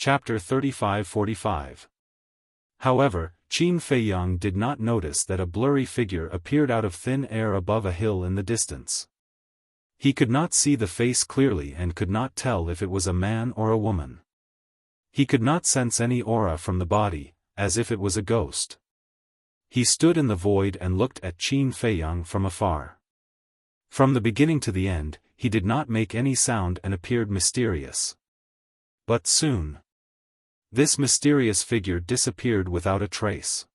Chapter 35-45. However, Qin Feiyang did not notice that a blurry figure appeared out of thin air above a hill in the distance. He could not see the face clearly and could not tell if it was a man or a woman. He could not sense any aura from the body, as if it was a ghost. He stood in the void and looked at Qin Feiyang from afar. From the beginning to the end, he did not make any sound and appeared mysterious. But soon, this mysterious figure disappeared without a trace.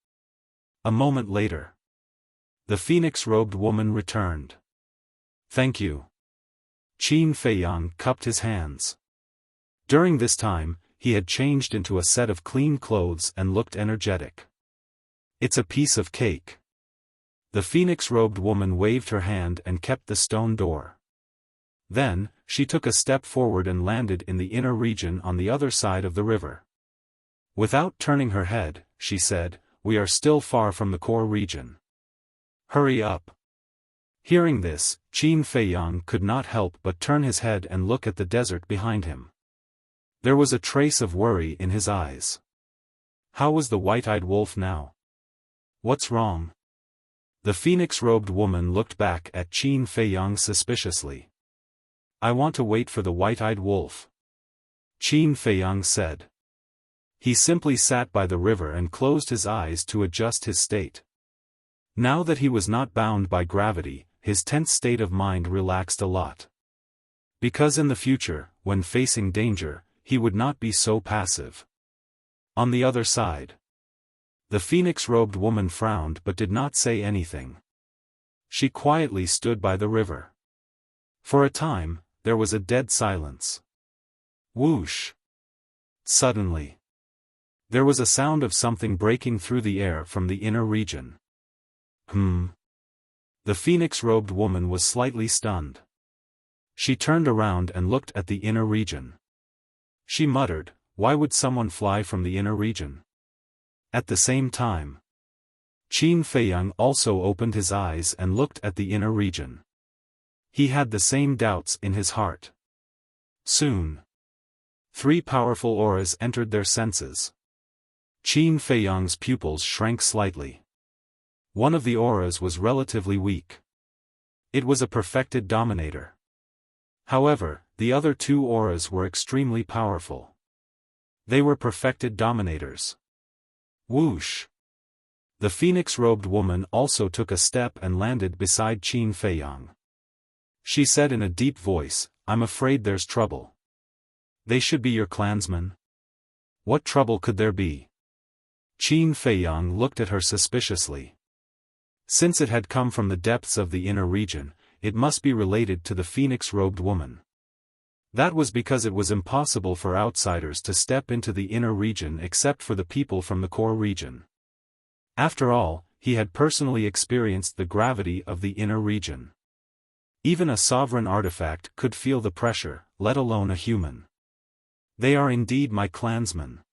A moment later, the phoenix-robed woman returned. "Thank you." Qin Feiyang cupped his hands. During this time, he had changed into a set of clean clothes and looked energetic. "It's a piece of cake." The phoenix-robed woman waved her hand and kept the stone door. Then, she took a step forward and landed in the inner region on the other side of the river. Without turning her head, she said, "We are still far from the core region. Hurry up." Hearing this, Qin Feiyang could not help but turn his head and look at the desert behind him. There was a trace of worry in his eyes. How was the white-eyed wolf now? "What's wrong?" The phoenix-robed woman looked back at Qin Feiyang suspiciously. "I want to wait for the white-eyed wolf," Qin Feiyang said. He simply sat by the river and closed his eyes to adjust his state. Now that he was not bound by gravity, his tense state of mind relaxed a lot. Because in the future, when facing danger, he would not be so passive. On the other side, the phoenix-robed woman frowned but did not say anything. She quietly stood by the river. For a time, there was a dead silence. Whoosh! Suddenly, there was a sound of something breaking through the air from the inner region. The phoenix-robed woman was slightly stunned. She turned around and looked at the inner region. She muttered, "Why would someone fly from the inner region?" At the same time, Qin Feiyang also opened his eyes and looked at the inner region. He had the same doubts in his heart. Soon, 3 powerful auras entered their senses. Qin Feiyang's pupils shrank slightly. One of the auras was relatively weak. It was a perfected dominator. However, the other 2 auras were extremely powerful. They were perfected dominators. Whoosh! The phoenix-robed woman also took a step and landed beside Qin Feiyang. She said in a deep voice, "I'm afraid there's trouble." "They should be your clansmen." "What trouble could there be?" Qin Feiyang looked at her suspiciously. Since it had come from the depths of the inner region, it must be related to the phoenix-robed woman. That was because it was impossible for outsiders to step into the inner region except for the people from the core region. After all, he had personally experienced the gravity of the inner region. Even a sovereign artifact could feel the pressure, let alone a human. "They are indeed my clansmen.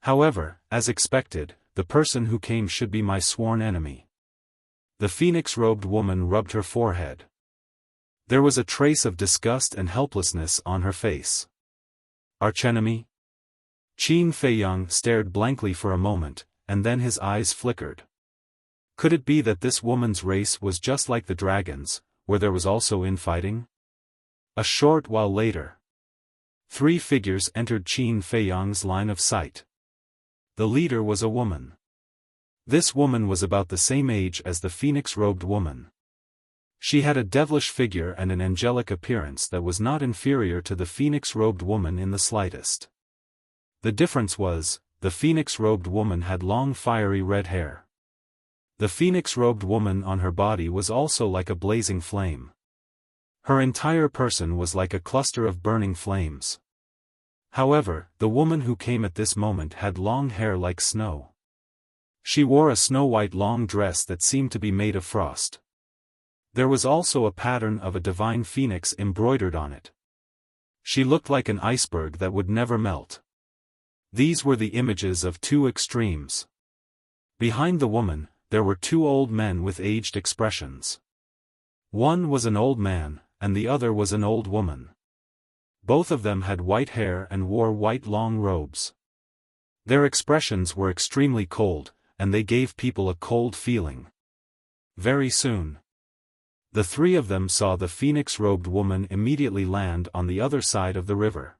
However, as expected, the person who came should be my sworn enemy." The phoenix-robed woman rubbed her forehead. There was a trace of disgust and helplessness on her face. "Archenemy?" Qin Feiyang stared blankly for a moment, and then his eyes flickered. Could it be that this woman's race was just like the dragons, where there was also infighting? A short while later, 3 figures entered Qin Feiyang's line of sight. The leader was a woman. This woman was about the same age as the phoenix-robed woman. She had a devilish figure and an angelic appearance that was not inferior to the phoenix-robed woman in the slightest. The difference was, the phoenix-robed woman had long fiery red hair. The phoenix-robed woman on her body was also like a blazing flame. Her entire person was like a cluster of burning flames. However, the woman who came at this moment had long hair like snow. She wore a snow-white long dress that seemed to be made of frost. There was also a pattern of a divine phoenix embroidered on it. She looked like an iceberg that would never melt. These were the images of 2 extremes. Behind the woman, there were 2 old men with aged expressions. One was an old man, and the other was an old woman. Both of them had white hair and wore white long robes. Their expressions were extremely cold, and they gave people a cold feeling. Very soon, the three of them saw the phoenix-robed woman immediately land on the other side of the river.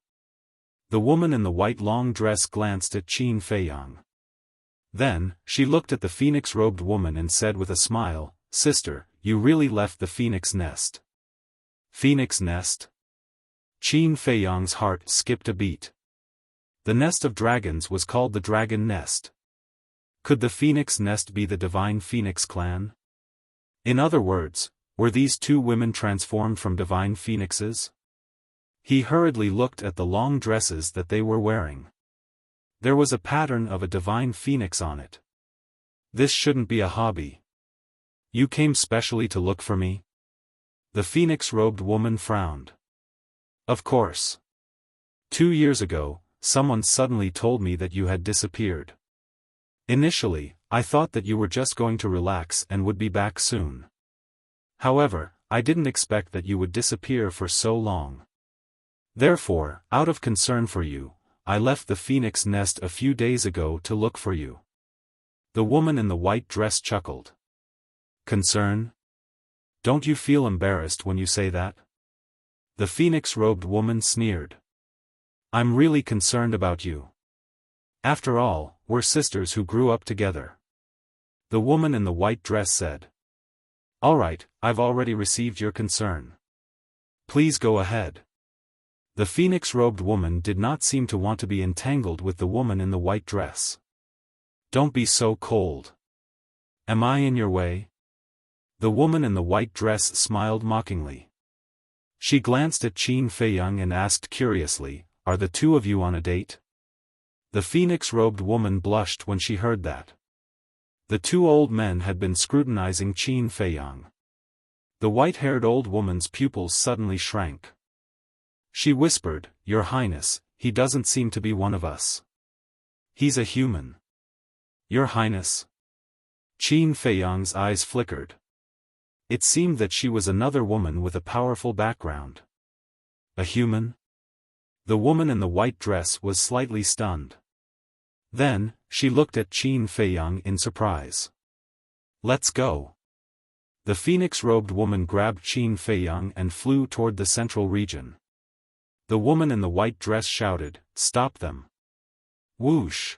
The woman in the white long dress glanced at Qin Feiyang. Then, she looked at the phoenix-robed woman and said with a smile, "Sister, you really left the phoenix nest." Phoenix nest? Qin Feiyang's heart skipped a beat. The nest of dragons was called the dragon nest. Could the phoenix nest be the divine phoenix clan? In other words, were these two women transformed from divine phoenixes? He hurriedly looked at the long dresses that they were wearing. There was a pattern of a divine phoenix on it. This shouldn't be a hobby. You came specially to look for me? The phoenix-robed woman frowned. Of course. 2 years ago, someone suddenly told me that you had disappeared. Initially, I thought that you were just going to relax and would be back soon. However, I didn't expect that you would disappear for so long. Therefore, out of concern for you, I left the phoenix nest a few days ago to look for you. The woman in the white dress chuckled. Concern? Don't you feel embarrassed when you say that? The phoenix-robed woman sneered. I'm really concerned about you. After all, we're sisters who grew up together. The woman in the white dress said. All right, I've already received your concern. Please go ahead. The phoenix-robed woman did not seem to want to be entangled with the woman in the white dress. Don't be so cold. Am I in your way? The woman in the white dress smiled mockingly. She glanced at Qin Feiyang and asked curiously, Are the two of you on a date? The phoenix-robed woman blushed when she heard that. The two old men had been scrutinizing Qin Feiyang. The white-haired old woman's pupils suddenly shrank. She whispered, Your Highness, he doesn't seem to be one of us. He's a human. Your Highness? Qin Feiyang's eyes flickered. It seemed that she was another woman with a powerful background. A human? The woman in the white dress was slightly stunned. Then, she looked at Qin Feiyang in surprise. Let's go. The phoenix-robed woman grabbed Qin Feiyang and flew toward the central region. The woman in the white dress shouted, Stop them. Whoosh.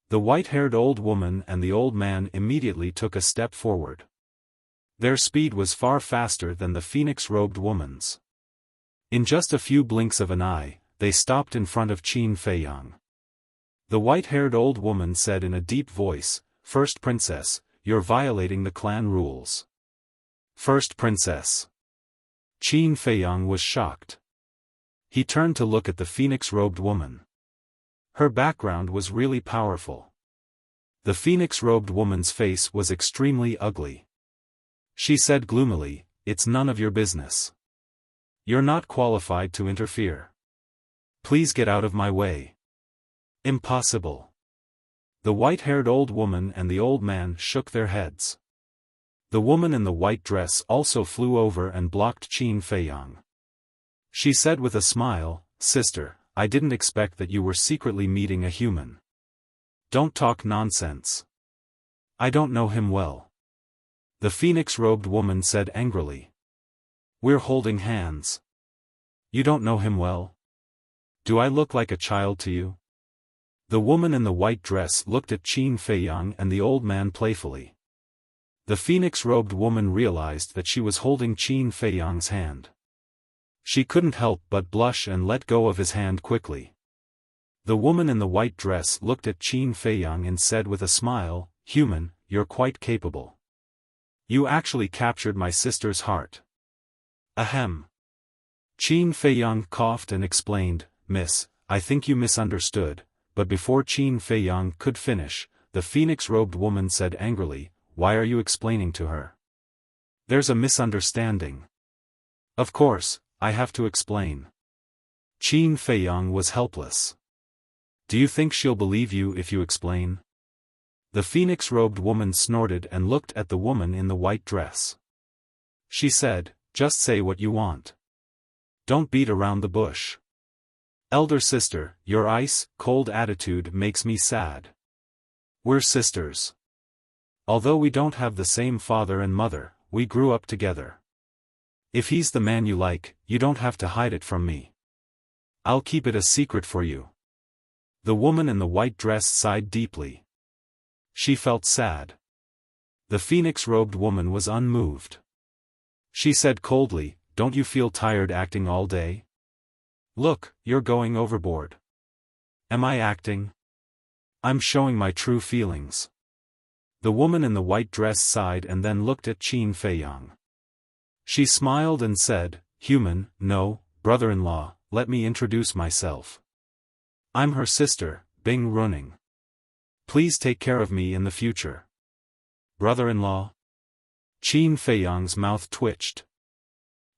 The white-haired old woman and the old man immediately took a step forward. Their speed was far faster than the phoenix-robed woman's. In just a few blinks of an eye, they stopped in front of Qin Feiyang. The white-haired old woman said in a deep voice, First Princess, you're violating the clan rules. First Princess. Qin Feiyang was shocked. He turned to look at the phoenix-robed woman. Her background was really powerful. The phoenix-robed woman's face was extremely ugly. She said gloomily, It's none of your business. You're not qualified to interfere. Please get out of my way. Impossible. The white-haired old woman and the old man shook their heads. The woman in the white dress also flew over and blocked Qin Feiyang. She said with a smile, Sister, I didn't expect that you were secretly meeting a human. Don't talk nonsense. I don't know him well. The phoenix-robed woman said angrily. We're holding hands. You don't know him well? Do I look like a child to you? The woman in the white dress looked at Qin Feiyang and the old man playfully. The phoenix-robed woman realized that she was holding Qin Feiyang's hand. She couldn't help but blush and let go of his hand quickly. The woman in the white dress looked at Qin Feiyang and said with a smile, Human, you're quite capable. You actually captured my sister's heart. Ahem. Qin Feiyang coughed and explained, Miss, I think you misunderstood, but before Qin Feiyang could finish, the phoenix-robed woman said angrily, Why are you explaining to her? There's a misunderstanding. Of course, I have to explain. Qin Feiyang was helpless. Do you think she'll believe you if you explain? The phoenix-robed woman snorted and looked at the woman in the white dress. She said, Just say what you want. Don't beat around the bush. Elder sister, your ice-cold attitude makes me sad. We're sisters. Although we don't have the same father and mother, we grew up together. If he's the man you like, you don't have to hide it from me. I'll keep it a secret for you. The woman in the white dress sighed deeply. She felt sad. The phoenix-robed woman was unmoved. She said coldly, "Don't you feel tired acting all day? Look, you're going overboard." "Am I acting? I'm showing my true feelings." The woman in the white dress sighed and then looked at Qin Feiyang. She smiled and said, "Human, no, brother-in-law, let me introduce myself. I'm her sister, Bing Running. Please take care of me in the future." "Brother-in-law?" Qin Feiyang's mouth twitched.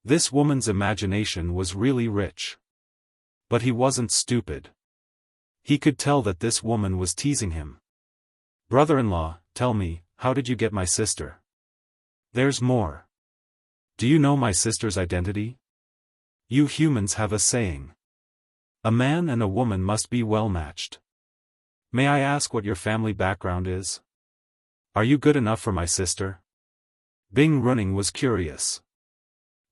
This woman's imagination was really rich. But he wasn't stupid. He could tell that this woman was teasing him. "Brother-in-law, tell me, how did you get my sister?" "There's more. Do you know my sister's identity? You humans have a saying. A man and a woman must be well matched. May I ask what your family background is? Are you good enough for my sister?" Bing Running was curious.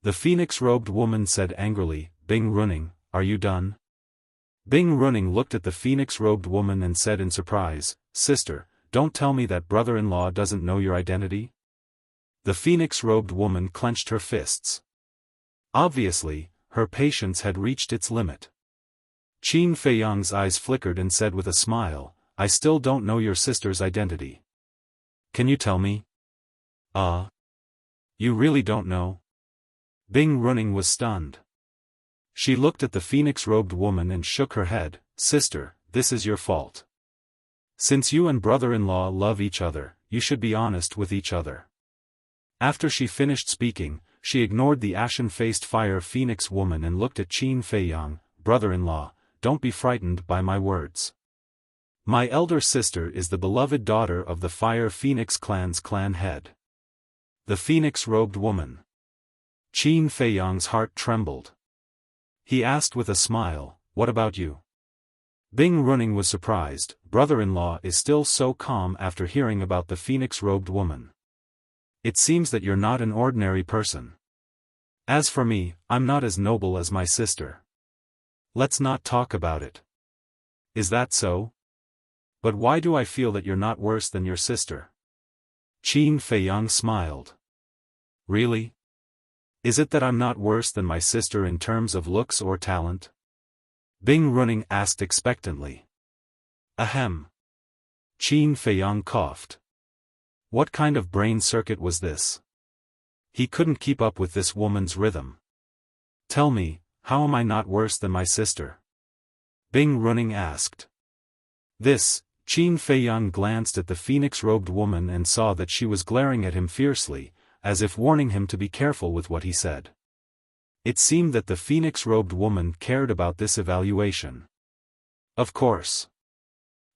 The phoenix-robed woman said angrily, "Bing Running, are you done?" Bing Running looked at the phoenix-robed woman and said in surprise, "Sister, don't tell me that brother-in-law doesn't know your identity?" The phoenix-robed woman clenched her fists. Obviously, her patience had reached its limit. Qin Feiyang's eyes flickered and said with a smile, "I still don't know your sister's identity. Can you tell me?" You really don't know?" Bing Running was stunned. She looked at the phoenix-robed woman and shook her head. "Sister, this is your fault. Since you and brother-in-law love each other, you should be honest with each other." After she finished speaking, she ignored the ashen-faced fire phoenix woman and looked at Qin Feiyang. "Brother-in-law, don't be frightened by my words. My elder sister is the beloved daughter of the Fire Phoenix clan's clan head." The phoenix-robed woman. Qin Feiyang's heart trembled. He asked with a smile, "What about you?" Bing Running was surprised. "Brother-in-law is still so calm after hearing about the phoenix-robed woman. It seems that you're not an ordinary person. As for me, I'm not as noble as my sister. Let's not talk about it." "Is that so? But why do I feel that you're not worse than your sister?" Qin Feiyang smiled. "Really? Is it that I'm not worse than my sister in terms of looks or talent?" Bing Running asked expectantly. "Ahem." Qin Feiyang coughed. What kind of brain circuit was this? He couldn't keep up with this woman's rhythm. "Tell me, how am I not worse than my sister?" Bing Running asked. Qin Feiyang glanced at the phoenix-robed woman and saw that she was glaring at him fiercely, as if warning him to be careful with what he said. It seemed that the phoenix-robed woman cared about this evaluation. Of course.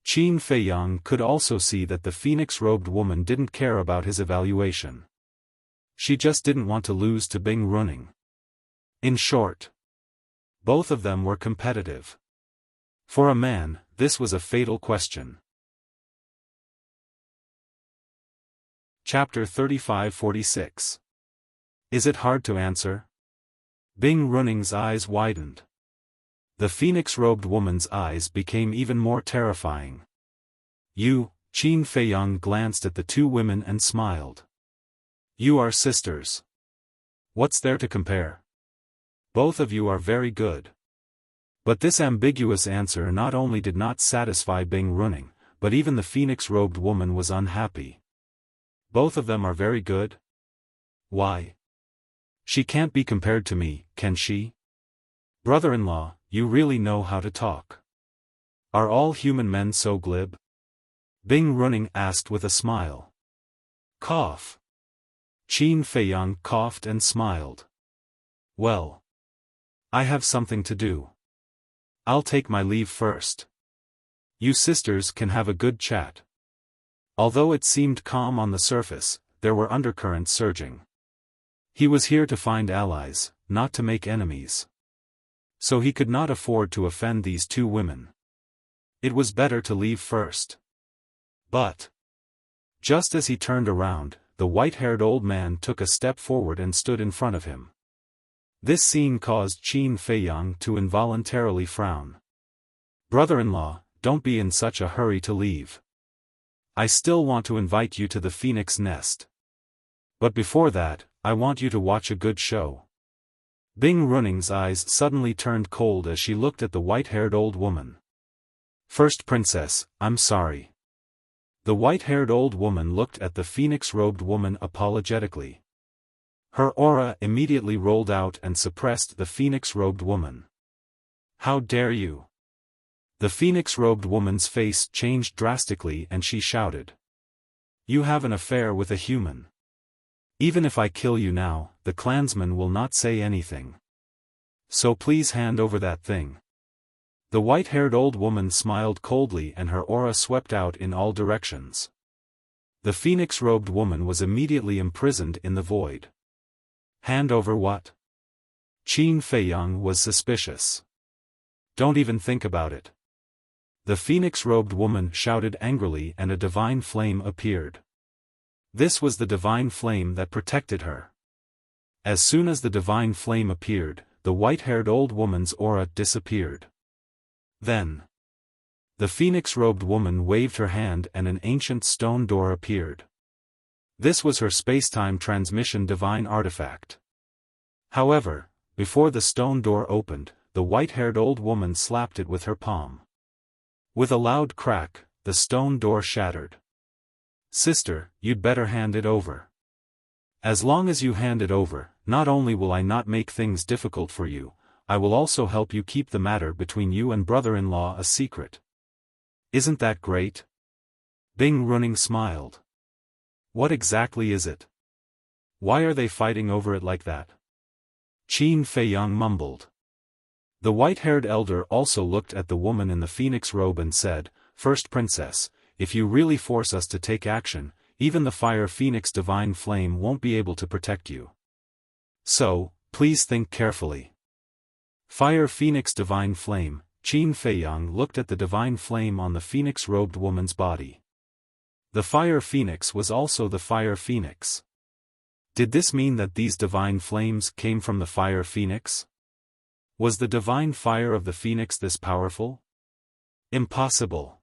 Qin Feiyang could also see that the phoenix-robed woman didn't care about his evaluation. She just didn't want to lose to Bing Running. In short, both of them were competitive. For a man, this was a fatal question. Chapter 35-46. Is it hard to answer? Bing Running's eyes widened. The phoenix-robed woman's eyes became even more terrifying. "You," Qin Feiyang glanced at the two women and smiled. "You are sisters. What's there to compare? Both of you are very good." But this ambiguous answer not only did not satisfy Bing Running, but even the phoenix-robed woman was unhappy. "Both of them are very good? Why? She can't be compared to me, can she? Brother-in-law, you really know how to talk. Are all human men so glib?" Bing Running asked with a smile. Cough. Qin Feiyang coughed and smiled. "Well, I have something to do. I'll take my leave first. You sisters can have a good chat." Although it seemed calm on the surface, there were undercurrents surging. He was here to find allies, not to make enemies. So he could not afford to offend these two women. It was better to leave first. But just as he turned around, the white-haired old man took a step forward and stood in front of him. This scene caused Qin Feiyang to involuntarily frown. "Brother-in-law, don't be in such a hurry to leave. I still want to invite you to the phoenix nest. But before that, I want you to watch a good show." Bing Runing's eyes suddenly turned cold as she looked at the white-haired old woman. "First princess, I'm sorry." The white-haired old woman looked at the phoenix-robed woman apologetically. Her aura immediately rolled out and suppressed the phoenix-robed woman. "How dare you!" The phoenix-robed woman's face changed drastically and she shouted. "You have an affair with a human. Even if I kill you now, the clansmen will not say anything. So please hand over that thing." The white-haired old woman smiled coldly and her aura swept out in all directions. The phoenix-robed woman was immediately imprisoned in the void. "Hand over what?" Qin Feiyang was suspicious. "Don't even think about it." The phoenix-robed woman shouted angrily and a divine flame appeared. This was the divine flame that protected her. As soon as the divine flame appeared, the white-haired old woman's aura disappeared. Then the phoenix-robed woman waved her hand and an ancient stone door appeared. This was her spacetime transmission divine artifact. However, before the stone door opened, the white-haired old woman slapped it with her palm. With a loud crack, the stone door shattered. "Sister, you'd better hand it over. As long as you hand it over, not only will I not make things difficult for you, I will also help you keep the matter between you and brother-in-law a secret. Isn't that great?" Bing Runing smiled. "What exactly is it? Why are they fighting over it like that?" Qin Feiyang mumbled. The white-haired elder also looked at the woman in the phoenix robe and said, "First princess, if you really force us to take action, even the fire phoenix divine flame won't be able to protect you. So, please think carefully." Fire phoenix divine flame. Qin Feiyang looked at the divine flame on the phoenix-robed woman's body. The fire phoenix was also the fire phoenix. Did this mean that these divine flames came from the fire phoenix? Was the divine fire of the phoenix this powerful? Impossible.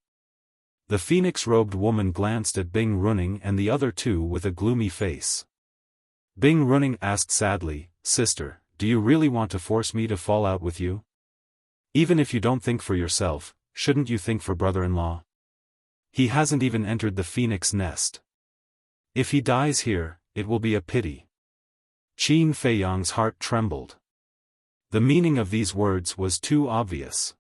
The phoenix-robed woman glanced at Bing Runing and the other two with a gloomy face. Bing Runing asked sadly, "Sister, do you really want to force me to fall out with you? Even if you don't think for yourself, shouldn't you think for brother-in-law? He hasn't even entered the phoenix nest. If he dies here, it will be a pity." Qin Feiyang's heart trembled. The meaning of these words was too obvious.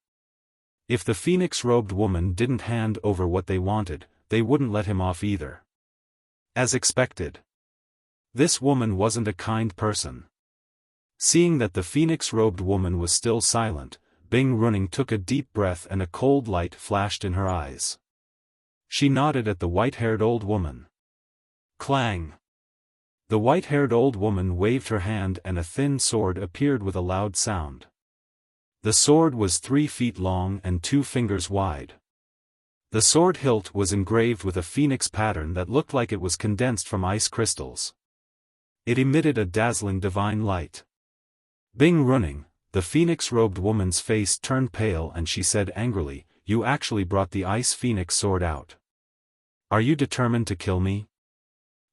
If the phoenix-robed woman didn't hand over what they wanted, they wouldn't let him off either. As expected. This woman wasn't a kind person. Seeing that the phoenix-robed woman was still silent, Bing Runing took a deep breath and a cold light flashed in her eyes. She nodded at the white-haired old woman. Clang! The white-haired old woman waved her hand and a thin sword appeared with a loud sound. The sword was 3 feet long and 2 fingers wide. The sword hilt was engraved with a phoenix pattern that looked like it was condensed from ice crystals. It emitted a dazzling divine light. Bing Runing, the phoenix-robed woman's face turned pale and she said angrily, "You actually brought the ice phoenix sword out. Are you determined to kill me?"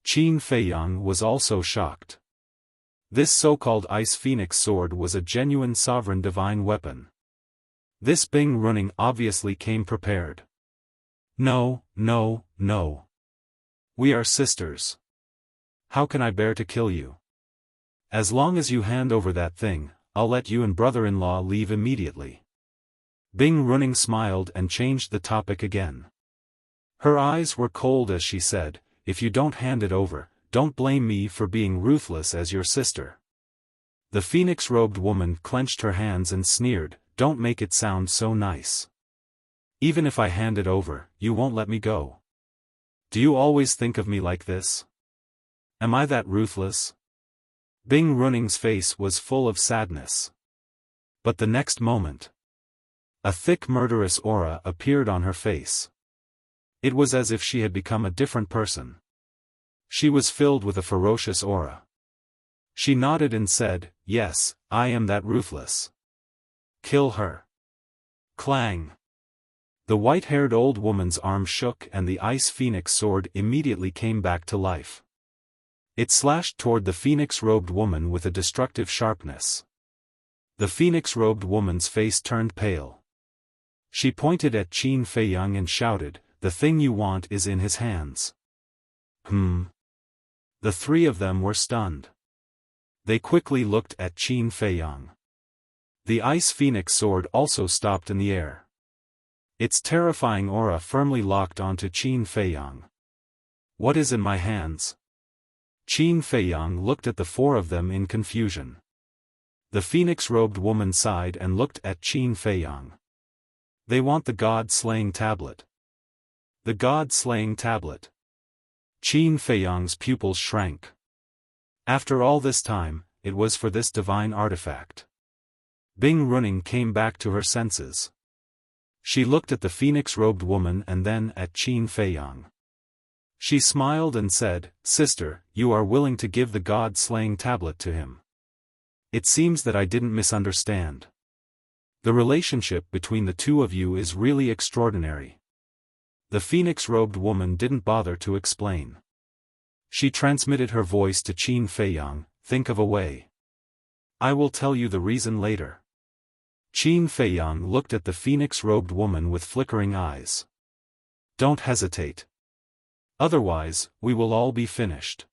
Qin Feiyang was also shocked. This so-called ice phoenix sword was a genuine sovereign divine weapon. This Bing Runing obviously came prepared. "No, no, no. We are sisters. How can I bear to kill you? As long as you hand over that thing, I'll let you and brother-in-law leave immediately." Bing Runing smiled and changed the topic again. Her eyes were cold as she said, "If you don't hand it over, don't blame me for being ruthless as your sister." The phoenix-robed woman clenched her hands and sneered, "Don't make it sound so nice. Even if I hand it over, you won't let me go. Do you always think of me like this? Am I that ruthless?" Bing Runing's face was full of sadness. But the next moment, a thick murderous aura appeared on her face. It was as if she had become a different person. She was filled with a ferocious aura. She nodded and said, "Yes, I am that ruthless. Kill her." Clang! The white-haired old woman's arm shook and the ice phoenix sword immediately came back to life. It slashed toward the phoenix-robed woman with a destructive sharpness. The phoenix-robed woman's face turned pale. She pointed at Qin Feiyang and shouted, "The thing you want is in his hands." The three of them were stunned. They quickly looked at Qin Feiyang. The ice phoenix sword also stopped in the air. Its terrifying aura firmly locked onto Qin Feiyang. "What is in my hands?" Qin Feiyang looked at the four of them in confusion. The phoenix-robed woman sighed and looked at Qin Feiyang. "They want the god-slaying tablet." The god-slaying tablet. Qin Feiyang's pupils shrank. After all this time, it was for this divine artifact. Bing Running came back to her senses. She looked at the phoenix-robed woman and then at Qin Feiyang. She smiled and said, "Sister, you are willing to give the god-slaying tablet to him. It seems that I didn't misunderstand. The relationship between the two of you is really extraordinary." The phoenix-robed woman didn't bother to explain. She transmitted her voice to Qin Feiyang, "Think of a way. I will tell you the reason later." Qin Feiyang looked at the phoenix-robed woman with flickering eyes. "Don't hesitate. Otherwise, we will all be finished.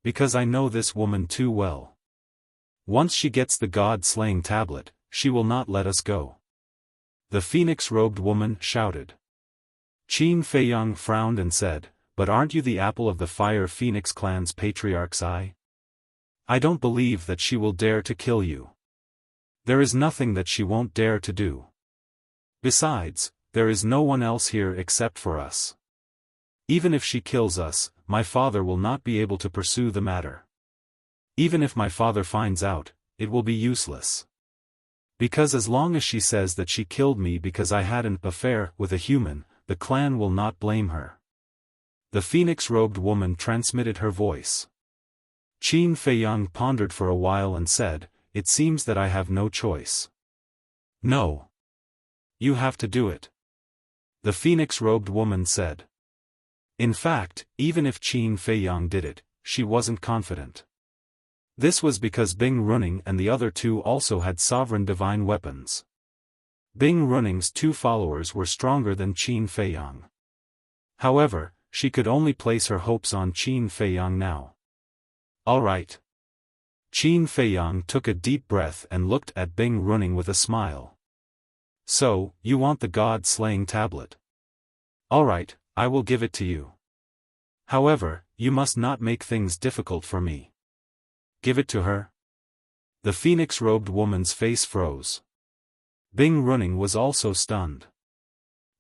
Because I know this woman too well. Once she gets the god-slaying tablet, she will not let us go." The phoenix-robed woman shouted. Qin Feiyang frowned and said, "But aren't you the apple of the Fire Phoenix clan's patriarch's eye? I don't believe that she will dare to kill you. There is nothing that she won't dare to do. Besides, there is no one else here except for us. Even if she kills us, my father will not be able to pursue the matter. Even if my father finds out, it will be useless. Because as long as she says that she killed me because I had an affair with a human, the clan will not blame her." The phoenix-robed woman transmitted her voice. Qin Feiyang pondered for a while and said, "It seems that I have no choice." "No. You have to do it," the phoenix-robed woman said. In fact, even if Qin Feiyang did it, she wasn't confident. This was because Bing Running and the other two also had sovereign divine weapons. Bing Running's two followers were stronger than Qin Feiyang. However, she could only place her hopes on Qin Feiyang now. "All right." Qin Feiyang took a deep breath and looked at Bing Running with a smile. "So, you want the god-slaying tablet? All right, I will give it to you. However, you must not make things difficult for me." "Give it to her?" The phoenix-robed woman's face froze. Bing Running was also stunned.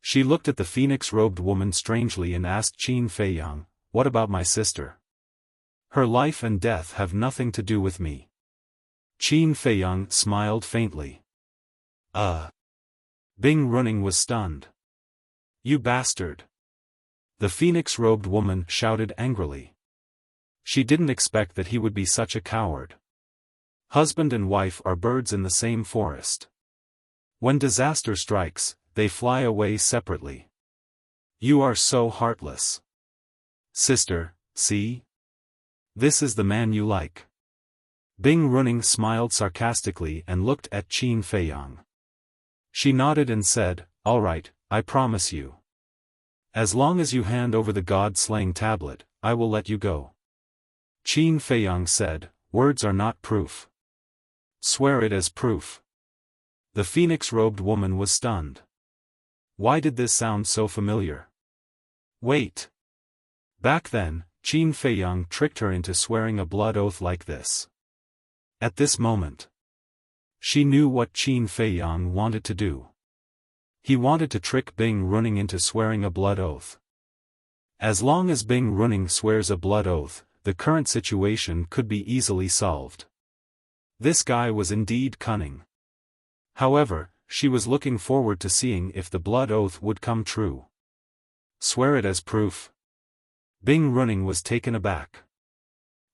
She looked at the phoenix-robed woman strangely and asked Qin Feiyang, "What about my sister? Her life and death have nothing to do with me." Qin Feiyang smiled faintly. Bing Running was stunned. "You bastard!" The phoenix-robed woman shouted angrily. She didn't expect that he would be such a coward. Husband and wife are birds in the same forest. When disaster strikes, they fly away separately. You are so heartless. Sister, see? This is the man you like. Bing Running smiled sarcastically and looked at Qin Feiyang. She nodded and said, "All right, I promise you. As long as you hand over the god-slaying tablet, I will let you go." Qin Feiyang said, "Words are not proof. Swear it as proof." The phoenix-robed woman was stunned. Why did this sound so familiar? Wait. Back then, Qin Feiyang tricked her into swearing a blood oath like this. At this moment, she knew what Qin Feiyang wanted to do. He wanted to trick Bing Running into swearing a blood oath. As long as Bing Running swears a blood oath, the current situation could be easily solved. This guy was indeed cunning. However, she was looking forward to seeing if the blood oath would come true. Swear it as proof. Bing Running was taken aback.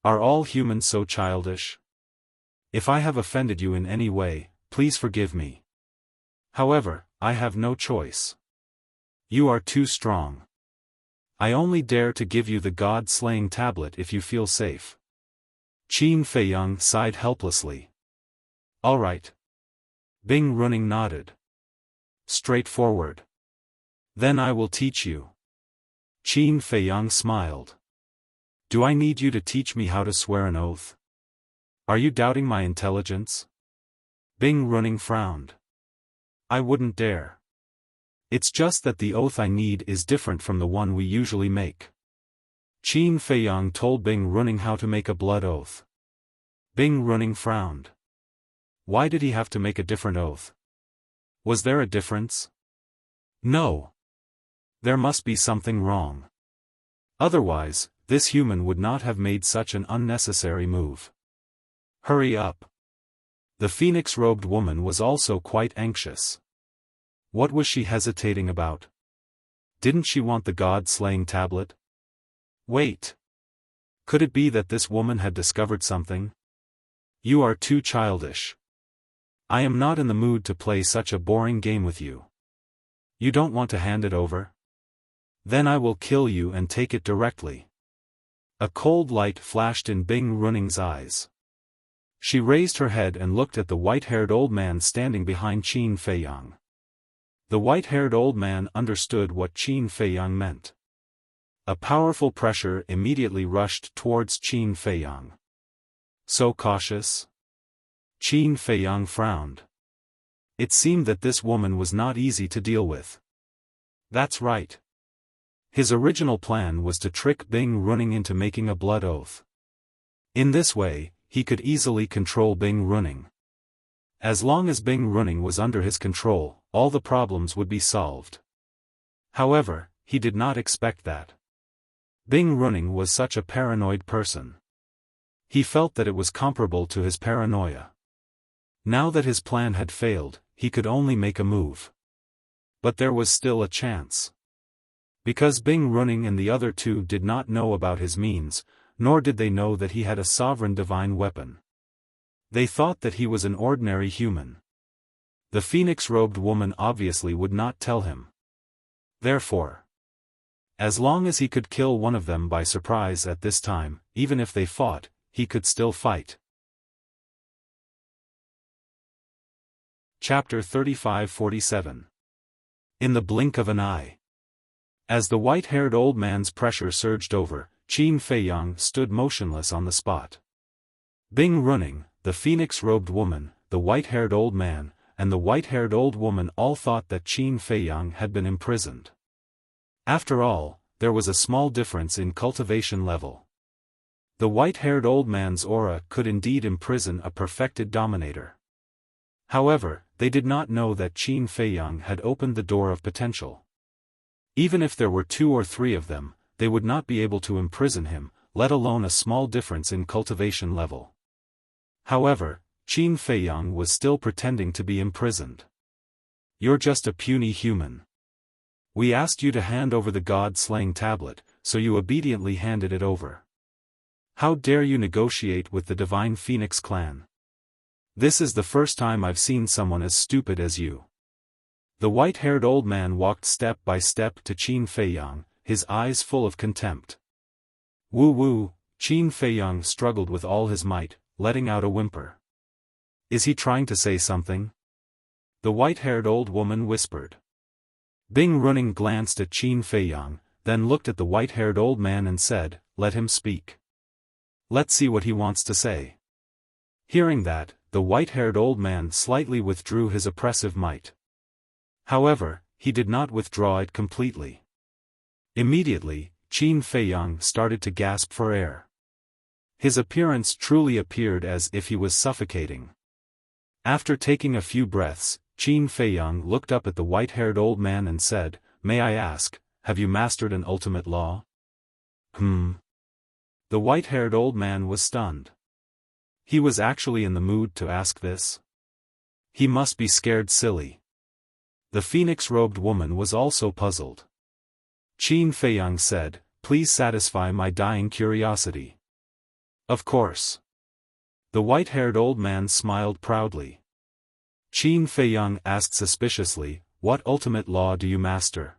Are all humans so childish? If I have offended you in any way, please forgive me. However, I have no choice. You are too strong. I only dare to give you the god-slaying tablet if you feel safe. Qin Feiyang sighed helplessly. All right. Bing Running nodded. Straightforward. Then I will teach you. Qin Feiyang smiled. Do I need you to teach me how to swear an oath? Are you doubting my intelligence? Bing Running frowned. I wouldn't dare. It's just that the oath I need is different from the one we usually make. Qin Feiyang told Bing Running how to make a blood oath. Bing Running frowned. Why did he have to make a different oath? Was there a difference? No. There must be something wrong. Otherwise, this human would not have made such an unnecessary move. Hurry up. The phoenix-robed woman was also quite anxious. What was she hesitating about? Didn't she want the god-slaying tablet? Wait. Could it be that this woman had discovered something? You are too childish. I am not in the mood to play such a boring game with you. You don't want to hand it over? Then I will kill you and take it directly. A cold light flashed in Bing Running's eyes. She raised her head and looked at the white-haired old man standing behind Qin Feiyang. The white-haired old man understood what Qin Feiyang meant. A powerful pressure immediately rushed towards Qin Feiyang. So cautious? Qin Feiyang frowned. It seemed that this woman was not easy to deal with. That's right. His original plan was to trick Bing Running into making a blood oath. In this way, he could easily control Bing Running. As long as Bing Running was under his control, all the problems would be solved. However, he did not expect that. Bing Running was such a paranoid person. He felt that it was comparable to his paranoia. Now that his plan had failed, he could only make a move. But there was still a chance. Because Bing Running and the other two did not know about his means, nor did they know that he had a sovereign divine weapon. They thought that he was an ordinary human. The phoenix-robed woman obviously would not tell him. Therefore, as long as he could kill one of them by surprise at this time, even if they fought, he could still fight. Chapter 35-47. In the blink of an eye. As the white-haired old man's pressure surged over, Qin Feiyang stood motionless on the spot. Bing Running, the phoenix-robed woman, the white-haired old man, and the white-haired old woman all thought that Qin Feiyang had been imprisoned. After all, there was a small difference in cultivation level. The white-haired old man's aura could indeed imprison a perfected dominator. However, they did not know that Qin Feiyang had opened the door of potential. Even if there were 2 or 3 of them, they would not be able to imprison him, let alone a small difference in cultivation level. However, Qin Feiyang was still pretending to be imprisoned. You're just a puny human. We asked you to hand over the god-slaying tablet, so you obediently handed it over. How dare you negotiate with the Divine Phoenix clan? This is the first time I've seen someone as stupid as you. The white-haired old man walked step by step to Qin Feiyang, his eyes full of contempt. Woo-woo, Qin Feiyang struggled with all his might, letting out a whimper. Is he trying to say something? The white-haired old woman whispered. Bing Running glanced at Qin Feiyang, then looked at the white-haired old man and said, "Let him speak. Let's see what he wants to say." Hearing that, the white-haired old man slightly withdrew his oppressive might. However, he did not withdraw it completely. Immediately, Qin Feiyang started to gasp for air. His appearance truly appeared as if he was suffocating. After taking a few breaths, Qin Feiyang looked up at the white-haired old man and said, "May I ask, have you mastered an ultimate law?" The white-haired old man was stunned. He was actually in the mood to ask this. He must be scared silly. The phoenix-robed woman was also puzzled. Qin Feiyang said, "Please satisfy my dying curiosity." "Of course." The white-haired old man smiled proudly. Qin Feiyang asked suspiciously, "What ultimate law do you master?"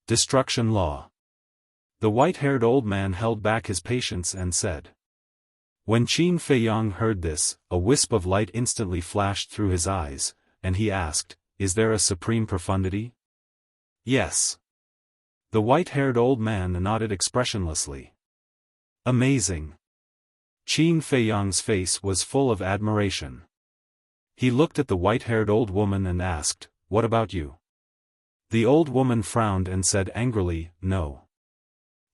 "Destruction law." The white-haired old man held back his patience and said. When Qin Feiyang heard this, a wisp of light instantly flashed through his eyes, and he asked, "Is there a supreme profundity?" "Yes." The white-haired old man nodded expressionlessly. "Amazing." Qin Feiyang's face was full of admiration. He looked at the white-haired old woman and asked, "What about you?" The old woman frowned and said angrily, "No."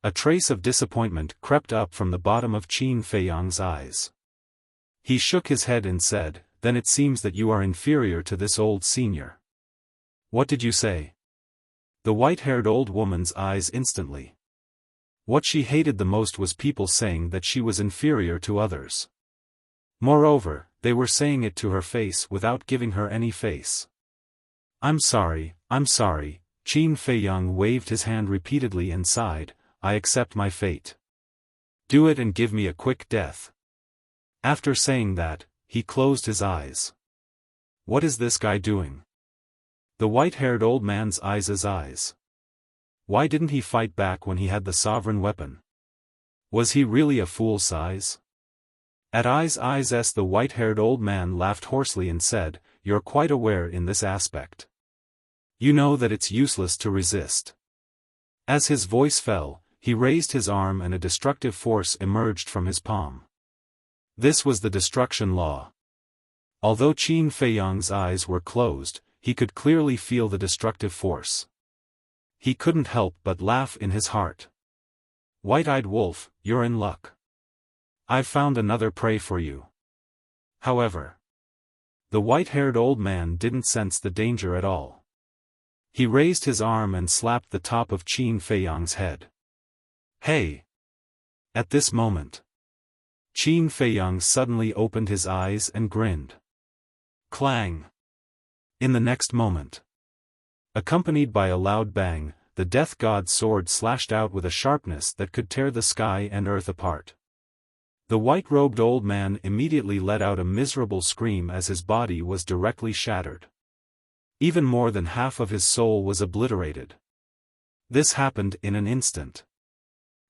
A trace of disappointment crept up from the bottom of Qin Feiyang's eyes. He shook his head and said, "Then it seems that you are inferior to this old senior." "What did you say?" The white-haired old woman's eyes instantly. What she hated the most was people saying that she was inferior to others. Moreover, they were saying it to her face without giving her any face. I'm sorry," Qin Feiyang waved his hand repeatedly and sighed, "I accept my fate. Do it and give me a quick death." After saying that, he closed his eyes. What is this guy doing? The white-haired old man's eyes. Why didn't he fight back when he had the sovereign weapon? Was he really a fool's size? At eyes, the white-haired old man laughed hoarsely and said, "You're quite aware in this aspect. You know that it's useless to resist." As his voice fell, he raised his arm and a destructive force emerged from his palm. This was the destruction law. Although Qin Feiyang's eyes were closed, he could clearly feel the destructive force. He couldn't help but laugh in his heart. "White-eyed wolf, you're in luck. I've found another prey for you." However, the white-haired old man didn't sense the danger at all. He raised his arm and slapped the top of Qin Feiyang's head. "Hey!" At this moment, Qin Feiyang suddenly opened his eyes and grinned. Clang! In the next moment, accompanied by a loud bang, the death god's sword slashed out with a sharpness that could tear the sky and earth apart. The white-robed old man immediately let out a miserable scream as his body was directly shattered. Even more than half of his soul was obliterated. This happened in an instant.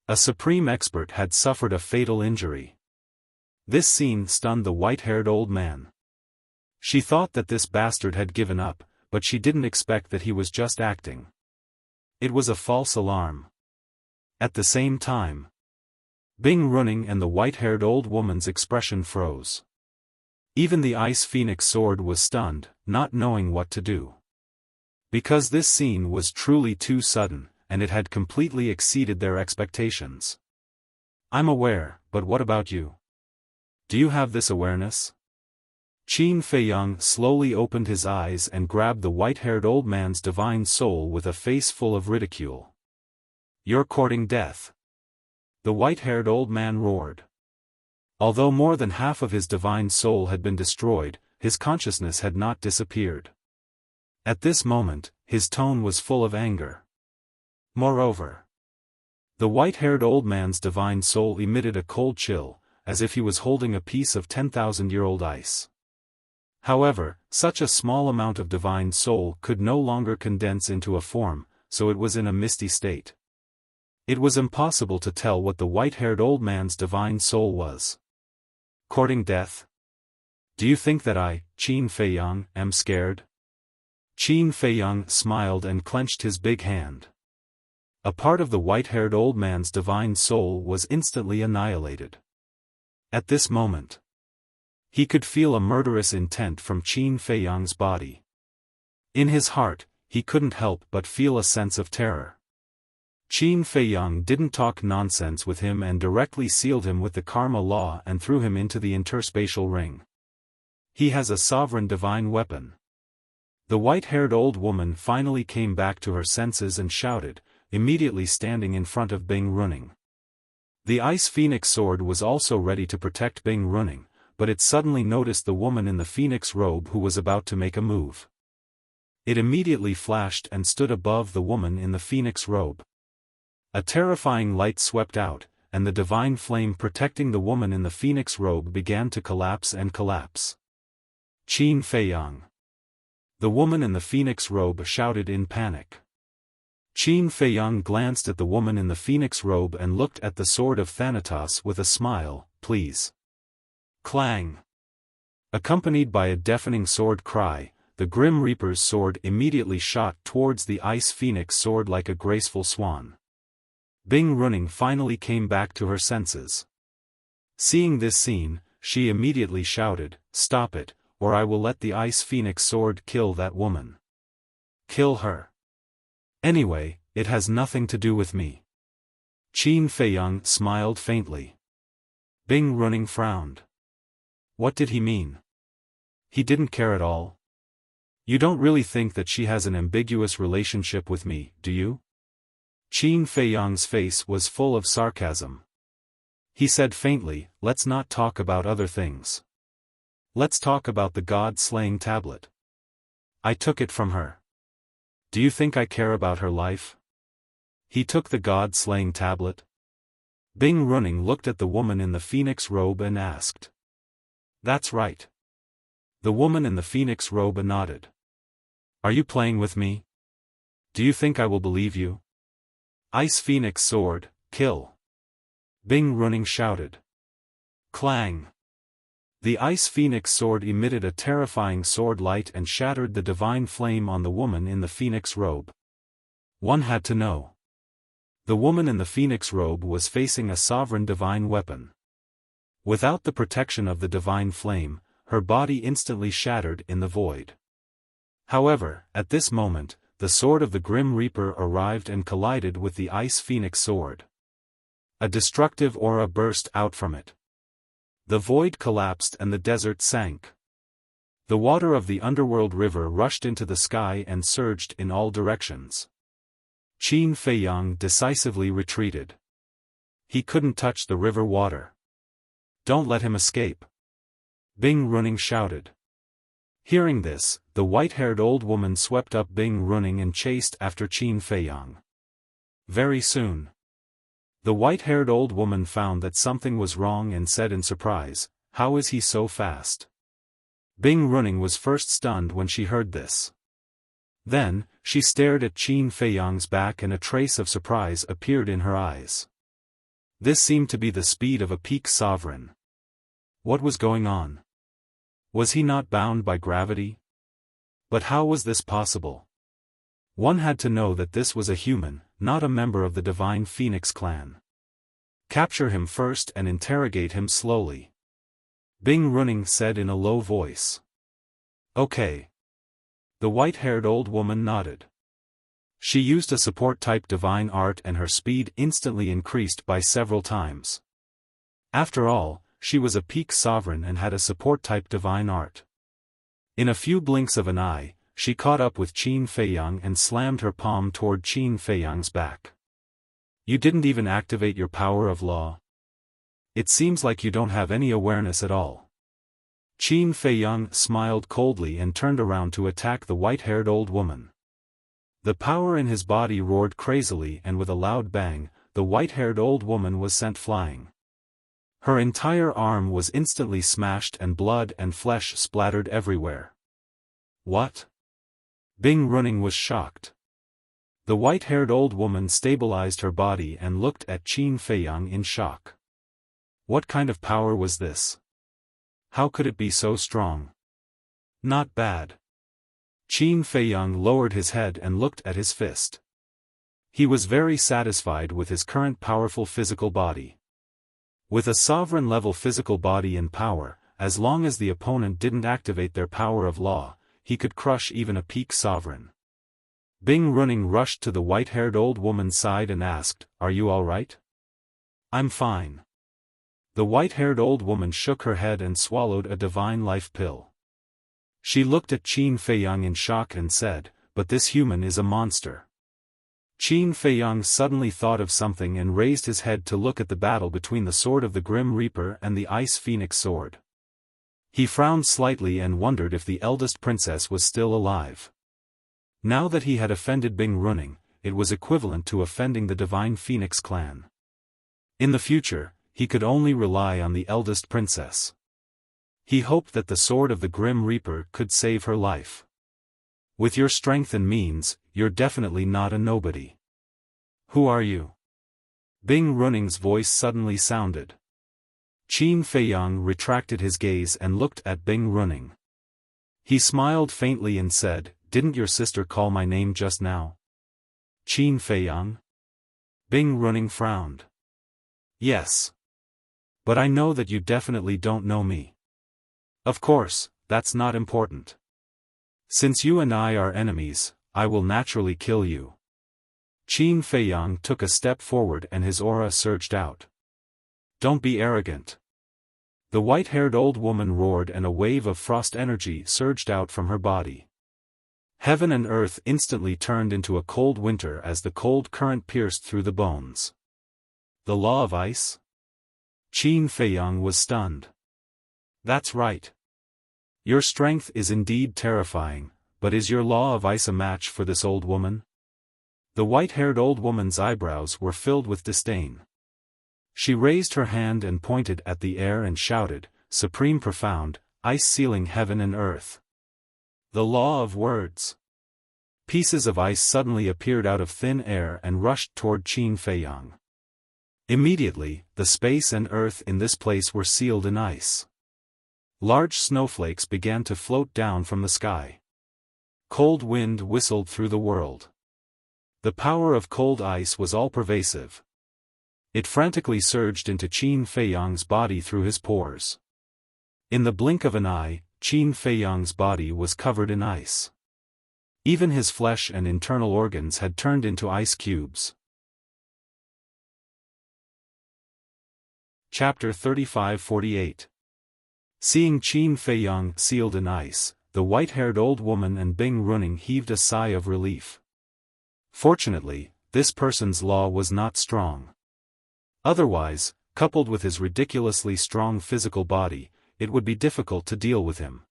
A supreme expert had suffered a fatal injury. This scene stunned the white-haired old man. She thought that this bastard had given up, but she didn't expect that he was just acting. It was a false alarm. At the same time, Bing Running and the white-haired old woman's expression froze. Even the Ice Phoenix sword was stunned, not knowing what to do. Because this scene was truly too sudden, and it had completely exceeded their expectations. "I'm aware, but what about you? Do you have this awareness?" Qin Feiyang slowly opened his eyes and grabbed the white-haired old man's divine soul with a face full of ridicule. "You're courting death," the white-haired old man roared. Although more than half of his divine soul had been destroyed, his consciousness had not disappeared. At this moment, his tone was full of anger. Moreover, the white-haired old man's divine soul emitted a cold chill, as if he was holding a piece of 10,000-year-old ice. However, such a small amount of divine soul could no longer condense into a form, so it was in a misty state. It was impossible to tell what the white-haired old man's divine soul was. "Courting death? Do you think that I, Qin Feiyang, am scared?" Qin Feiyang smiled and clenched his big hand. A part of the white-haired old man's divine soul was instantly annihilated. At this moment, he could feel a murderous intent from Qin Feiyang's body. In his heart, he couldn't help but feel a sense of terror. Qin Feiyang didn't talk nonsense with him and directly sealed him with the karma law and threw him into the interspatial ring. He has a sovereign divine weapon. The white-haired old woman finally came back to her senses and shouted, immediately standing in front of Bing Running. The Ice Phoenix sword was also ready to protect Bing Running, but it suddenly noticed the woman in the phoenix robe who was about to make a move. It immediately flashed and stood above the woman in the phoenix robe. A terrifying light swept out, and the divine flame protecting the woman in the phoenix robe began to collapse and collapse. Qin Feiyang. The woman in the phoenix robe shouted in panic. Qin Feiyang glanced at the woman in the phoenix robe and looked at the sword of Thanatos with a smile. Please. Clang. Accompanied by a deafening sword cry, the Grim Reaper's sword immediately shot towards the ice phoenix sword like a graceful swan. Bing Running finally came back to her senses. Seeing this scene, she immediately shouted, "Stop it, or I will let the ice phoenix sword kill that woman." "Kill her. Anyway, it has nothing to do with me." Qin Feiyang smiled faintly. Bing Running frowned. What did he mean? He didn't care at all? You don't really think that she has an ambiguous relationship with me, do you? Qin Feiyang's face was full of sarcasm. He said faintly, "Let's not talk about other things. Let's talk about the god-slaying tablet. I took it from her. Do you think I care about her life?" He took the god-slaying tablet? Bing Running looked at the woman in the phoenix robe and asked. "That's right." The woman in the phoenix robe nodded. "Are you playing with me? Do you think I will believe you?" "Ice phoenix sword, kill!" Bing Running shouted. Clang! The ice phoenix sword emitted a terrifying sword light and shattered the divine flame on the woman in the phoenix robe. One had to know. The woman in the phoenix robe was facing a sovereign divine weapon. Without the protection of the divine flame, her body instantly shattered in the void. However, at this moment, the sword of the Grim Reaper arrived and collided with the ice phoenix sword. A destructive aura burst out from it. The void collapsed and the desert sank. The water of the underworld river rushed into the sky and surged in all directions. Qin Feiyang decisively retreated. He couldn't touch the river water. "Don't let him escape!" Bing Running shouted. Hearing this, the white-haired old woman swept up Bing Running and chased after Qin Feiyang. Very soon, the white-haired old woman found that something was wrong and said in surprise, "How is he so fast?" Bing Running was first stunned when she heard this. Then, she stared at Qin Feiyang's back and a trace of surprise appeared in her eyes. This seemed to be the speed of a peak sovereign. What was going on? Was he not bound by gravity? But how was this possible? One had to know that this was a human, not a member of the Divine Phoenix clan. Capture him first and interrogate him slowly. Bing Running said in a low voice. Okay. The white-haired old woman nodded. She used a support-type divine art and her speed instantly increased by several times. After all, she was a peak sovereign and had a support-type divine art. In a few blinks of an eye, she caught up with Qin Feiyang and slammed her palm toward Qin Feiyang's back. You didn't even activate your power of law? It seems like you don't have any awareness at all. Qin Feiyang smiled coldly and turned around to attack the white-haired old woman. The power in his body roared crazily and with a loud bang, the white-haired old woman was sent flying. Her entire arm was instantly smashed and blood and flesh splattered everywhere. What? Bing Running was shocked. The white-haired old woman stabilized her body and looked at Qin Feiyang in shock. What kind of power was this? How could it be so strong? Not bad. Qin Feiyang lowered his head and looked at his fist. He was very satisfied with his current powerful physical body. With a sovereign-level physical body and power, as long as the opponent didn't activate their power of law, he could crush even a peak sovereign. Bing Running rushed to the white-haired old woman's side and asked, "Are you all right?" "I'm fine." The white-haired old woman shook her head and swallowed a divine life pill. She looked at Qin Feiyang in shock and said, "But this human is a monster." Qin Feiyang suddenly thought of something and raised his head to look at the battle between the sword of the Grim Reaper and the Ice Phoenix sword. He frowned slightly and wondered if the eldest princess was still alive. Now that he had offended Bing Runing, it was equivalent to offending the Divine Phoenix clan. In the future, he could only rely on the eldest princess. He hoped that the sword of the Grim Reaper could save her life. With your strength and means, you're definitely not a nobody. Who are you? Bing Runing's voice suddenly sounded. Qin Feiyang retracted his gaze and looked at Bing Runing. He smiled faintly and said, "Didn't your sister call my name just now?" Qin Feiyang? Bing Runing frowned. Yes. But I know that you definitely don't know me. Of course, that's not important. Since you and I are enemies, I will naturally kill you. Qin Feiyang took a step forward and his aura surged out. Don't be arrogant. The white-haired old woman roared and a wave of frost energy surged out from her body. Heaven and earth instantly turned into a cold winter as the cold current pierced through the bones. The law of ice? Qin Feiyang was stunned. That's right. Your strength is indeed terrifying, but is your law of ice a match for this old woman? The white-haired old woman's eyebrows were filled with disdain. She raised her hand and pointed at the air and shouted, "Supreme profound, ice sealing heaven and earth." The law of words. Pieces of ice suddenly appeared out of thin air and rushed toward Qin Feiyang. Immediately, the space and earth in this place were sealed in ice. Large snowflakes began to float down from the sky. Cold wind whistled through the world. The power of cold ice was all-pervasive. It frantically surged into Qin Feiyang's body through his pores. In the blink of an eye, Qin Feiyang's body was covered in ice. Even his flesh and internal organs had turned into ice cubes. Chapter 35-48. Seeing Qin Feiyang sealed in ice, the white-haired old woman and Bing Runing heaved a sigh of relief. Fortunately, this person's law was not strong. Otherwise, coupled with his ridiculously strong physical body, it would be difficult to deal with him.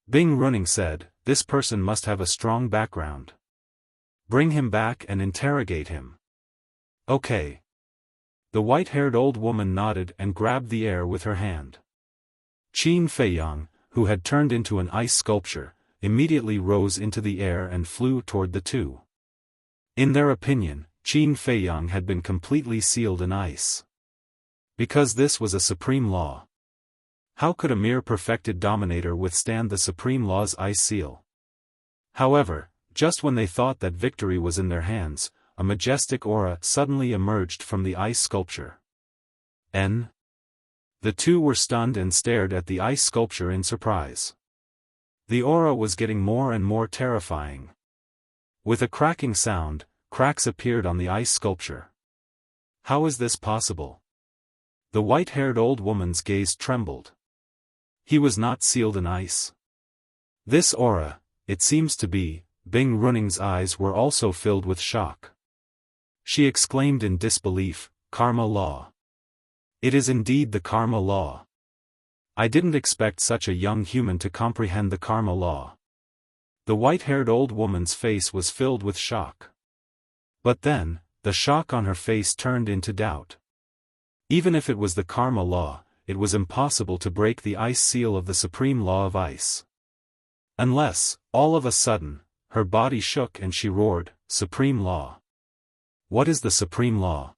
Bing Runing said, "This person must have a strong background. Bring him back and interrogate him." Okay. The white-haired old woman nodded and grabbed the air with her hand. Qin Feiyang, who had turned into an ice sculpture, immediately rose into the air and flew toward the two. In their opinion, Qin Feiyang had been completely sealed in ice. Because this was a supreme law. How could a mere perfected dominator withstand the supreme law's ice seal? However, just when they thought that victory was in their hands, a majestic aura suddenly emerged from the ice sculpture. The two were stunned and stared at the ice sculpture in surprise. The aura was getting more and more terrifying. With a cracking sound, cracks appeared on the ice sculpture. How is this possible? The white-haired old woman's gaze trembled. He was not sealed in ice. This aura, it seems to be, Bing Runing's eyes were also filled with shock. She exclaimed in disbelief, "Karma law. It is indeed the karma law. I didn't expect such a young human to comprehend the karma law." The white-haired old woman's face was filled with shock. But then, the shock on her face turned into doubt. Even if it was the karma law, it was impossible to break the ice seal of the supreme law of ice. Unless, all of a sudden, her body shook and she roared, "Supreme law. What is the supreme law?"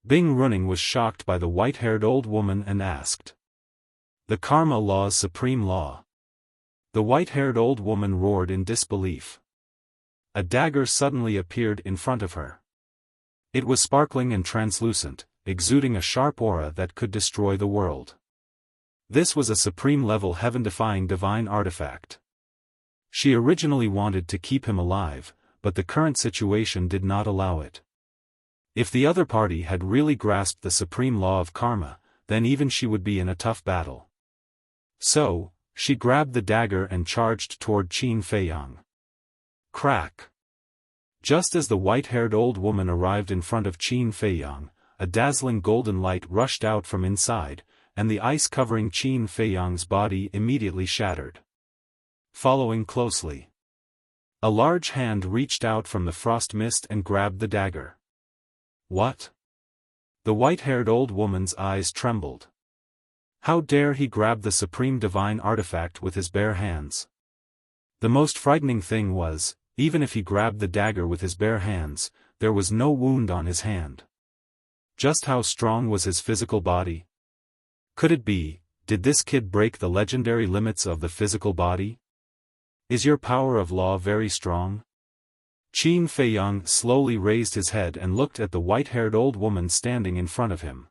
Bing Runing was shocked by the white-haired old woman and asked. "The karma law's supreme law." The white-haired old woman roared in disbelief. A dagger suddenly appeared in front of her. It was sparkling and translucent, exuding a sharp aura that could destroy the world. This was a supreme-level heaven-defying divine artifact. She originally wanted to keep him alive, but the current situation did not allow it. If the other party had really grasped the supreme law of karma, then even she would be in a tough battle. So, she grabbed the dagger and charged toward Qin Feiyang. Crack! Just as the white-haired old woman arrived in front of Qin Feiyang, a dazzling golden light rushed out from inside, and the ice covering Qin Feiyang's body immediately shattered. Following closely, a large hand reached out from the frost mist and grabbed the dagger. What? The white-haired old woman's eyes trembled. How dare he grab the supreme divine artifact with his bare hands? The most frightening thing was, even if he grabbed the dagger with his bare hands, there was no wound on his hand. Just how strong was his physical body? Could it be, did this kid break the legendary limits of the physical body? Is your power of law very strong? Qin Feiyang slowly raised his head and looked at the white-haired old woman standing in front of him.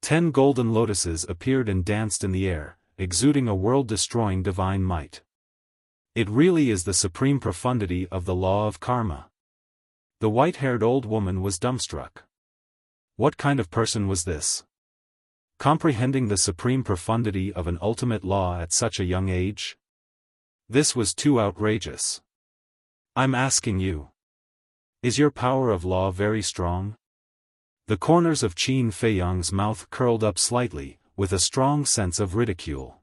10 golden lotuses appeared and danced in the air, exuding a world-destroying divine might. It really is the supreme profundity of the law of karma. The white-haired old woman was dumbstruck. What kind of person was this? Comprehending the supreme profundity of an ultimate law at such a young age? This was too outrageous. I'm asking you. Is your power of law very strong? The corners of Qin Feiyang's mouth curled up slightly, with a strong sense of ridicule.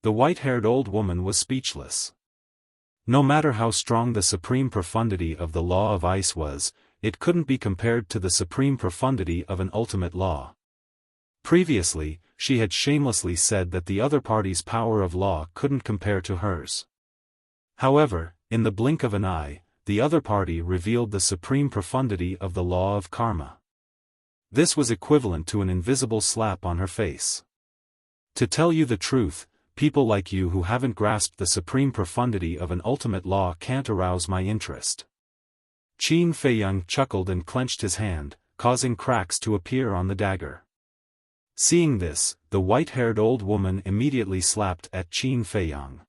The white-haired old woman was speechless. No matter how strong the supreme profundity of the law of ice was, it couldn't be compared to the supreme profundity of an ultimate law. Previously, she had shamelessly said that the other party's power of law couldn't compare to hers. However, in the blink of an eye, the other party revealed the supreme profundity of the law of karma. This was equivalent to an invisible slap on her face. To tell you the truth, people like you who haven't grasped the supreme profundity of an ultimate law can't arouse my interest. Qin Feiyang chuckled and clenched his hand, causing cracks to appear on the dagger. Seeing this, the white-haired old woman immediately slapped at Qin Feiyang.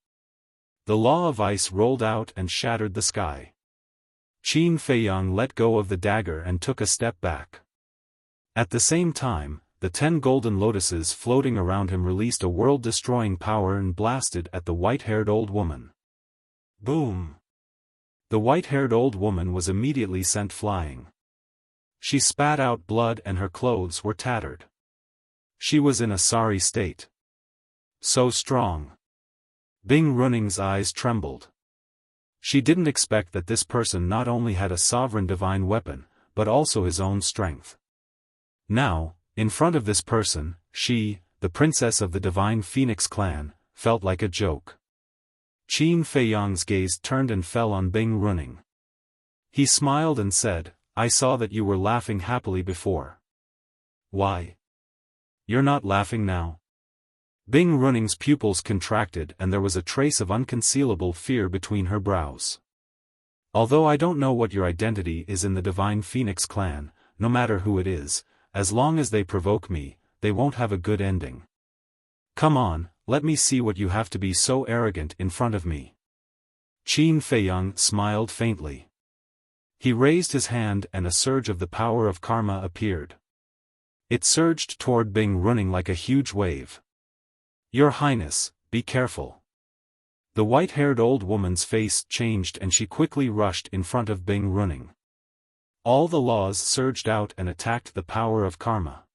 The law of ice rolled out and shattered the sky. Qin Feiyang let go of the dagger and took a step back. At the same time, the 10 golden lotuses floating around him released a world-destroying power and blasted at the white-haired old woman. Boom! The white-haired old woman was immediately sent flying. She spat out blood and her clothes were tattered. She was in a sorry state. So strong. Bing Runing's eyes trembled. She didn't expect that this person not only had a sovereign divine weapon, but also his own strength. Now, in front of this person, she, the princess of the divine Phoenix clan, felt like a joke. Qin Feiyang's gaze turned and fell on Bing Runing. He smiled and said, "I saw that you were laughing happily before. Why? You're not laughing now?" Bing Runing's pupils contracted and there was a trace of unconcealable fear between her brows. "Although I don't know what your identity is in the divine Phoenix clan, no matter who it is, as long as they provoke me, they won't have a good ending. Come on, let me see what you have to be so arrogant in front of me." Qin Feiyang smiled faintly. He raised his hand and a surge of the power of karma appeared. It surged toward Bing Runing like a huge wave. "Your Highness, be careful." The white-haired old woman's face changed and she quickly rushed in front of Bing Runing. All the laws surged out and attacked the power of karma.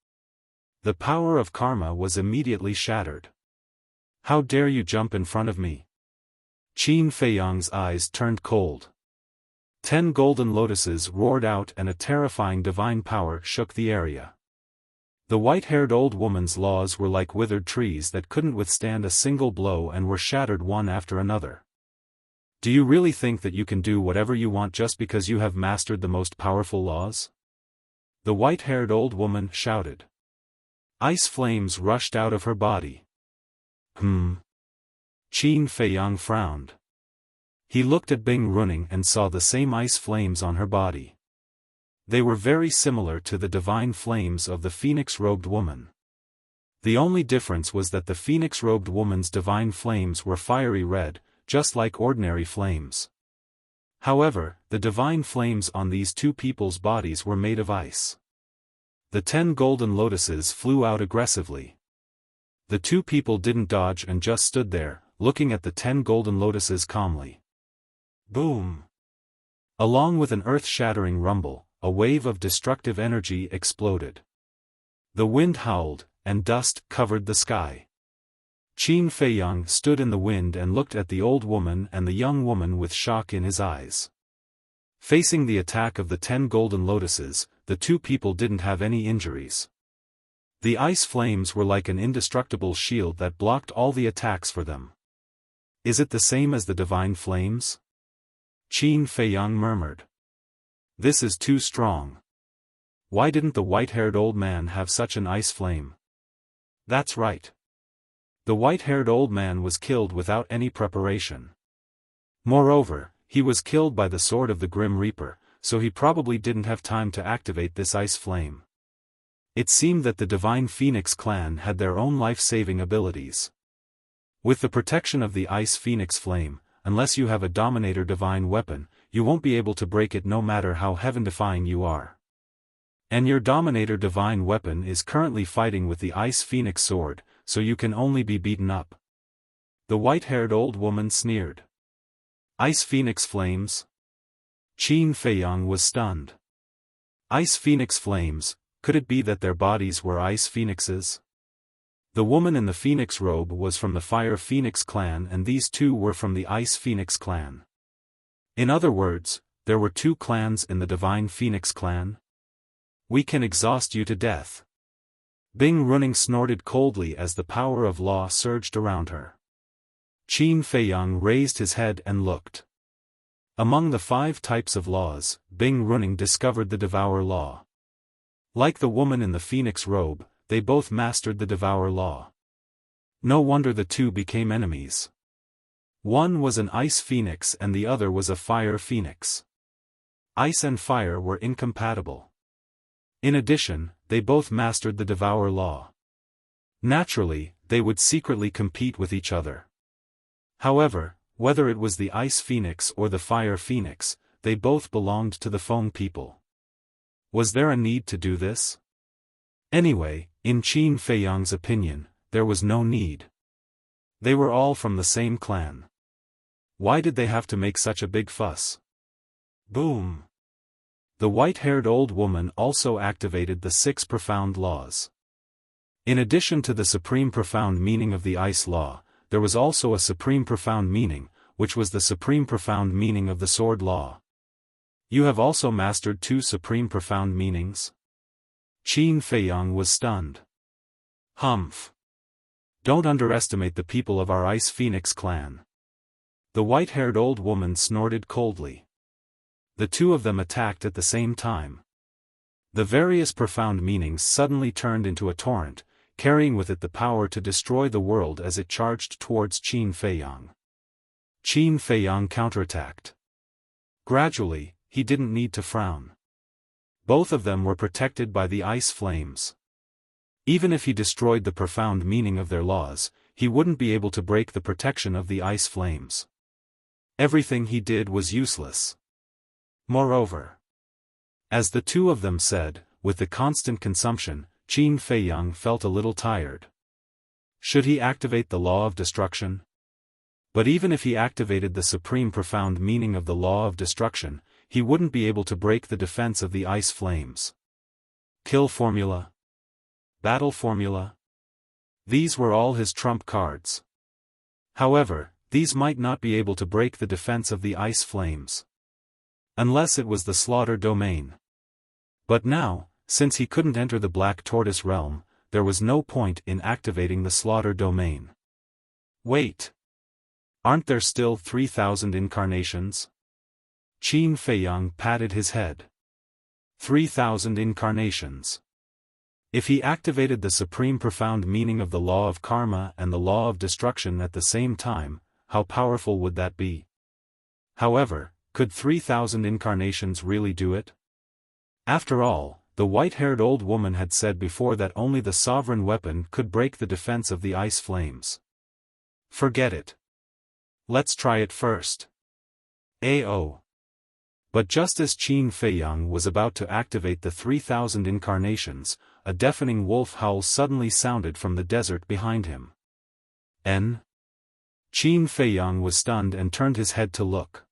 The power of karma was immediately shattered. "How dare you jump in front of me?" Qin Feiyang's eyes turned cold. 10 golden lotuses roared out and a terrifying divine power shook the area. The white-haired old woman's laws were like withered trees that couldn't withstand a single blow and were shattered one after another. "Do you really think that you can do whatever you want just because you have mastered the most powerful laws?" The white-haired old woman shouted. Ice flames rushed out of her body. Qin Feiyang frowned. He looked at Bing Runing and saw the same ice flames on her body. They were very similar to the divine flames of the phoenix-robed woman. The only difference was that the phoenix-robed woman's divine flames were fiery red, just like ordinary flames. However, the divine flames on these two people's bodies were made of ice. The 10 golden lotuses flew out aggressively. The two people didn't dodge and just stood there, looking at the 10 golden lotuses calmly. Boom! Along with an earth-shattering rumble, a wave of destructive energy exploded. The wind howled, and dust covered the sky. Qin Feiyang stood in the wind and looked at the old woman and the young woman with shock in his eyes. Facing the attack of the 10 golden lotuses, the two people didn't have any injuries. The ice flames were like an indestructible shield that blocked all the attacks for them. Is it the same as the divine flames? Qin Feiyang murmured. This is too strong. Why didn't the white-haired old man have such an ice flame? That's right. The white-haired old man was killed without any preparation. Moreover, he was killed by the sword of the Grim Reaper, so he probably didn't have time to activate this ice flame. It seemed that the Divine Phoenix clan had their own life-saving abilities. With the protection of the Ice Phoenix Flame, unless you have a Dominator Divine weapon, you won't be able to break it no matter how heaven-defying you are. And your Dominator Divine weapon is currently fighting with the Ice Phoenix sword, so you can only be beaten up. The white-haired old woman sneered. Ice Phoenix Flames? Qin Feiyang was stunned. Ice Phoenix Flames, could it be that their bodies were ice phoenixes? The woman in the phoenix robe was from the Fire Phoenix clan and these two were from the Ice Phoenix clan. In other words, there were two clans in the Divine Phoenix clan? We can exhaust you to death. Bing Running snorted coldly as the power of law surged around her. Qin Feiyang raised his head and looked. Among the 5 types of laws, Bing Running discovered the Devour Law. Like the woman in the phoenix robe, they both mastered the Devour Law. No wonder the two became enemies. One was an ice phoenix and the other was a fire phoenix. Ice and fire were incompatible. In addition, they both mastered the Devour Law. Naturally, they would secretly compete with each other. However, whether it was the Ice Phoenix or the Fire Phoenix, they both belonged to the Foam people. Was there a need to do this? Anyway, in Qin Feiyang's opinion, there was no need. They were all from the same clan. Why did they have to make such a big fuss? Boom! The white-haired old woman also activated the 6 profound laws. In addition to the supreme profound meaning of the Ice Law, there was also a supreme profound meaning, which was the supreme profound meaning of the Sword Law. You have also mastered 2 supreme profound meanings? Qin Feiyang was stunned. Humph! Don't underestimate the people of our Ice Phoenix clan. The white-haired old woman snorted coldly. The two of them attacked at the same time. The various profound meanings suddenly turned into a torrent, carrying with it the power to destroy the world as it charged towards Qin Feiyang. Qin Feiyang counterattacked. Gradually, he didn't need to frown. Both of them were protected by the ice flames. Even if he destroyed the profound meaning of their laws, he wouldn't be able to break the protection of the ice flames. Everything he did was useless. Moreover, as the two of them said, with the constant consumption, Qin Feiyang felt a little tired. Should he activate the law of destruction? But even if he activated the supreme profound meaning of the law of destruction, he wouldn't be able to break the defense of the ice flames. Kill formula? Battle formula? These were all his trump cards. However, these might not be able to break the defense of the ice flames. Unless it was the slaughter domain. But now, since he couldn't enter the Black Tortoise realm, there was no point in activating the slaughter domain. Wait! Aren't there still 3,000 incarnations? Qin Feiyang patted his head. 3,000 incarnations. If he activated the supreme profound meaning of the law of karma and the law of destruction at the same time, how powerful would that be? However, could 3,000 incarnations really do it? After all, the white-haired old woman had said before that only the sovereign weapon could break the defense of the ice flames. Forget it. Let's try it first. AO. But just as Qin Feiyang was about to activate the 3,000 incarnations, a deafening wolf howl suddenly sounded from the desert behind him. Qin Feiyang was stunned and turned his head to look.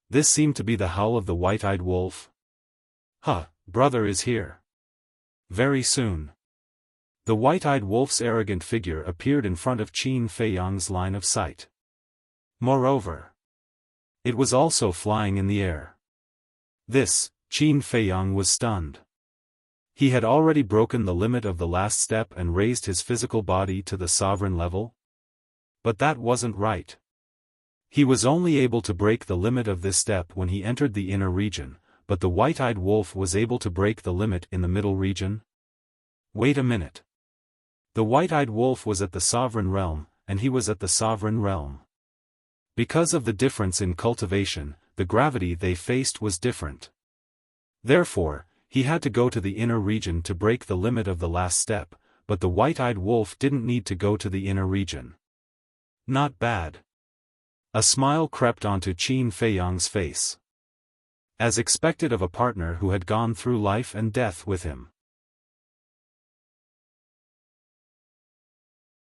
This seemed to be the howl of the white-eyed wolf. Brother is here. Very soon. The white-eyed wolf's arrogant figure appeared in front of Qin Feiyang's line of sight. Moreover, it was also flying in the air. This, Qin Feiyang was stunned. He had already broken the limit of the last step and raised his physical body to the sovereign level. But that wasn't right. He was only able to break the limit of this step when he entered the inner region, but the white-eyed wolf was able to break the limit in the middle region? Wait a minute. The white-eyed wolf was at the sovereign realm, and he was at the sovereign realm. Because of the difference in cultivation, the gravity they faced was different. Therefore, he had to go to the inner region to break the limit of the last step, but the white-eyed wolf didn't need to go to the inner region. Not bad. A smile crept onto Qin Feiyang's face. As expected of a partner who had gone through life and death with him.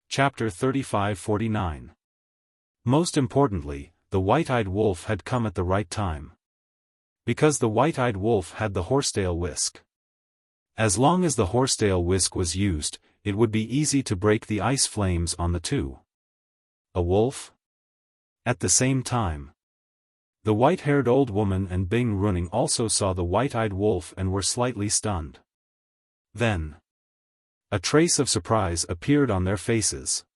Chapter 35-49. Most importantly, the white-eyed wolf had come at the right time. Because the white-eyed wolf had the horsetail whisk. As long as the horsetail whisk was used, it would be easy to break the ice flames on the two. A wolf? At the same time, the white-haired old woman and Bing Running also saw the white-eyed wolf and were slightly stunned. Then, a trace of surprise appeared on their faces.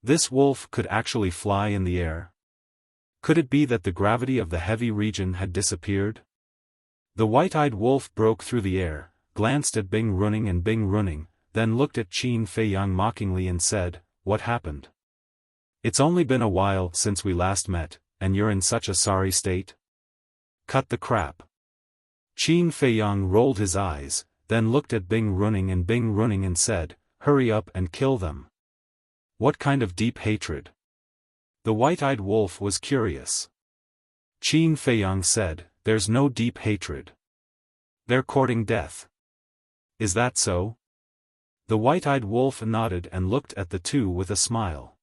This wolf could actually fly in the air? Could it be that the gravity of the heavy region had disappeared? The white-eyed wolf broke through the air, glanced at Bing Running and Bing Running, then looked at Qin Feiyang mockingly and said, "What happened? It's only been a while since we last met, and you're in such a sorry state? Cut the crap." Qin Feiyang rolled his eyes, then looked at Bing Running and said, "Hurry up and kill them." What kind of deep hatred? The white-eyed wolf was curious. Qin Feiyang said, "There's no deep hatred. They're courting death." Is that so? The white-eyed wolf nodded and looked at the two with a smile.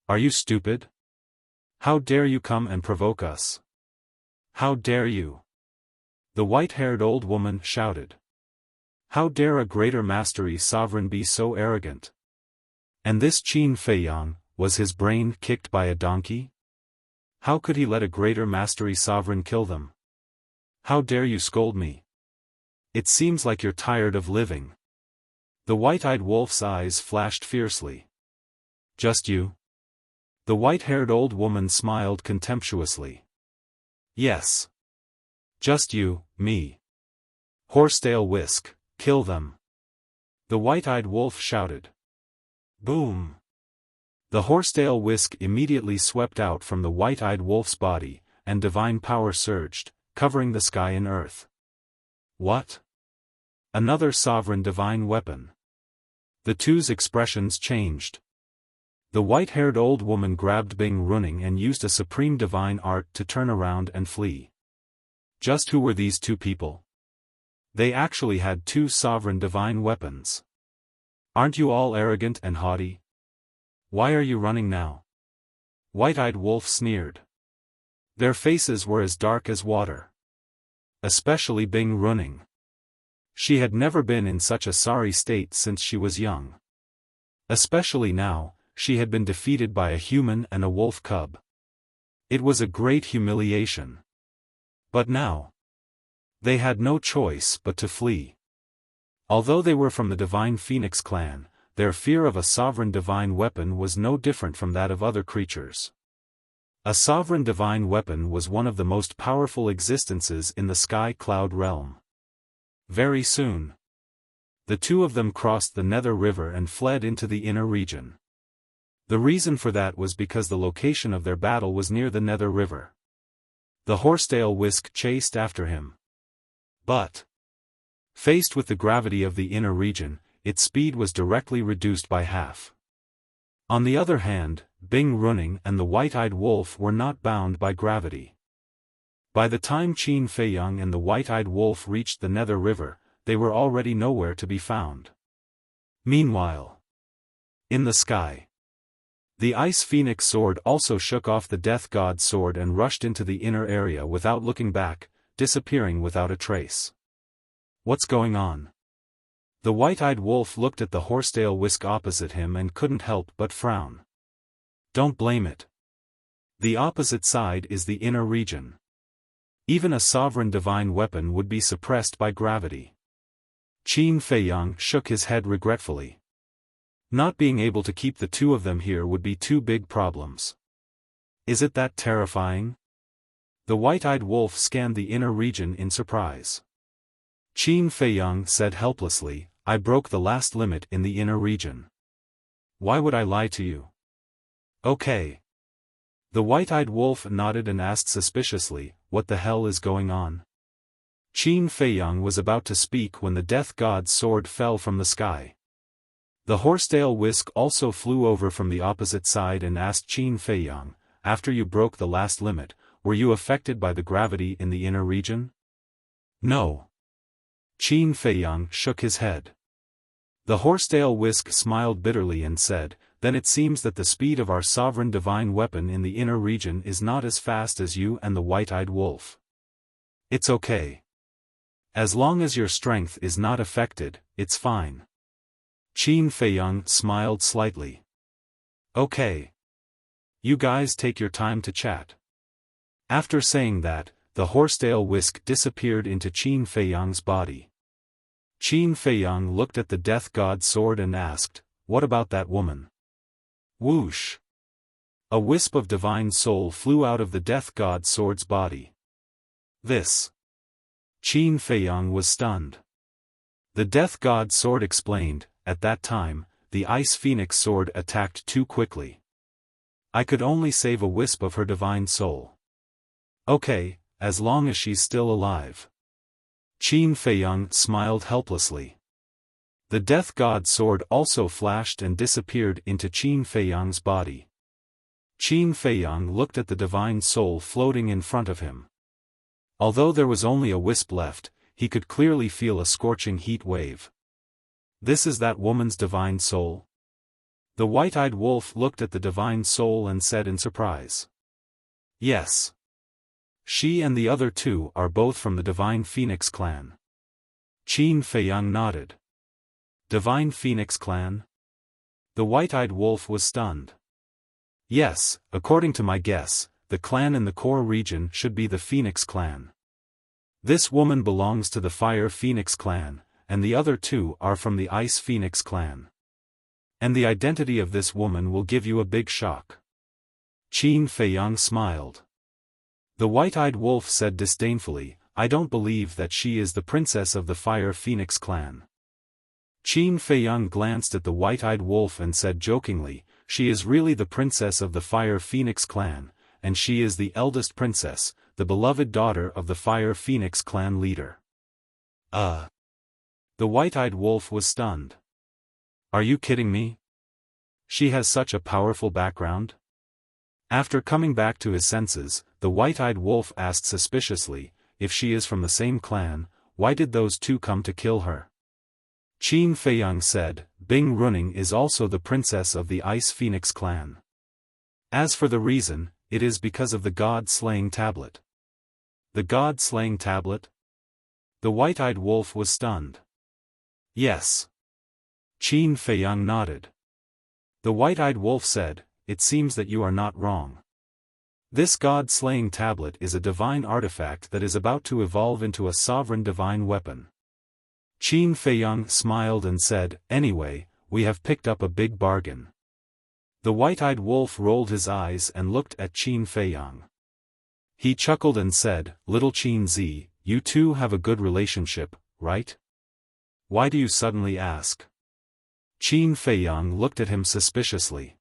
Are you stupid? How dare you come and provoke us? How dare you? The white-haired old woman shouted. How dare a greater mastery sovereign be so arrogant? And this Qin Feiyang, was his brain kicked by a donkey? How could he let a greater mastery sovereign kill them? How dare you scold me? It seems like you're tired of living. The white-eyed wolf's eyes flashed fiercely. Just you? The white-haired old woman smiled contemptuously. Yes. Just you, me. Horsetail whisk, kill them. The white-eyed wolf shouted. Boom. The horsetail whisk immediately swept out from the white-eyed wolf's body, and divine power surged, covering the sky and earth. What? Another sovereign divine weapon. The two's expressions changed. The white-haired old woman grabbed Bing Running and used a supreme divine art to turn around and flee. Just who were these two people? They actually had two sovereign divine weapons. Aren't you all arrogant and haughty? Why are you running now? White-eyed wolf sneered. Their faces were as dark as water. Especially Bing Running. She had never been in such a sorry state since she was young. Especially now, she had been defeated by a human and a wolf cub. It was a great humiliation. But now, they had no choice but to flee. Although they were from the Divine Phoenix clan, their fear of a sovereign divine weapon was no different from that of other creatures. A sovereign divine weapon was one of the most powerful existences in the sky cloud realm. Very soon, the two of them crossed the Nether River and fled into the inner region. The reason for that was because the location of their battle was near the Nether River. The horsetail whisk chased after him. But, faced with the gravity of the inner region, its speed was directly reduced by half. On the other hand, Bing Running and the white-eyed wolf were not bound by gravity. By the time Qin Feiyang and the white-eyed wolf reached the Nether River, they were already nowhere to be found. Meanwhile, in the sky, the Ice Phoenix sword also shook off the Death God's sword and rushed into the inner area without looking back, disappearing without a trace. What's going on? The white-eyed wolf looked at the horsetail whisk opposite him and couldn't help but frown. Don't blame it. The opposite side is the inner region. Even a sovereign divine weapon would be suppressed by gravity. Qin Feiyang shook his head regretfully. Not being able to keep the two of them here would be two big problems. Is it that terrifying? The white-eyed wolf scanned the inner region in surprise. Qin Feiyang said helplessly, I broke the last limit in the inner region. Why would I lie to you? Okay. The white-eyed wolf nodded and asked suspiciously, what the hell is going on? Qin Feiyang was about to speak when the death god's sword fell from the sky. The horsetail whisk also flew over from the opposite side and asked Qin Feiyang, after you broke the last limit, were you affected by the gravity in the inner region? No. Qin Feiyang shook his head. The horsetail whisk smiled bitterly and said, then it seems that the speed of our sovereign divine weapon in the inner region is not as fast as you and the white-eyed wolf. It's okay. As long as your strength is not affected, it's fine. Qin Feiyang smiled slightly. Okay. You guys take your time to chat. After saying that, the horsetail whisk disappeared into Qin Feiyang's body. Qin Feiyang looked at the death god's sword and asked, what about that woman? Whoosh! A wisp of divine soul flew out of the death god's sword's body. This. Qin Feiyang was stunned. The death god's sword explained, at that time, the ice phoenix sword attacked too quickly. I could only save a wisp of her divine soul. Okay, as long as she's still alive. Qin Feiyang smiled helplessly. The death god's sword also flashed and disappeared into Qin Feiyang's body. Qin Feiyang looked at the divine soul floating in front of him. Although there was only a wisp left, he could clearly feel a scorching heat wave. This is that woman's divine soul? The white-eyed wolf looked at the divine soul and said in surprise. Yes. She and the other two are both from the Divine Phoenix clan. Qin Feiyang nodded. Divine Phoenix clan? The white-eyed wolf was stunned. Yes, according to my guess, the clan in the core region should be the Phoenix clan. This woman belongs to the Fire Phoenix clan, and the other two are from the Ice Phoenix clan. And the identity of this woman will give you a big shock. Qin Feiyang smiled. The white-eyed wolf said disdainfully, I don't believe that she is the princess of the Fire Phoenix clan. Qin Feiyang glanced at the white-eyed wolf and said jokingly, she is really the princess of the Fire Phoenix clan, and she is the eldest princess, the beloved daughter of the Fire Phoenix clan leader. The white-eyed wolf was stunned. Are you kidding me? She has such a powerful background? After coming back to his senses, the white-eyed wolf asked suspiciously, if she is from the same clan, why did those two come to kill her? Qin Feiyang said, Bing Running is also the princess of the Ice Phoenix clan. As for the reason, it is because of the god-slaying tablet. The god-slaying tablet? The white-eyed wolf was stunned. Yes. Qin Feiyang nodded. The white-eyed wolf said, it seems that you are not wrong. This god-slaying tablet is a divine artifact that is about to evolve into a sovereign divine weapon. Qin Feiyang smiled and said, anyway, we have picked up a big bargain. The white-eyed wolf rolled his eyes and looked at Qin Feiyang. He chuckled and said, Little Qin Zi, you two have a good relationship, right? Why do you suddenly ask? Qin Feiyang looked at him suspiciously.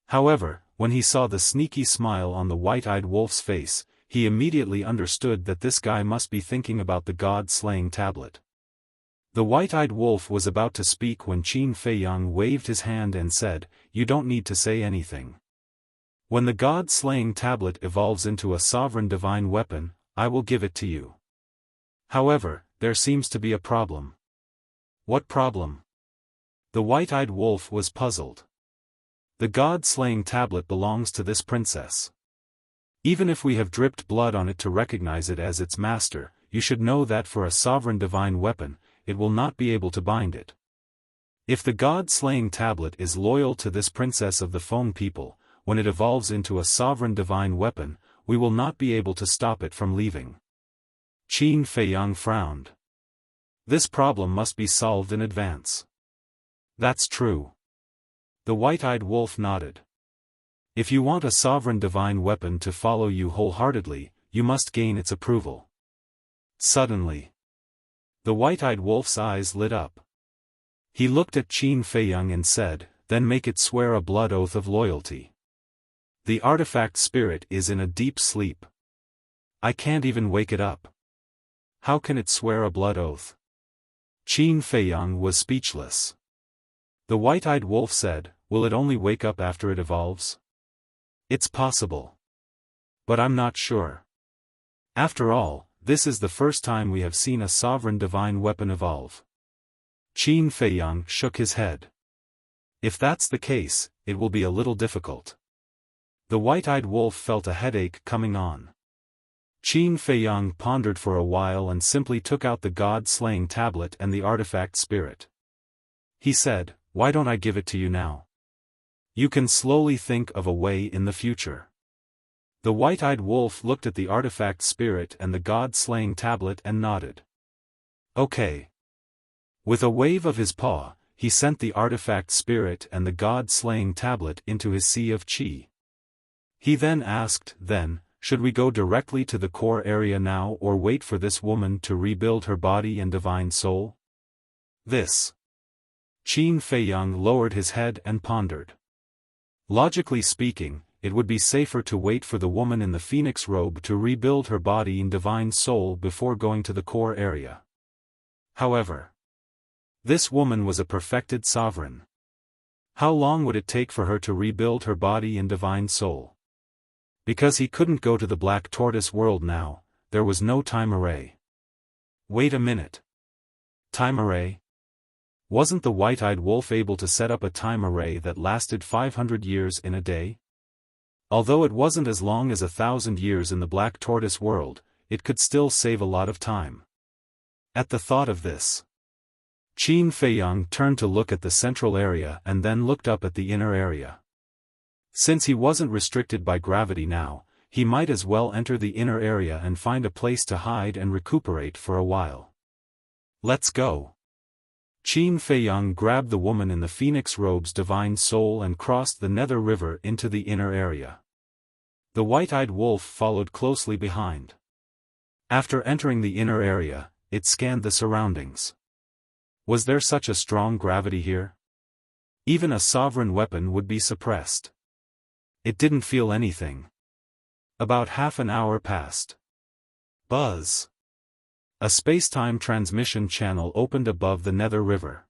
However, when he saw the sneaky smile on the white-eyed wolf's face, he immediately understood that this guy must be thinking about the god-slaying tablet. The white-eyed wolf was about to speak when Qin Feiyang waved his hand and said, you don't need to say anything. When the god-slaying tablet evolves into a sovereign divine weapon, I will give it to you. However, there seems to be a problem. What problem? The white-eyed wolf was puzzled. The god-slaying tablet belongs to this princess. Even if we have dripped blood on it to recognize it as its master, you should know that for a sovereign divine weapon, it will not be able to bind it. If the god-slaying tablet is loyal to this princess of the foam people, when it evolves into a sovereign divine weapon, we will not be able to stop it from leaving. Qin Feiyang frowned. This problem must be solved in advance. That's true. The white-eyed wolf nodded. If you want a sovereign divine weapon to follow you wholeheartedly, you must gain its approval. Suddenly, the white-eyed wolf's eyes lit up. He looked at Qin Feiyang and said, "Then make it swear a blood oath of loyalty. The artifact spirit is in a deep sleep. I can't even wake it up. How can it swear a blood oath?" Qin Feiyang was speechless. The white-eyed wolf said, "Will it only wake up after it evolves?" "It's possible. But I'm not sure. After all, this is the first time we have seen a sovereign divine weapon evolve." Qin Feiyang shook his head. "If that's the case, it will be a little difficult." The white-eyed wolf felt a headache coming on. Qin Feiyang pondered for a while and simply took out the god-slaying tablet and the artifact spirit. He said, "Why don't I give it to you now? You can slowly think of a way in the future." The white-eyed wolf looked at the artifact spirit and the god-slaying tablet and nodded. "Okay." With a wave of his paw, he sent the artifact spirit and the god-slaying tablet into his sea of qi. He then asked, "Should we go directly to the core area now or wait for this woman to rebuild her body and divine soul?" This. Qin Feiyang lowered his head and pondered. Logically speaking, it would be safer to wait for the woman in the phoenix robe to rebuild her body and divine soul before going to the core area. However, this woman was a perfected sovereign. How long would it take for her to rebuild her body and divine soul? Because he couldn't go to the Black Tortoise world now, there was no time array. Wait a minute. Time array? Wasn't the white-eyed wolf able to set up a time array that lasted 500 years in a day? Although it wasn't as long as 1,000 years in the Black Tortoise world, it could still save a lot of time. At the thought of this, Qin Feiyang turned to look at the central area and then looked up at the inner area. Since he wasn't restricted by gravity now, he might as well enter the inner area and find a place to hide and recuperate for a while. "Let's go." Qin Feiyang grabbed the woman in the phoenix robe's divine soul and crossed the Nether River into the inner area. The white-eyed wolf followed closely behind. After entering the inner area, it scanned the surroundings. Was there such a strong gravity here? Even a sovereign weapon would be suppressed. It didn't feel anything. About half an hour passed. Buzz. A space-time transmission channel opened above the Nether River.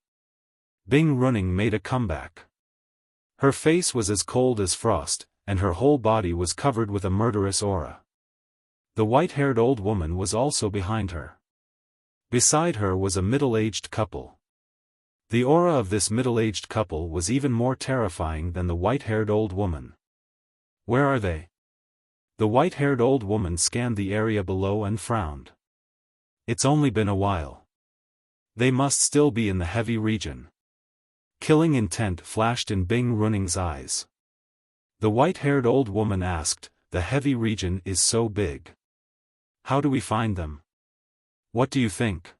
Bing Running made a comeback. Her face was as cold as frost, and her whole body was covered with a murderous aura. The white-haired old woman was also behind her. Beside her was a middle-aged couple. The aura of this middle-aged couple was even more terrifying than the white-haired old woman. "Where are they?" The white-haired old woman scanned the area below and frowned. "It's only been a while. They must still be in the heavy region." Killing intent flashed in Bing Running's eyes. The white-haired old woman asked, "The heavy region is so big. How do we find them? What do you think?"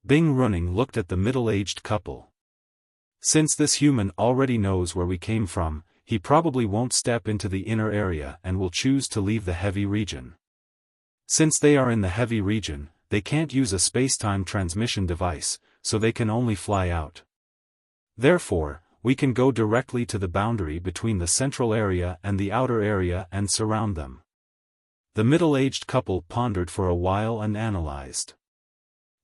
Bing Running looked at the middle-aged couple. "Since this human already knows where we came from, he probably won't step into the inner area and will choose to leave the heavy region. Since they are in the heavy region, they can't use a space-time transmission device, so they can only fly out. Therefore, we can go directly to the boundary between the central area and the outer area and surround them." The middle-aged couple pondered for a while and analyzed.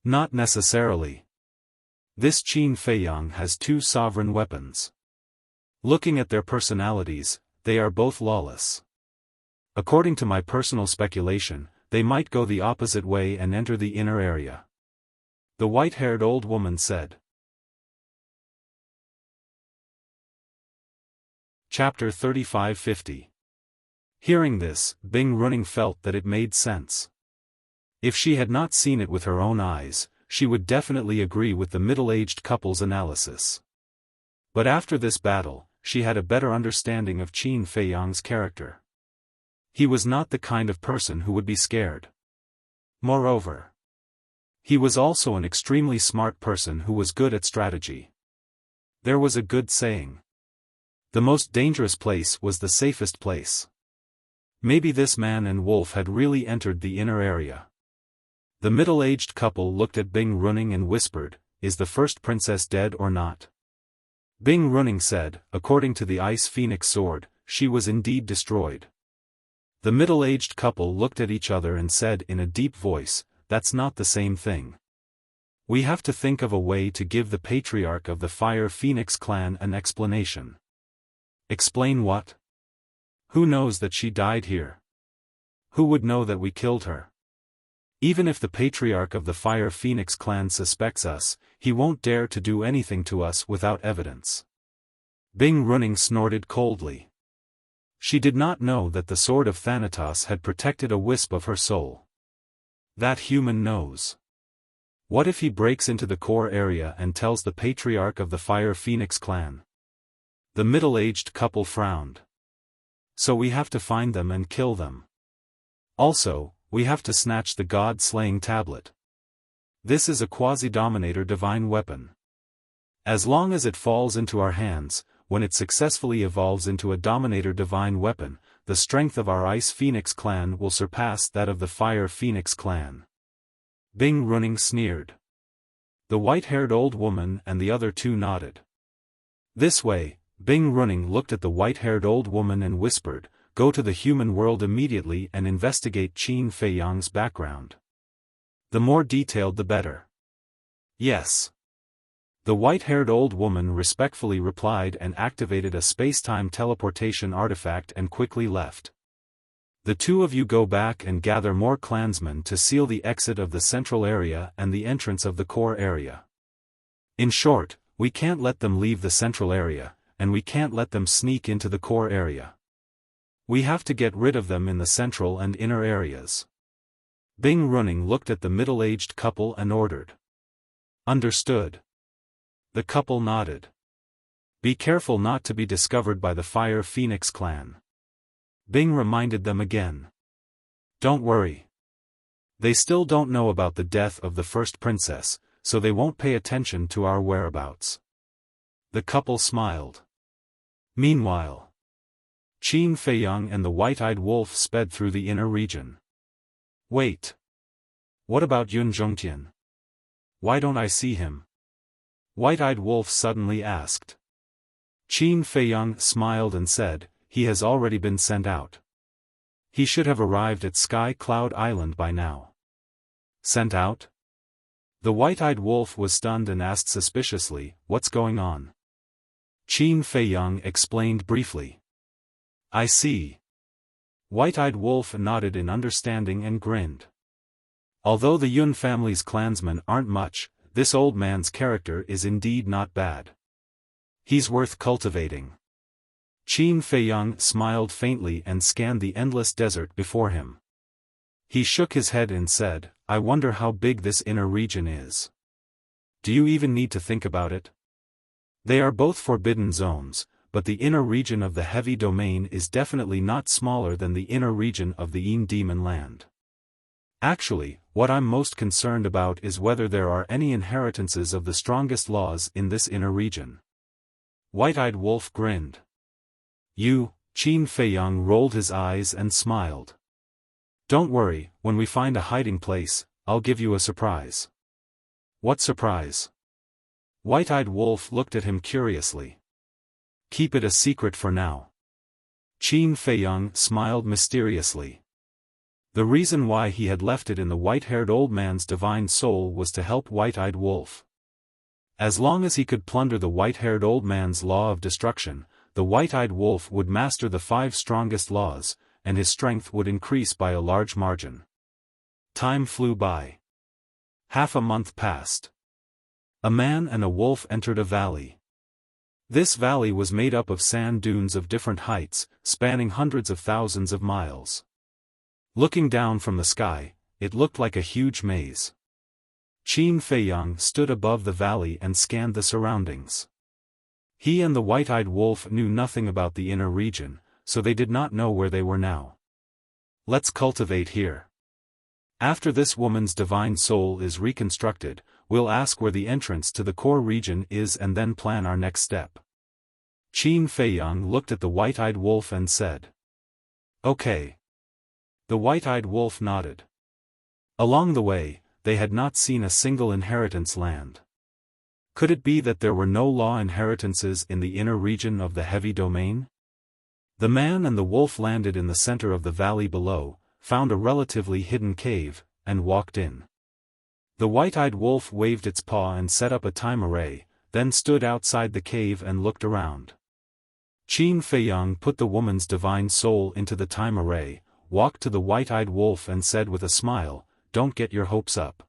"Not necessarily. This Qin Feiyang has two sovereign weapons. Looking at their personalities, they are both lawless. According to my personal speculation, they might go the opposite way and enter the inner area," the white-haired old woman said. Chapter 3550. Hearing this, Bing Running felt that it made sense. If she had not seen it with her own eyes, she would definitely agree with the middle-aged couple's analysis. But after this battle, she had a better understanding of Qin Feiyang's character. He was not the kind of person who would be scared. Moreover, he was also an extremely smart person who was good at strategy. There was a good saying. The most dangerous place was the safest place. Maybe this man and wolf had really entered the inner area. The middle-aged couple looked at Bing Running and whispered, "Is the first princess dead or not?" Bing Running said, according to the Ice Phoenix sword, she was indeed destroyed. The middle-aged couple looked at each other and said in a deep voice, "That's not the same thing. We have to think of a way to give the patriarch of the Fire Phoenix clan an explanation." "Explain what? Who knows that she died here? Who would know that we killed her? Even if the patriarch of the Fire Phoenix clan suspects us, he won't dare to do anything to us without evidence." Bing Running snorted coldly. She did not know that the sword of Thanatos had protected a wisp of her soul. That human knows. What if he breaks into the core area and tells the patriarch of the Fire Phoenix clan? The middle-aged couple frowned. "So we have to find them and kill them. Also, we have to snatch the god-slaying tablet. This is a quasi-dominator divine weapon. As long as it falls into our hands, when it successfully evolves into a dominator divine weapon, the strength of our Ice Phoenix clan will surpass that of the Fire Phoenix clan." Bing Running sneered. The white-haired old woman and the other two nodded. This way, Bing Running looked at the white-haired old woman and whispered, "Go to the human world immediately and investigate Qin Feiyang's background. The more detailed the better." "Yes." The white-haired old woman respectfully replied and activated a space-time teleportation artifact and quickly left. "The two of you go back and gather more clansmen to seal the exit of the central area and the entrance of the core area. In short, we can't let them leave the central area, and we can't let them sneak into the core area. We have to get rid of them in the central and inner areas." Bing Running looked at the middle-aged couple and ordered. "Understood." The couple nodded. "Be careful not to be discovered by the Fire Phoenix clan." Bing reminded them again. "Don't worry. They still don't know about the death of the first princess, so they won't pay attention to our whereabouts." The couple smiled. Meanwhile, Qin Feiyang and the white-eyed wolf sped through the inner region. "Wait. What about Yun Zhongtian? Why don't I see him?" White-eyed wolf suddenly asked. Qin Feiyang smiled and said, "He has already been sent out. He should have arrived at Sky Cloud Island by now." "Sent out?" The white-eyed wolf was stunned and asked suspiciously, "What's going on?" Qin Feiyang explained briefly. "I see." White-eyed wolf nodded in understanding and grinned. Although the Yun family's clansmen aren't much, this old man's character is indeed not bad. He's worth cultivating. Qin Feiyang smiled faintly and scanned the endless desert before him. He shook his head and said, "I wonder how big this inner region is. Do you even need to think about it? They are both forbidden zones, but the inner region of the heavy domain is definitely not smaller than the inner region of the Yin Demon Land. Actually, what I'm most concerned about is whether there are any inheritances of the strongest laws in this inner region." White-eyed wolf grinned. "You," Qin Feiyang rolled his eyes and smiled. "Don't worry, when we find a hiding place, I'll give you a surprise." "What surprise?" White-eyed wolf looked at him curiously. "Keep it a secret for now." Qin Feiyang smiled mysteriously. The reason why he had left it in the white-haired old man's divine soul was to help White-eyed wolf. As long as he could plunder the white-haired old man's law of destruction, the white-eyed wolf would master the 5 strongest laws, and his strength would increase by a large margin. Time flew by. Half a month passed. A man and a wolf entered a valley. This valley was made up of sand dunes of different heights, spanning hundreds of thousands of miles. Looking down from the sky, it looked like a huge maze. Qin Feiyang stood above the valley and scanned the surroundings. He and the white-eyed wolf knew nothing about the inner region, so they did not know where they were now. Let's cultivate here. After this woman's divine soul is reconstructed, we'll ask where the entrance to the core region is and then plan our next step. Qin Feiyang looked at the white-eyed wolf and said. Okay. The white-eyed wolf nodded. Along the way, they had not seen a single inheritance land. Could it be that there were no law inheritances in the inner region of the heavy domain? The man and the wolf landed in the center of the valley below, found a relatively hidden cave, and walked in. The white-eyed wolf waved its paw and set up a time array, then stood outside the cave and looked around. Qin Feiyang put the woman's divine soul into the time array, walked to the white-eyed wolf and said with a smile, "Don't get your hopes up.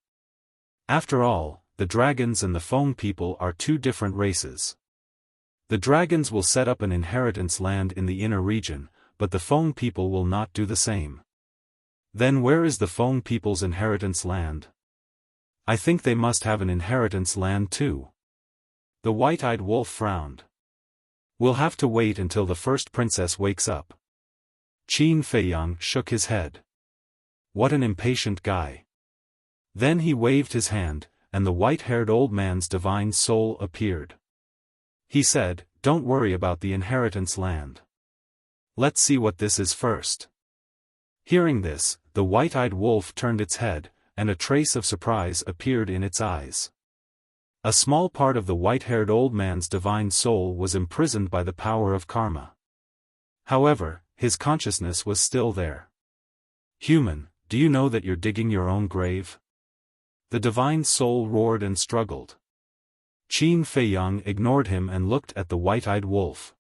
After all, the dragons and the Feng people are two different races. The dragons will set up an inheritance land in the inner region, but the Feng people will not do the same." Then where is the Feng people's inheritance land? I think they must have an inheritance land too. The white-eyed wolf frowned. We'll have to wait until the first princess wakes up. Qin Feiyang shook his head. What an impatient guy. Then he waved his hand, and the white-haired old man's divine soul appeared. He said, "Don't worry about the inheritance land. Let's see what this is first." Hearing this, the white-eyed wolf turned its head, and a trace of surprise appeared in its eyes. A small part of the white-haired old man's divine soul was imprisoned by the power of karma. However, his consciousness was still there. "Human, do you know that you're digging your own grave?" The divine soul roared and struggled. Qin Feiyang ignored him and looked at the white-eyed wolf.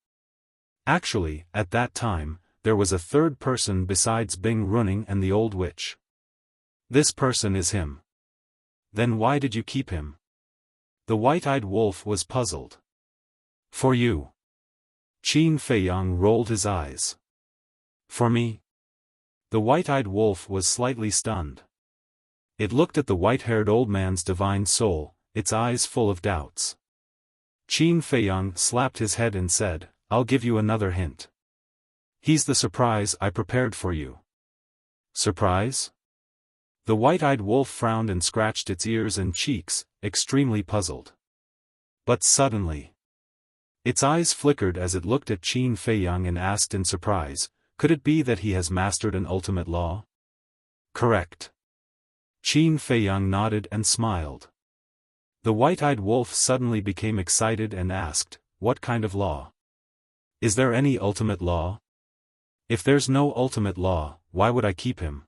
Actually, at that time, there was a third person besides Bing Running and the old witch. This person is him. Then why did you keep him? The white-eyed wolf was puzzled. For you. Qin Feiyang rolled his eyes. For me? The white-eyed wolf was slightly stunned. It looked at the white-haired old man's divine soul, its eyes full of doubts. Qin Feiyang slapped his head and said, "I'll give you another hint. He's the surprise I prepared for you." Surprise? The white-eyed wolf frowned and scratched its ears and cheeks, extremely puzzled. But suddenly, its eyes flickered as it looked at Qin Feiyang and asked in surprise, "Could it be that he has mastered an ultimate law?" Correct. Qin Feiyang nodded and smiled. The white-eyed wolf suddenly became excited and asked, "What kind of law? Is there any ultimate law? If there's no ultimate law, why would I keep him?"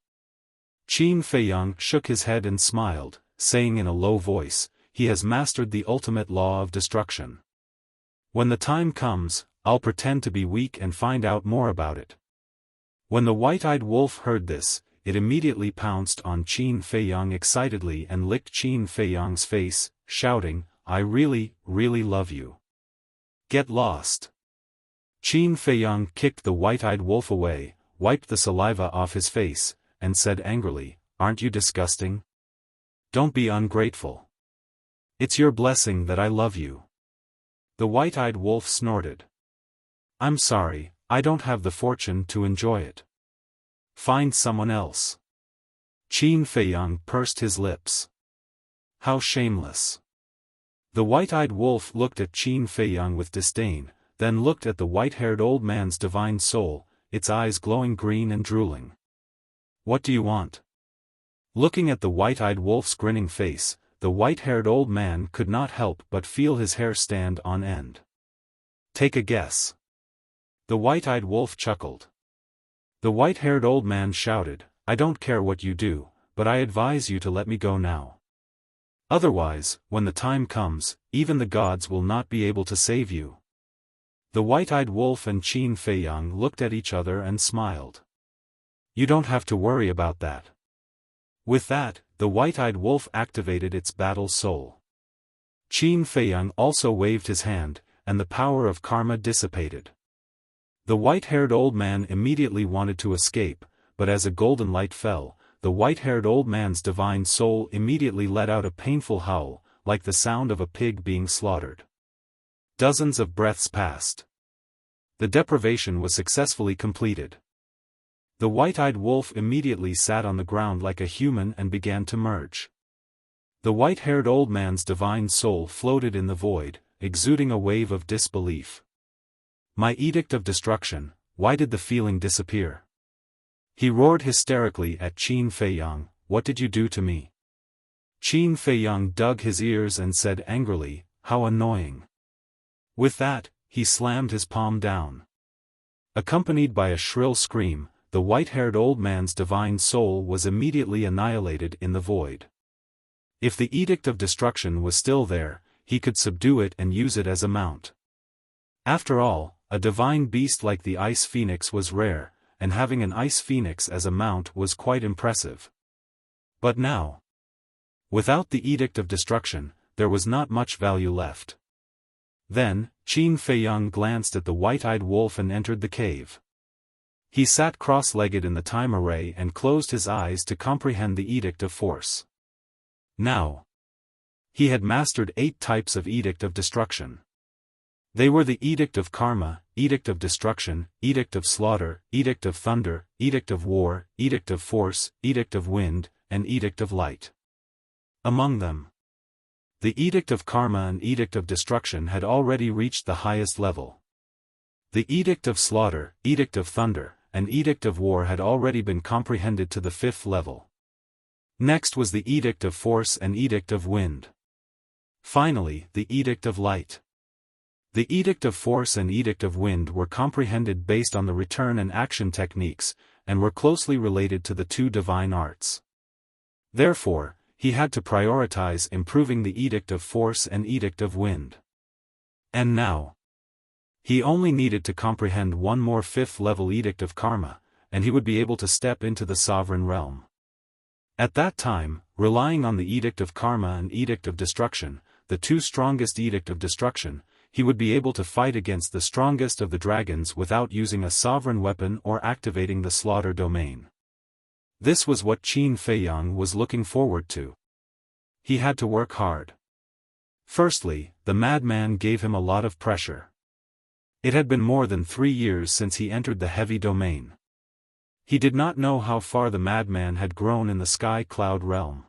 Qin Feiyang shook his head and smiled, saying in a low voice, "He has mastered the ultimate law of destruction. When the time comes, I'll pretend to be weak and find out more about it." When the white-eyed wolf heard this, it immediately pounced on Qin Feiyang excitedly and licked Qin Feiyang's face, shouting, "I really, really love you. Get lost." Qin Feiyang kicked the white-eyed wolf away, wiped the saliva off his face, and said angrily, "Aren't you disgusting? Don't be ungrateful. It's your blessing that I love you." The white-eyed wolf snorted. "I'm sorry, I don't have the fortune to enjoy it. Find someone else." Qin Feiyang pursed his lips. How shameless. The white-eyed wolf looked at Qin Feiyang with disdain, then looked at the white-haired old man's divine soul, its eyes glowing green and drooling. "What do you want?" Looking at the white-eyed wolf's grinning face, the white-haired old man could not help but feel his hair stand on end. "Take a guess." The white-eyed wolf chuckled. The white-haired old man shouted, "I don't care what you do, but I advise you to let me go now. Otherwise, when the time comes, even the gods will not be able to save you." The white-eyed wolf and Qin Feiyang looked at each other and smiled. "You don't have to worry about that." With that, the white-eyed wolf activated its battle soul. Qin Feiyang also waved his hand, and the power of karma dissipated. The white-haired old man immediately wanted to escape, but as a golden light fell, the white-haired old man's divine soul immediately let out a painful howl, like the sound of a pig being slaughtered. Dozens of breaths passed. The deprivation was successfully completed. The white-eyed wolf immediately sat on the ground like a human and began to merge. The white-haired old man's divine soul floated in the void, exuding a wave of disbelief. My edict of destruction, why did the feeling disappear? He roared hysterically at Qin Feiyang, what did you do to me? Qin Feiyang dug his ears and said angrily, how annoying. With that, he slammed his palm down. Accompanied by a shrill scream, the white-haired old man's divine soul was immediately annihilated in the void. If the edict of destruction was still there, he could subdue it and use it as a mount. After all, a divine beast like the ice phoenix was rare, and having an ice phoenix as a mount was quite impressive. But now, without the edict of destruction, there was not much value left. Then, Qin Feiyang glanced at the white-eyed wolf and entered the cave. He sat cross-legged in the time array and closed his eyes to comprehend the edict of force. Now, he had mastered 8 types of edict of destruction. They were the edict of karma, edict of destruction, edict of slaughter, edict of thunder, edict of war, edict of force, edict of wind, and edict of light. Among them, the edict of karma and edict of destruction had already reached the highest level. The edict of slaughter, edict of thunder, and edict of war had already been comprehended to the 5th level. Next was the edict of force and edict of wind. Finally, the edict of light. The edict of force and edict of wind were comprehended based on the return and action techniques, and were closely related to the 2 divine arts. Therefore, he had to prioritize improving the edict of force and edict of wind. And now, he only needed to comprehend one more 5th level edict of karma, and he would be able to step into the sovereign realm. At that time, relying on the edict of karma and edict of destruction, the 2 strongest edict of destruction, he would be able to fight against the strongest of the dragons without using a sovereign weapon or activating the slaughter domain. This was what Qin Feiyang was looking forward to. He had to work hard. Firstly, the madman gave him a lot of pressure. It had been more than 3 years since he entered the heavy domain. He did not know how far the madman had grown in the sky cloud realm.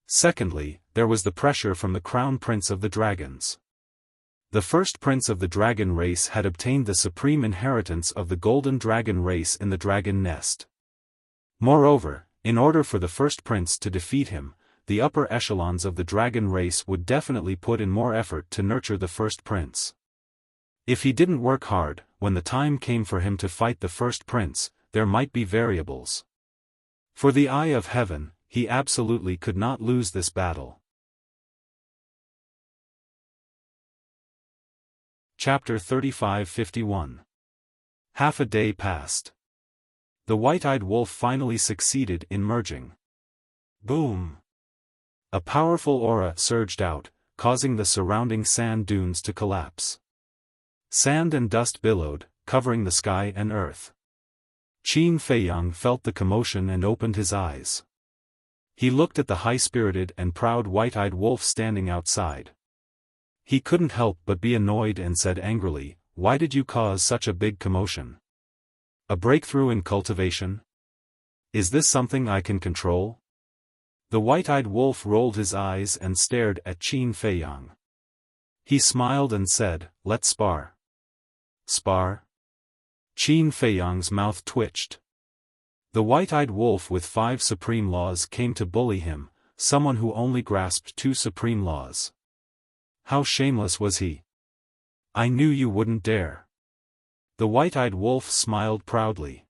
Secondly, there was the pressure from the crown prince of the dragons. The first prince of the dragon race had obtained the supreme inheritance of the golden dragon race in the dragon nest. Moreover, in order for the first prince to defeat him, the upper echelons of the dragon race would definitely put in more effort to nurture the first prince. If he didn't work hard, when the time came for him to fight the first prince, there might be variables. For the eye of heaven, he absolutely could not lose this battle. Chapter 35-51. Half a day passed. The white-eyed wolf finally succeeded in merging. Boom! A powerful aura surged out, causing the surrounding sand dunes to collapse. Sand and dust billowed, covering the sky and earth. Qin Feiyang felt the commotion and opened his eyes. He looked at the high-spirited and proud white-eyed wolf standing outside. He couldn't help but be annoyed and said angrily, "Why did you cause such a big commotion? A breakthrough in cultivation? Is this something I can control?" The white-eyed wolf rolled his eyes and stared at Qin Feiyang. He smiled and said, "Let's spar." Spar? Qin Feiyang's mouth twitched. The white-eyed wolf with 5 supreme laws came to bully him, someone who only grasped 2 supreme laws. How shameless was he? "I knew you wouldn't dare." The white-eyed wolf smiled proudly.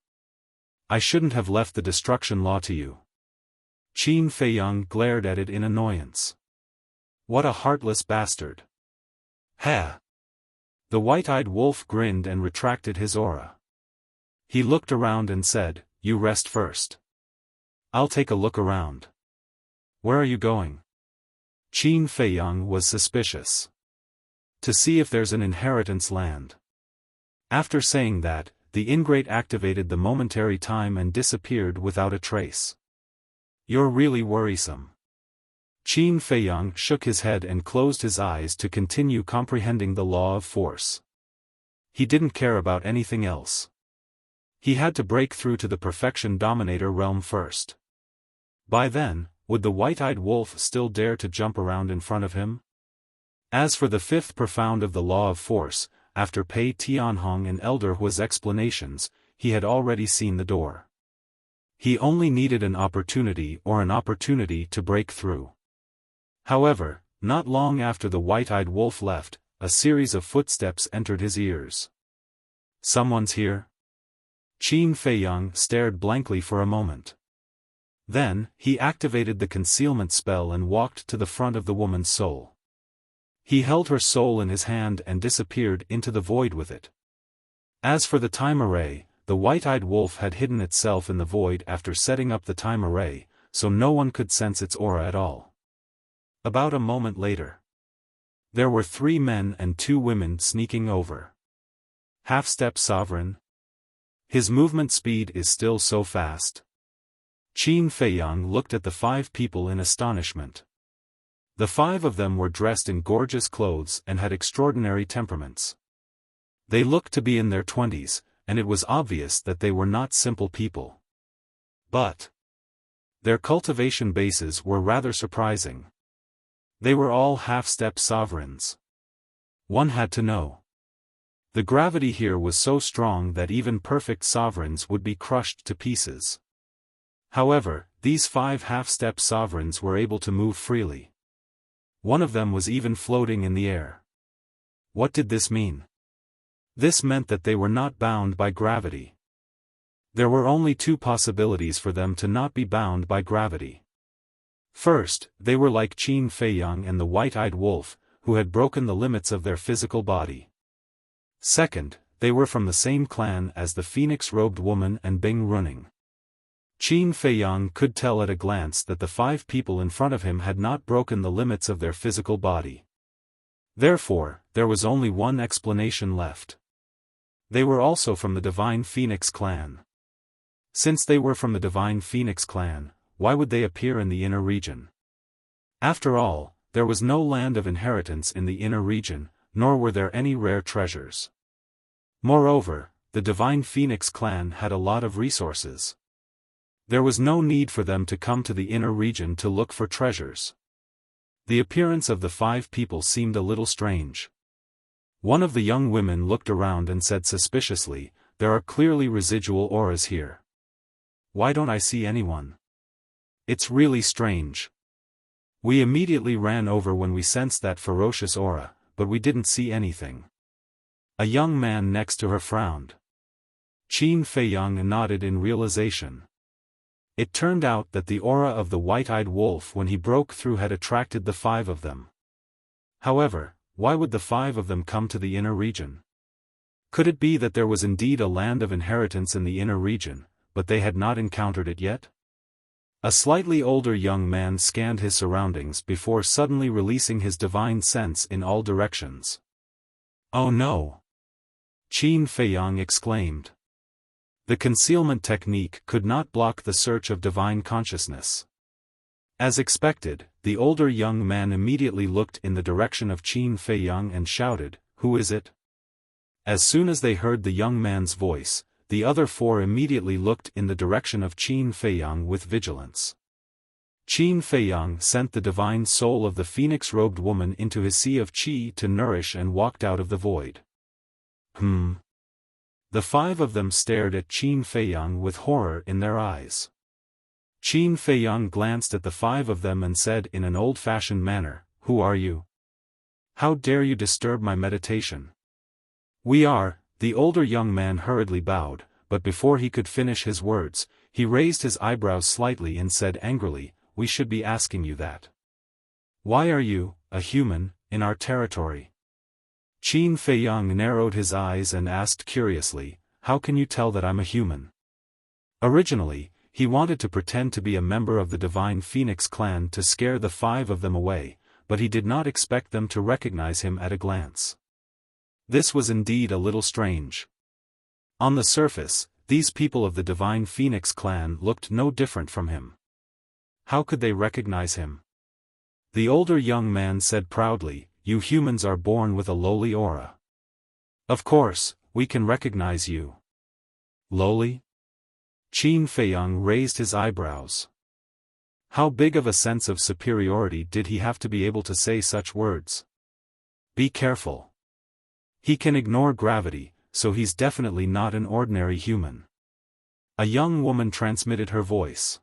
"I shouldn't have left the destruction law to you." Qin Feiyang glared at it in annoyance. What a heartless bastard. Ha! The white-eyed wolf grinned and retracted his aura. He looked around and said, "You rest first. I'll take a look around." "Where are you going?" Qin Feiyang was suspicious. "To see if there's an inheritance land." After saying that, the ingrate activated the momentary time and disappeared without a trace. You're really worrisome. Qin Feiyang shook his head and closed his eyes to continue comprehending the law of force. He didn't care about anything else. He had to break through to the Perfection Dominator realm first. By then, would the white-eyed wolf still dare to jump around in front of him? As for the fifth profound of the law of force, after Pei Tianhong and Elder Hua's explanations, he had already seen the door. He only needed an opportunity to break through. However, not long after the white-eyed wolf left, a series of footsteps entered his ears. Someone's here? Qin Feiyang stared blankly for a moment. Then, he activated the concealment spell and walked to the front of the woman's soul. He held her soul in his hand and disappeared into the void with it. As for the time array, the white-eyed wolf had hidden itself in the void after setting up the time array, so no one could sense its aura at all. About a moment later, there were 3 men and 2 women sneaking over. Half-step sovereign? His movement speed is still so fast. Qin Feiyang looked at the 5 people in astonishment. The 5 of them were dressed in gorgeous clothes and had extraordinary temperaments. They looked to be in their 20s, and it was obvious that they were not simple people. But their cultivation bases were rather surprising. They were all half-step sovereigns. One had to know. The gravity here was so strong that even perfect sovereigns would be crushed to pieces. However, these 5 half-step sovereigns were able to move freely. One of them was even floating in the air. What did this mean? This meant that they were not bound by gravity. There were only 2 possibilities for them to not be bound by gravity. First, they were like Qin Feiyang and the white-eyed wolf, who had broken the limits of their physical body. Second, they were from the same clan as the phoenix-robed woman and Bing Running. Qin Feiyang could tell at a glance that the 5 people in front of him had not broken the limits of their physical body. Therefore, there was only one explanation left. They were also from the Divine Phoenix clan. Since they were from the Divine Phoenix clan, why would they appear in the inner region? After all, there was no land of inheritance in the inner region, nor were there any rare treasures. Moreover, the Divine Phoenix clan had a lot of resources. There was no need for them to come to the inner region to look for treasures. The appearance of the 5 people seemed a little strange. One of the young women looked around and said suspiciously, "There are clearly residual auras here. Why don't I see anyone? It's really strange. We immediately ran over when we sensed that ferocious aura, but we didn't see anything." A young man next to her frowned. Qin Feiyang nodded in realization. It turned out that the aura of the white-eyed wolf when he broke through had attracted the 5 of them. However, why would the 5 of them come to the inner region? Could it be that there was indeed a land of inheritance in the inner region, but they had not encountered it yet? A slightly older young man scanned his surroundings before suddenly releasing his divine sense in all directions. "Oh no!" Qin Feiyang exclaimed. The concealment technique could not block the search of divine consciousness. As expected, the older young man immediately looked in the direction of Qin Feiyang and shouted, "Who is it?" As soon as they heard the young man's voice, the other 4 immediately looked in the direction of Qin Feiyang with vigilance. Qin Feiyang sent the divine soul of the phoenix-robed woman into his sea of qi to nourish and walked out of the void. The 5 of them stared at Qin Feiyang with horror in their eyes. Qin Feiyang glanced at the 5 of them and said in an old-fashioned manner, "Who are you? How dare you disturb my meditation?" "We are," the older young man hurriedly bowed, but before he could finish his words, he raised his eyebrows slightly and said angrily, "We should be asking you that. Why are you, a human, in our territory?" Qin Feiyang narrowed his eyes and asked curiously, "How can you tell that I'm a human?" Originally, he wanted to pretend to be a member of the Divine Phoenix clan to scare the 5 of them away, but he did not expect them to recognize him at a glance. This was indeed a little strange. On the surface, these people of the Divine Phoenix clan looked no different from him. How could they recognize him? The older young man said proudly, "You humans are born with a lowly aura. Of course, we can recognize you." Lowly? Qin Feiyang raised his eyebrows. How big of a sense of superiority did he have to be able to say such words? Be careful. He can ignore gravity, so he's definitely not an ordinary human. A young woman transmitted her voice.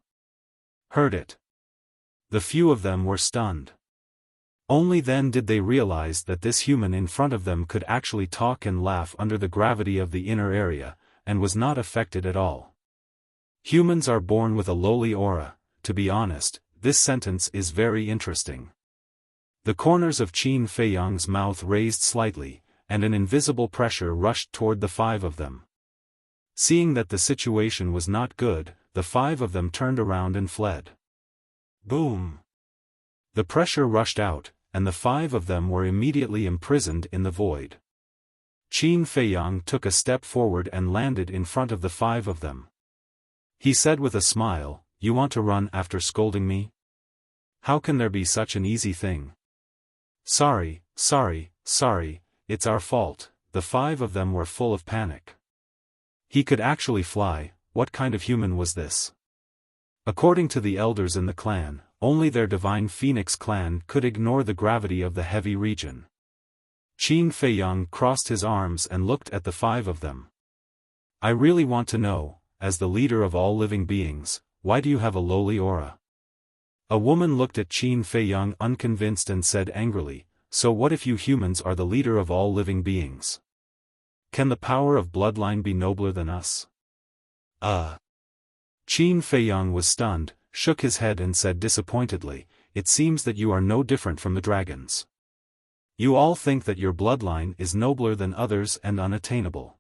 Heard it. The few of them were stunned. Only then did they realize that this human in front of them could actually talk and laugh under the gravity of the inner area, and was not affected at all. Humans are born with a lowly aura. To be honest, this sentence is very interesting. The corners of Qin Feiyang's mouth raised slightly, and an invisible pressure rushed toward the five of them. Seeing that the situation was not good, the five of them turned around and fled. Boom! The pressure rushed out, and the five of them were immediately imprisoned in the void. Qin Feiyang took a step forward and landed in front of the five of them. He said with a smile, "You want to run after scolding me? How can there be such an easy thing? Sorry, it's our fault." The five of them were full of panic. He could actually fly. What kind of human was this? According to the elders in the clan, only their divine phoenix clan could ignore the gravity of the heavy region. Qin Feiyang crossed his arms and looked at the five of them. "I really want to know, as the leader of all living beings, why do you have a lowly aura?" A woman looked at Qin Feiyang unconvinced and said angrily, "So what if you humans are the leader of all living beings? Can the power of bloodline be nobler than us?" Qin Feiyang was stunned, shook his head and said disappointedly, "It seems that you are no different from the dragons. You all think that your bloodline is nobler than others and unattainable.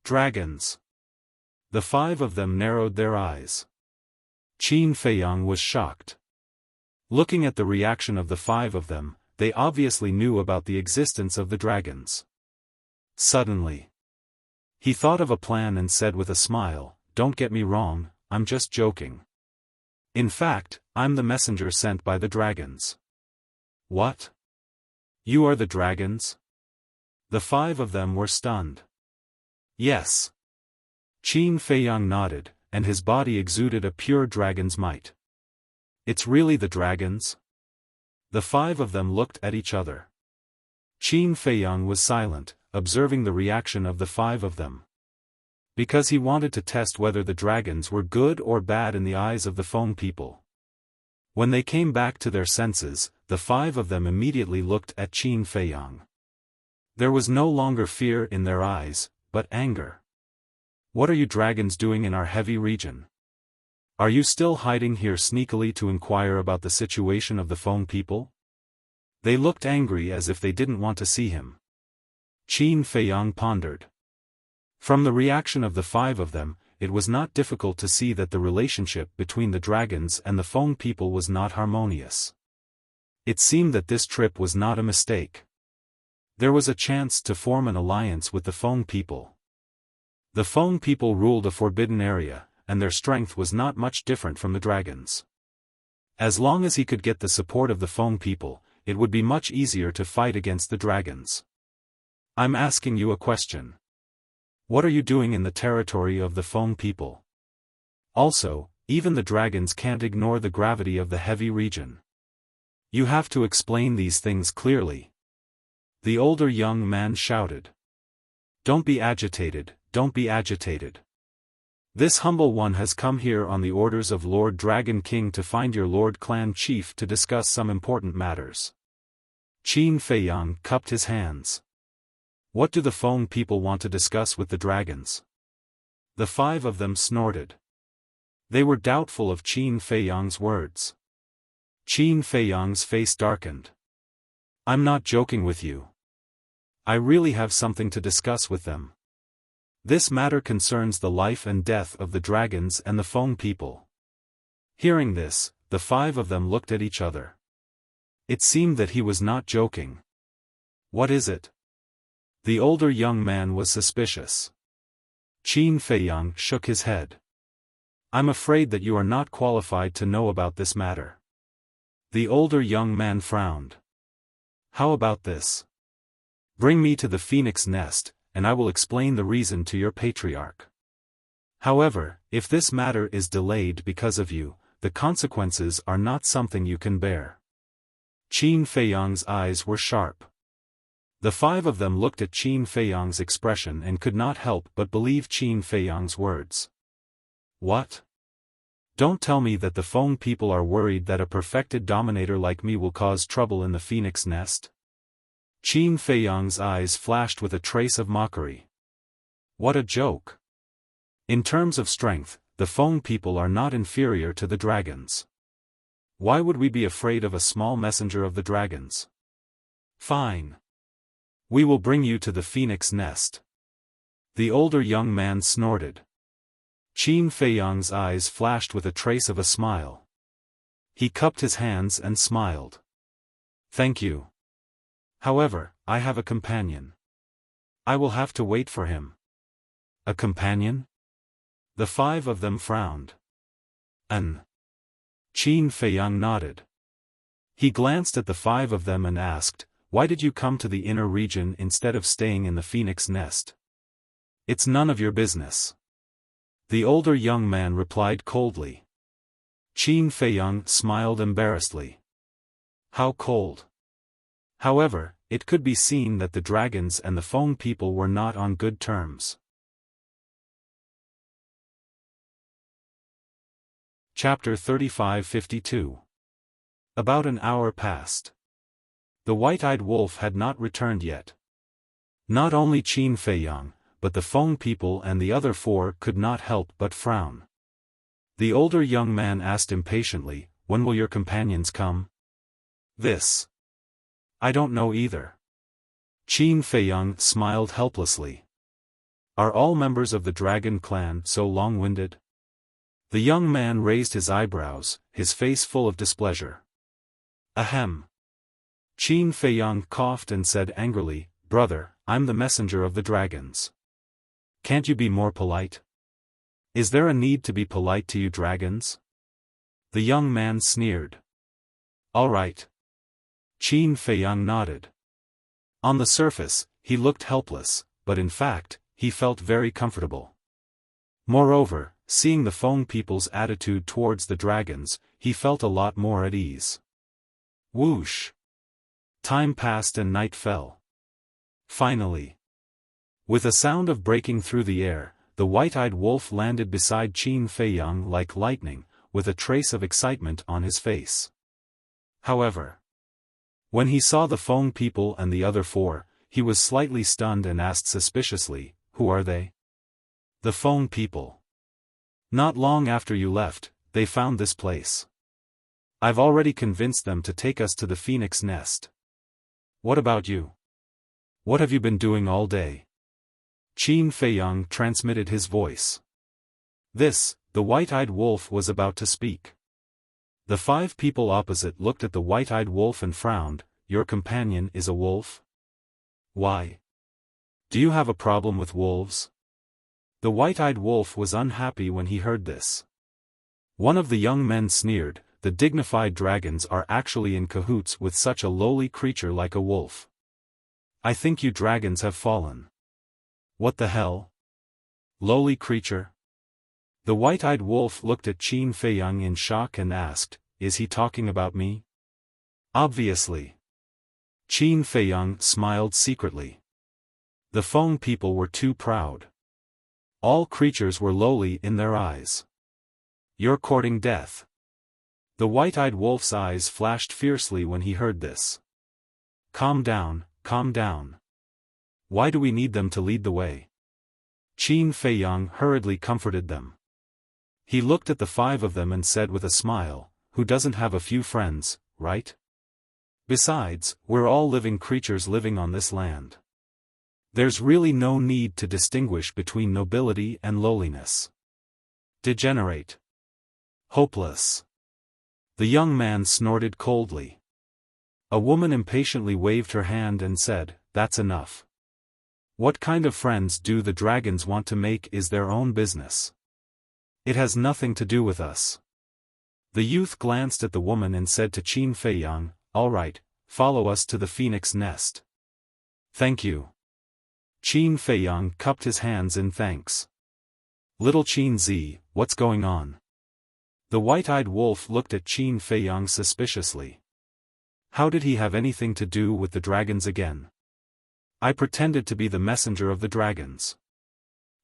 Dragons." The five of them narrowed their eyes. Qin Feiyang was shocked. Looking at the reaction of the five of them, they obviously knew about the existence of the dragons. Suddenly, he thought of a plan and said with a smile, "Don't get me wrong, I'm just joking. In fact, I'm the messenger sent by the dragons." "What? You are the dragons?" The five of them were stunned. "Yes." Qin Feiyang nodded, and his body exuded a pure dragon's might. "It's really the dragons?" The five of them looked at each other. Qin Feiyang was silent, observing the reaction of the five of them. Because he wanted to test whether the dragons were good or bad in the eyes of the Feng people. When they came back to their senses, the five of them immediately looked at Qin Feiyang. There was no longer fear in their eyes, but anger. "What are you dragons doing in our heavy region? Are you still hiding here sneakily to inquire about the situation of the Feng people?" They looked angry as if they didn't want to see him. Qin Feiyang pondered. From the reaction of the five of them, it was not difficult to see that the relationship between the dragons and the Feng people was not harmonious. It seemed that this trip was not a mistake. There was a chance to form an alliance with the Feng people. The Feng people ruled a forbidden area, and their strength was not much different from the dragons. As long as he could get the support of the Feng people, it would be much easier to fight against the dragons. "I'm asking you a question. What are you doing in the territory of the Feng people? Also, even the dragons can't ignore the gravity of the heavy region. You have to explain these things clearly." The older young man shouted. Don't be agitated. This humble one has come here on the orders of Lord Dragon King to find your Lord Clan Chief to discuss some important matters. Qin Feiyang cupped his hands. What do the Feng people want to discuss with the dragons? The five of them snorted. They were doubtful of Qin Feiyang's words. Qin Feiyang's face darkened. "I'm not joking with you. I really have something to discuss with them. This matter concerns the life and death of the dragons and the Feng people." Hearing this, the five of them looked at each other. It seemed that he was not joking. "What is it?" The older young man was suspicious. Qin Feiyang shook his head. I'm afraid that you are not qualified to know about this matter. The older young man frowned. How about this? Bring me to the phoenix nest, and I will explain the reason to your patriarch. However, if this matter is delayed because of you, the consequences are not something you can bear. Qin Feiyang's eyes were sharp. The five of them looked at Qin Feiyang's expression and could not help but believe Qin Feiyang's words. What? Don't tell me that the Feng people are worried that a perfected dominator like me will cause trouble in the phoenix nest? Qin Feiyang's eyes flashed with a trace of mockery. What a joke! In terms of strength, the Feng people are not inferior to the dragons. Why would we be afraid of a small messenger of the dragons? Fine. We will bring you to the phoenix nest. The older young man snorted. Qin Feiyang's eyes flashed with a trace of a smile. He cupped his hands and smiled. Thank you. However, I have a companion. I will have to wait for him. A companion? The five of them frowned. Qin Feiyang nodded. He glanced at the five of them and asked, why did you come to the inner region instead of staying in the phoenix nest? It's none of your business. The older young man replied coldly. Qin Feiyang smiled embarrassedly. How cold? However, it could be seen that the dragons and the Feng people were not on good terms. Chapter 35-52. About an hour passed. The white-eyed wolf had not returned yet. Not only Qin Feiyang, but the Feng people and the other four could not help but frown. The older young man asked impatiently, when will your companions come? This. I don't know either. Qin Feiyang smiled helplessly. Are all members of the dragon clan so long-winded? The young man raised his eyebrows, his face full of displeasure. Ahem. Qin Feiyang coughed and said angrily, brother, I'm the messenger of the dragons. Can't you be more polite? Is there a need to be polite to you dragons? The young man sneered. All right. Qin Feiyang nodded. On the surface, he looked helpless, but in fact, he felt very comfortable. Moreover, seeing the Feng people's attitude towards the dragons, he felt a lot more at ease. Whoosh! Time passed and night fell. Finally, with a sound of breaking through the air, the white-eyed wolf landed beside Qin Feiyang like lightning, with a trace of excitement on his face. However, when he saw the Feng people and the other four, he was slightly stunned and asked suspiciously, who are they? The Feng people. Not long after you left, they found this place. I've already convinced them to take us to the phoenix nest. What about you? What have you been doing all day? Qin Feiyang transmitted his voice. The white-eyed wolf was about to speak. The five people opposite looked at the white-eyed wolf and frowned. Your companion is a wolf? Why? Do you have a problem with wolves? The white-eyed wolf was unhappy when he heard this. One of the young men sneered, the dignified dragons are actually in cahoots with such a lowly creature like a wolf. I think you dragons have fallen. What the hell? Lowly creature? The white-eyed wolf looked at Qin Feiyang in shock and asked, is he talking about me? Obviously. Qin Feiyang smiled secretly. The Feng people were too proud. All creatures were lowly in their eyes. You're courting death. The white-eyed wolf's eyes flashed fiercely when he heard this. Calm down, calm down. Why do we need them to lead the way? Qin Feiyang hurriedly comforted them. He looked at the five of them and said with a smile, who doesn't have a few friends, right? Besides, we're all living creatures living on this land. There's really no need to distinguish between nobility and lowliness. Degenerate. Hopeless. The young man snorted coldly. A woman impatiently waved her hand and said, that's enough. What kind of friends do the dragons want to make is their own business. It has nothing to do with us. The youth glanced at the woman and said to Qin Feiyang, "All right, follow us to the phoenix nest." "Thank you." Qin Feiyang cupped his hands in thanks. "Little Qin Zi, what's going on?" The white-eyed wolf looked at Qin Feiyang suspiciously. How did he have anything to do with the dragons again? "I pretended to be the messenger of the dragons."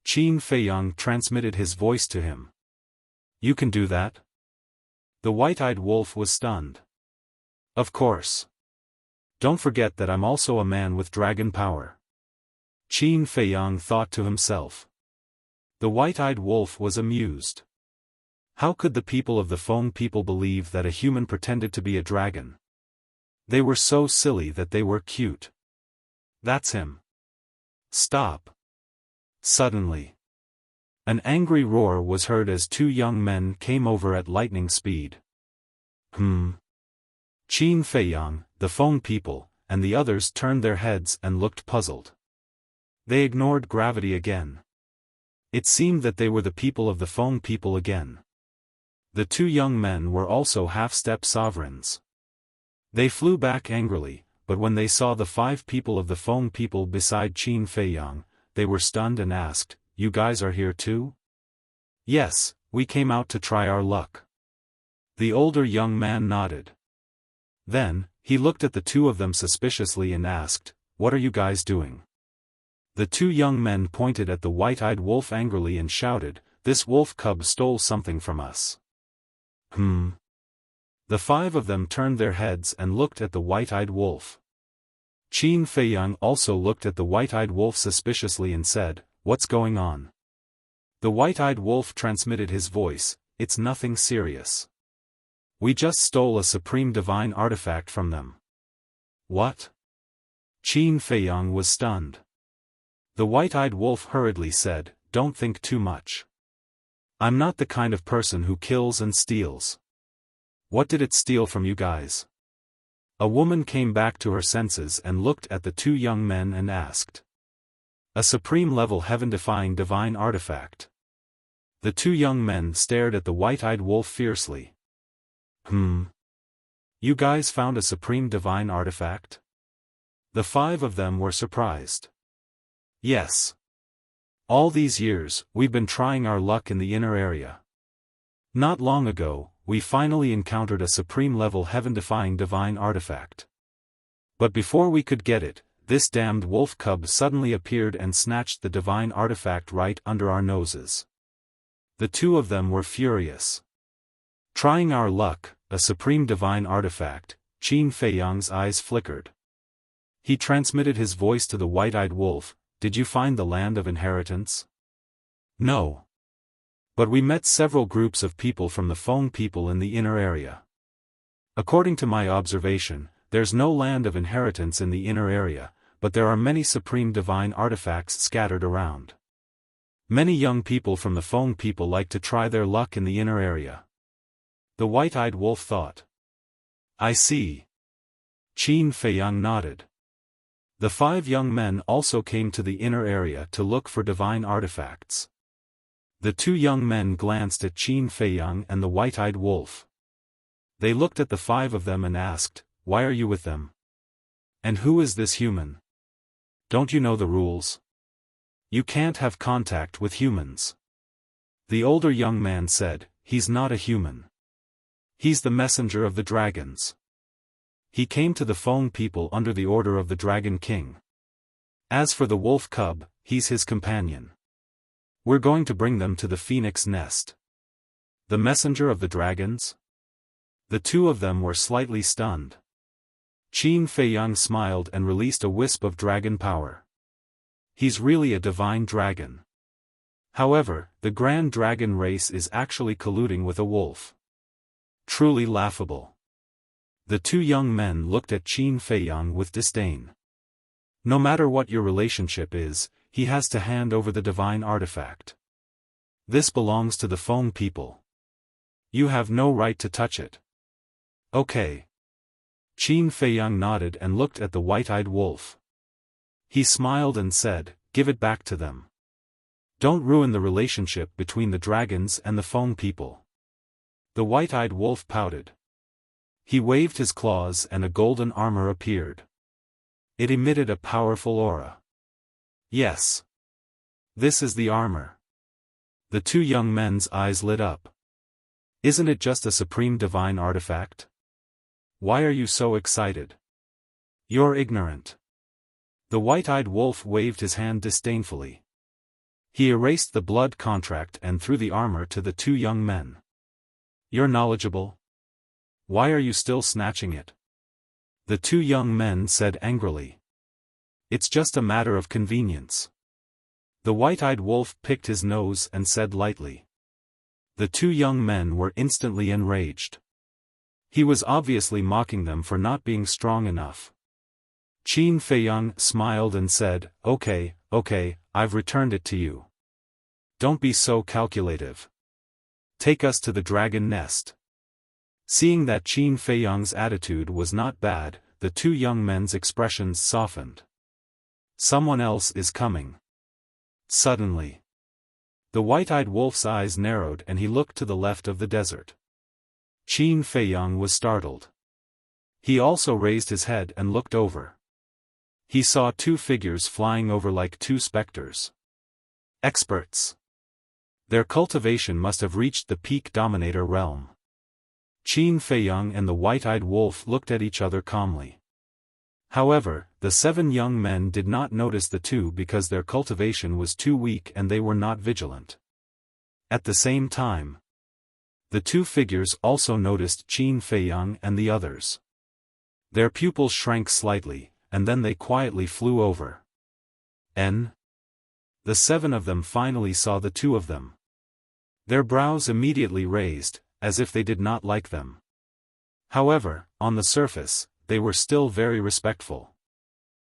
Qin Feiyang transmitted his voice to him. "You can do that?" The white-eyed wolf was stunned. "Of course. Don't forget that I'm also a man with dragon power." Qin Feiyang thought to himself. The white-eyed wolf was amused. How could the people of the Feng people believe that a human pretended to be a dragon? They were so silly that they were cute. "That's him." "Stop." Suddenly, an angry roar was heard as two young men came over at lightning speed. Qin Feiyang, the Feng people, and the others turned their heads and looked puzzled. They ignored gravity again. It seemed that they were the people of the Feng people again. The two young men were also half-step sovereigns. They flew back angrily, but when they saw the 5 people of the Feng people beside Qin Feiyang, they were stunned and asked, "You guys are here too?" "Yes, we came out to try our luck." The older young man nodded. Then, he looked at the two of them suspiciously and asked, "What are you guys doing?" The two young men pointed at the white-eyed wolf angrily and shouted, "This wolf cub stole something from us." The 5 of them turned their heads and looked at the white-eyed wolf. Qin Feiyang also looked at the white-eyed wolf suspiciously and said, "What's going on?" The white-eyed wolf transmitted his voice, "It's nothing serious. We just stole a supreme divine artifact from them." "What?" Qin Feiyang was stunned. The white-eyed wolf hurriedly said, "Don't think too much. I'm not the kind of person who kills and steals. What did it steal from you guys?" A woman came back to her senses and looked at the two young men and asked. "A supreme-level heaven-defying divine artifact." The two young men stared at the white-eyed wolf fiercely. You guys found a supreme divine artifact?" The 5 of them were surprised. "Yes. All these years, we've been trying our luck in the inner area. Not long ago, we finally encountered a supreme-level heaven-defying divine artifact. But before we could get it, this damned wolf cub suddenly appeared and snatched the divine artifact right under our noses." The two of them were furious. Trying our luck, a supreme divine artifact, Qin Feiyang's eyes flickered. He transmitted his voice to the white-eyed wolf, "Did you find the land of inheritance?" "No. But we met several groups of people from the Feng people in the inner area. According to my observation, there's no land of inheritance in the inner area, but there are many supreme divine artifacts scattered around. Many young people from the Feng people like to try their luck in the inner area." The white-eyed wolf thought. "I see." Qin Feiyang nodded. The 5 young men also came to the inner area to look for divine artifacts. The two young men glanced at Qin Feiyang and the white-eyed wolf. They looked at the 5 of them and asked, "Why are you with them? And who is this human? Don't you know the rules? You can't have contact with humans." The older young man said, "He's not a human. He's the messenger of the dragons. He came to the Feng people under the order of the Dragon King. As for the wolf cub, he's his companion. We're going to bring them to the phoenix nest." The messenger of the dragons? The two of them were slightly stunned. Qin Feiyang smiled and released a wisp of dragon power. He's really a divine dragon. However, the grand dragon race is actually colluding with a wolf. Truly laughable. The two young men looked at Qin Feiyang with disdain. No matter what your relationship is, he has to hand over the divine artifact. This belongs to the Feng people. You have no right to touch it. Okay. Qin Feiyang nodded and looked at the white-eyed wolf. He smiled and said, "Give it back to them." Don't ruin the relationship between the dragons and the phone people. The white-eyed wolf pouted. He waved his claws and a golden armor appeared. It emitted a powerful aura. Yes. This is the armor. The two young men's eyes lit up. Isn't it just a supreme divine artifact? Why are you so excited? You're ignorant. The white-eyed wolf waved his hand disdainfully. He erased the blood contract and threw the armor to the two young men. You're knowledgeable? Why are you still snatching it? The two young men said angrily. It's just a matter of convenience. The white-eyed wolf picked his nose and said lightly. The two young men were instantly enraged. He was obviously mocking them for not being strong enough. Qin Feiyang smiled and said, Okay, I've returned it to you. Don't be so calculative. Take us to the dragon nest. Seeing that Qin Feiyang's attitude was not bad, the two young men's expressions softened. Someone else is coming. Suddenly, the white-eyed wolf's eyes narrowed and he looked to the left of the desert. Qin Feiyang was startled. He also raised his head and looked over. He saw two figures flying over like two specters. Experts. Their cultivation must have reached the peak dominator realm. Qin Feiyang and the white-eyed wolf looked at each other calmly. However, the 7 young men did not notice the two because their cultivation was too weak and they were not vigilant. At the same time, the two figures also noticed Qin Feiyang and the others. Their pupils shrank slightly, and then they quietly flew over. The 7 of them finally saw the 2 of them. Their brows immediately raised, as if they did not like them. However, on the surface, they were still very respectful.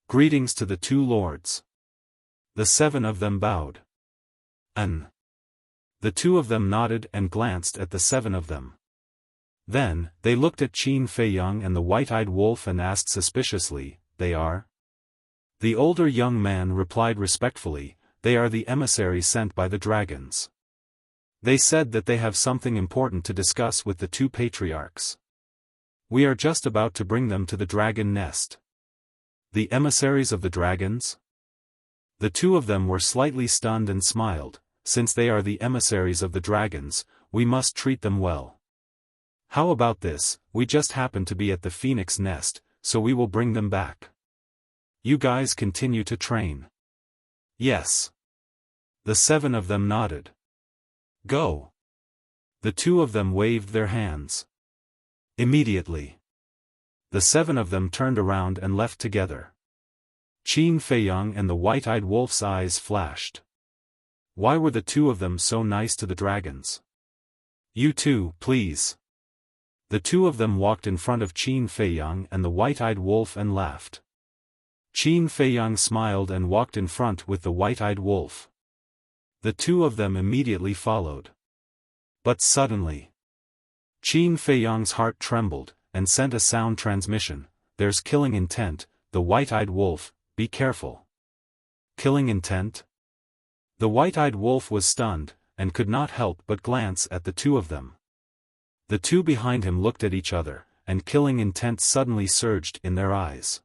Greetings to the 2 lords. The 7 of them bowed. The 2 of them nodded and glanced at the 7 of them. Then, they looked at Qin Feiyang and the white-eyed wolf and asked suspiciously, They are? The older young man replied respectfully, They are the emissaries sent by the dragons. They said that they have something important to discuss with the 2 patriarchs. We are just about to bring them to the dragon nest. The emissaries of the dragons? The 2 of them were slightly stunned and smiled. Since they are the emissaries of the dragons, we must treat them well. How about this, we just happen to be at the phoenix nest, so we will bring them back. You guys continue to train. Yes. The 7 of them nodded. Go. The 2 of them waved their hands. Immediately, the 7 of them turned around and left together. Qin Feiyang and the white-eyed wolf's eyes flashed. Why were the 2 of them so nice to the dragons? You too, please. The 2 of them walked in front of Qin Feiyang and the white-eyed wolf and laughed. Qin Feiyang smiled and walked in front with the white-eyed wolf. The 2 of them immediately followed. But suddenly, Qin Feiyang's heart trembled, and sent a sound transmission, There's killing intent, the white-eyed wolf, be careful. Killing intent? The white-eyed wolf was stunned, and could not help but glance at the 2 of them. The 2 behind him looked at each other, and killing intent suddenly surged in their eyes.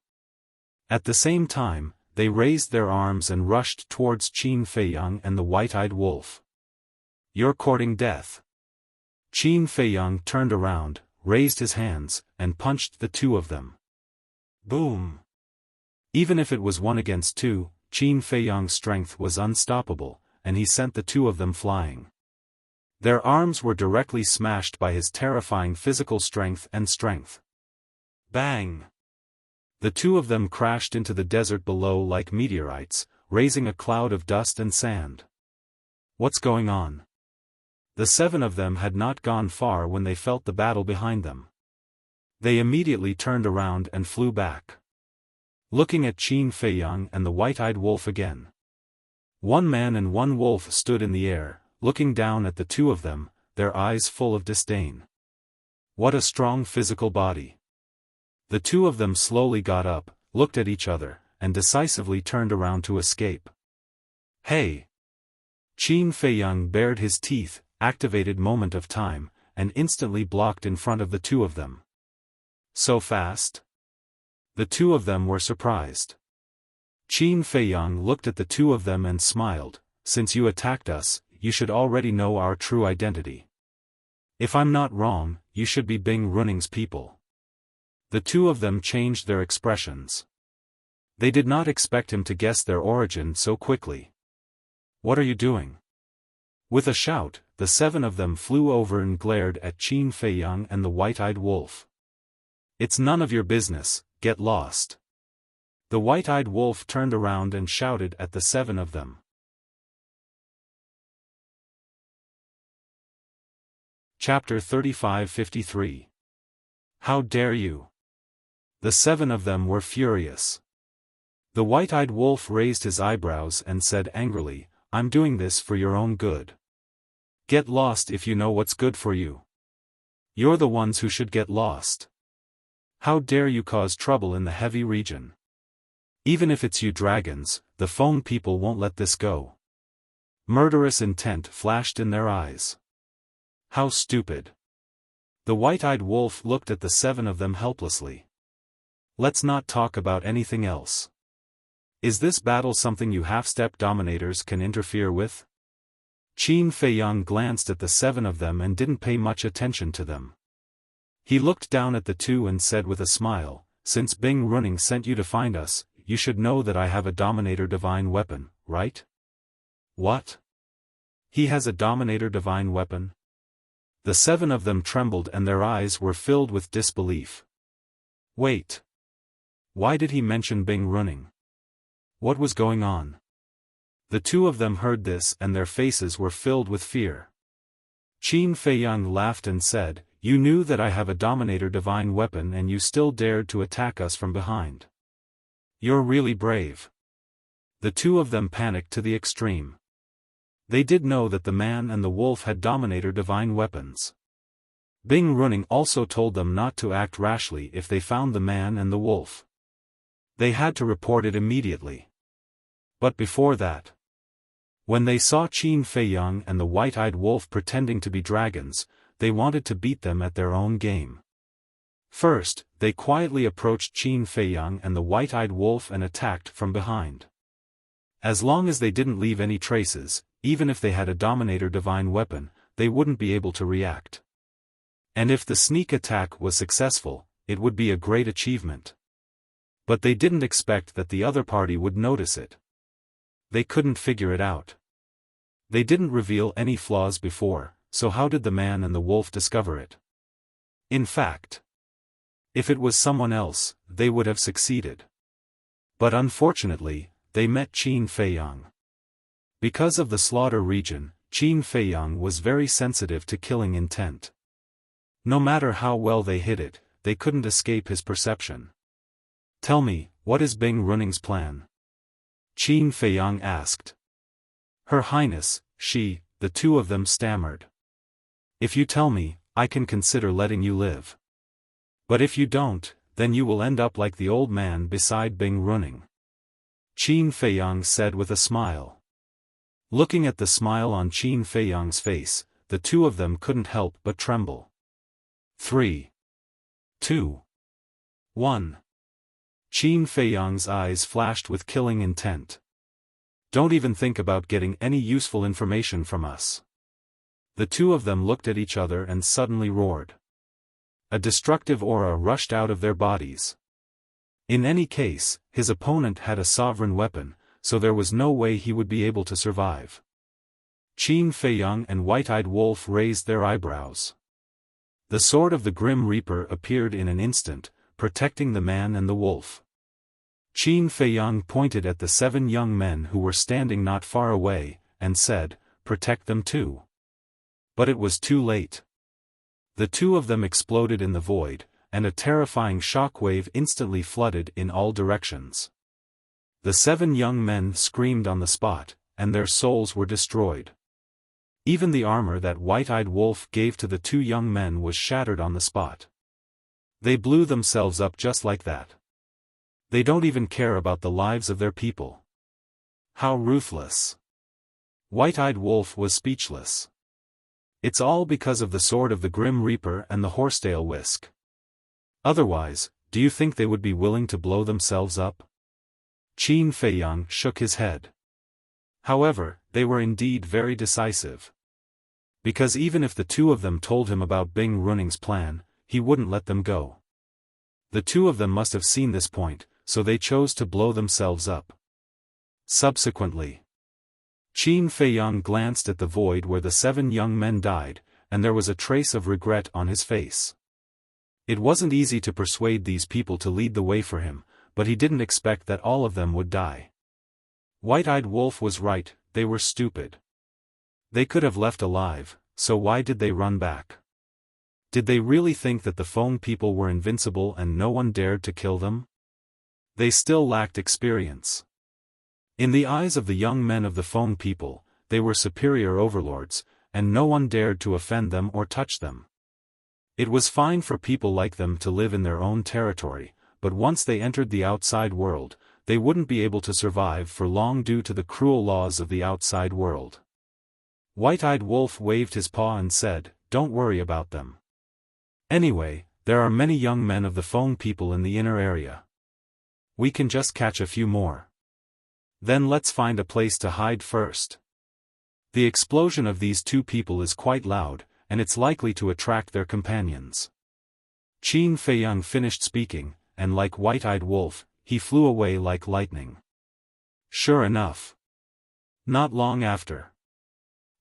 At the same time, they raised their arms and rushed towards Qin Feiyang and the white-eyed wolf. You're courting death. Qin Feiyang turned around, raised his hands, and punched the 2 of them. Boom! Even if it was 1 against 2, Qin Feiyang's strength was unstoppable, and he sent the 2 of them flying. Their arms were directly smashed by his terrifying physical strength. Bang! The 2 of them crashed into the desert below like meteorites, raising a cloud of dust and sand. What's going on? The 7 of them had not gone far when they felt the battle behind them. They immediately turned around and flew back. Looking at Qin Feiyang and the white-eyed wolf again. 1 man and 1 wolf stood in the air, looking down at the 2 of them, their eyes full of disdain. What a strong physical body. The 2 of them slowly got up, looked at each other, and decisively turned around to escape. Hey! Qin Feiyang bared his teeth, activated Moment of Time, and instantly blocked in front of the two of them. So fast? The two of them were surprised. Qin Feiyang looked at the two of them and smiled. Since you attacked us, you should already know our true identity. If I'm not wrong, you should be Bing Runing's people. The two of them changed their expressions. They did not expect him to guess their origin so quickly. What are you doing? With a shout, the seven of them flew over and glared at Qin Feiyang and the white-eyed wolf. It's none of your business, get lost. The white-eyed wolf turned around and shouted at the seven of them. Chapter 35-53. How dare you? The seven of them were furious. The white-eyed wolf raised his eyebrows and said angrily, I'm doing this for your own good. Get lost if you know what's good for you. You're the ones who should get lost. How dare you cause trouble in the heavy region? Even if it's you dragons, the phone people won't let this go. Murderous intent flashed in their eyes. How stupid. The white-eyed wolf looked at the seven of them helplessly. Let's not talk about anything else. Is this battle something you half-step dominators can interfere with? Qin Feiyang glanced at the seven of them and didn't pay much attention to them. He looked down at the two and said with a smile, since Bing Runing sent you to find us, you should know that I have a Dominator Divine Weapon, right? What? He has a Dominator Divine Weapon? The seven of them trembled and their eyes were filled with disbelief. Wait. Why did he mention Bing Runing? What was going on? The two of them heard this and their faces were filled with fear. Qin Feiyang laughed and said, you knew that I have a Dominator Divine Weapon and you still dared to attack us from behind. You're really brave. The two of them panicked to the extreme. They did know that the man and the wolf had Dominator Divine Weapons. Bing Runing also told them not to act rashly if they found the man and the wolf. They had to report it immediately. But before that, when they saw Qin Feiyang and the white-eyed wolf pretending to be dragons, they wanted to beat them at their own game. First, they quietly approached Qin Feiyang and the white-eyed wolf and attacked from behind. As long as they didn't leave any traces, even if they had a Dominator Divine Weapon, they wouldn't be able to react. And if the sneak attack was successful, it would be a great achievement. But they didn't expect that the other party would notice it. They couldn't figure it out. They didn't reveal any flaws before, so how did the man and the wolf discover it? In fact, if it was someone else, they would have succeeded. But unfortunately, they met Qin Feiyang. Because of the slaughter region, Qin Feiyang was very sensitive to killing intent. No matter how well they hid it, they couldn't escape his perception. Tell me, what is Bing Runing's plan? Qin Feiyang asked. Her Highness, the two of them stammered. If you tell me, I can consider letting you live. But if you don't, then you will end up like the old man beside Bing Runing. Qin Feiyang said with a smile. Looking at the smile on Qin Feiyang's face, the two of them couldn't help but tremble. 3, 2, 1. Qin Feiyang's eyes flashed with killing intent. Don't even think about getting any useful information from us. The two of them looked at each other and suddenly roared. A destructive aura rushed out of their bodies. In any case, his opponent had a sovereign weapon, so there was no way he would be able to survive. Qin Feiyang and White-Eyed Wolf raised their eyebrows. The sword of the Grim Reaper appeared in an instant, protecting the man and the wolf. Qin Feiyang pointed at the 7 young men who were standing not far away, and said, "Protect them too." But it was too late. The two of them exploded in the void, and a terrifying shockwave instantly flooded in all directions. The 7 young men screamed on the spot, and their souls were destroyed. Even the armor that White-Eyed Wolf gave to the 2 young men was shattered on the spot. They blew themselves up just like that. They don't even care about the lives of their people. How ruthless. White-Eyed Wolf was speechless. It's all because of the sword of the Grim Reaper and the horsetail whisk. Otherwise, do you think they would be willing to blow themselves up? Qin Feiyang shook his head. However, they were indeed very decisive. Because even if the two of them told him about Bing Runing's plan, he wouldn't let them go. The two of them must have seen this point, so they chose to blow themselves up. Subsequently, Qin Feiyang glanced at the void where the 7 young men died, and there was a trace of regret on his face. It wasn't easy to persuade these people to lead the way for him, but he didn't expect that all of them would die. White-Eyed Wolf was right, they were stupid. They could have left alive, so why did they run back? Did they really think that the Feng people were invincible and no one dared to kill them? They still lacked experience. In the eyes of the young men of the Feng people, they were superior overlords, and no one dared to offend them or touch them. It was fine for people like them to live in their own territory, but once they entered the outside world, they wouldn't be able to survive for long due to the cruel laws of the outside world. White-Eyed Wolf waved his paw and said, "Don't worry about them. Anyway, there are many young men of the Feng people in the inner area. We can just catch a few more. Then let's find a place to hide first. The explosion of these 2 people is quite loud, and it's likely to attract their companions." Qin Feiyang finished speaking, and like White-Eyed Wolf, he flew away like lightning. Sure enough. Not long after,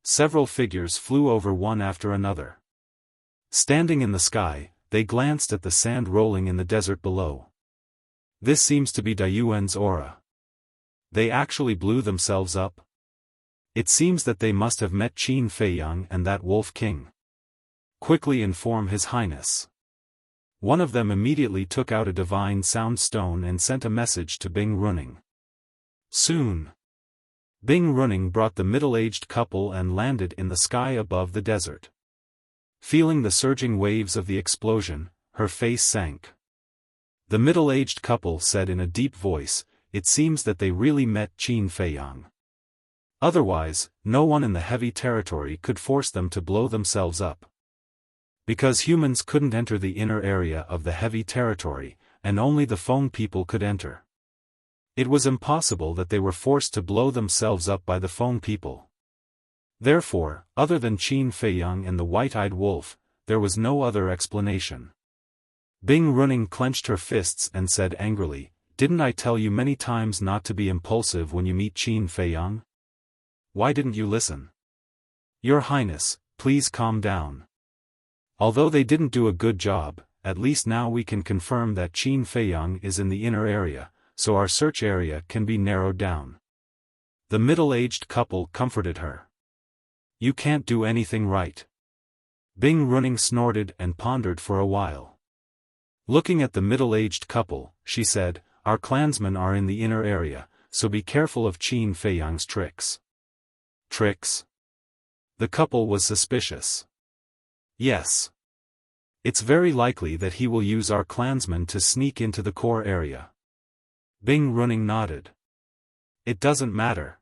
several figures flew over one after another. Standing in the sky, they glanced at the sand rolling in the desert below. This seems to be Dayuan's aura. They actually blew themselves up. It seems that they must have met Qin Feiyang and that Wolf King. Quickly inform His Highness. One of them immediately took out a divine sound stone and sent a message to Bing Runing. Soon, Bing Runing brought the middle-aged couple and landed in the sky above the desert. Feeling the surging waves of the explosion, her face sank. The middle-aged couple said in a deep voice, "It seems that they really met Qin Feiyang. Otherwise, no one in the heavy territory could force them to blow themselves up. Because humans couldn't enter the inner area of the heavy territory, and only the Feng people could enter. It was impossible that they were forced to blow themselves up by the Feng people. Therefore, other than Qin Feiyang and the White-Eyed Wolf, there was no other explanation." Bing Runing clenched her fists and said angrily, "Didn't I tell you many times not to be impulsive when you meet Qin Feiyang? Why didn't you listen? Your Highness, please calm down. Although they didn't do a good job, at least now we can confirm that Qin Feiyang is in the inner area, so our search area can be narrowed down." The middle-aged couple comforted her. "You can't do anything right." Bing Runing snorted and pondered for a while. Looking at the middle-aged couple, she said, "Our clansmen are in the inner area, so be careful of Qin Feiyang's tricks." Tricks? The couple was suspicious. "Yes. It's very likely that he will use our clansmen to sneak into the core area." Bing Runing nodded. "It doesn't matter.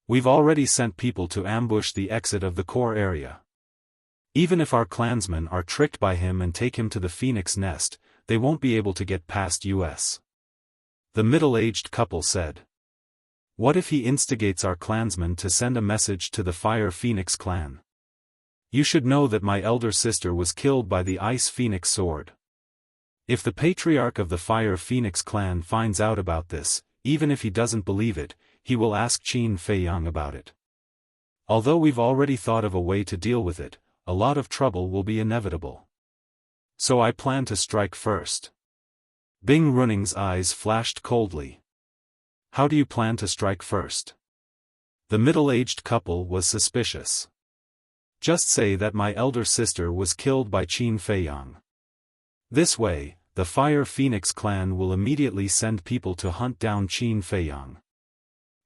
We've already sent people to ambush the exit of the core area. Even if our clansmen are tricked by him and take him to the Phoenix Nest, they won't be able to get past us." The middle-aged couple said. "What if he instigates our clansmen to send a message to the Fire Phoenix clan? You should know that my elder sister was killed by the Ice Phoenix sword. If the patriarch of the Fire Phoenix clan finds out about this, even if he doesn't believe it, he will ask Qin Feiyang about it. Although we've already thought of a way to deal with it, a lot of trouble will be inevitable. So I plan to strike first." Bing Runing's eyes flashed coldly. "How do you plan to strike first?" The middle-aged couple was suspicious. "Just say that my elder sister was killed by Qin Feiyang. This way, the Fire Phoenix clan will immediately send people to hunt down Qin Feiyang.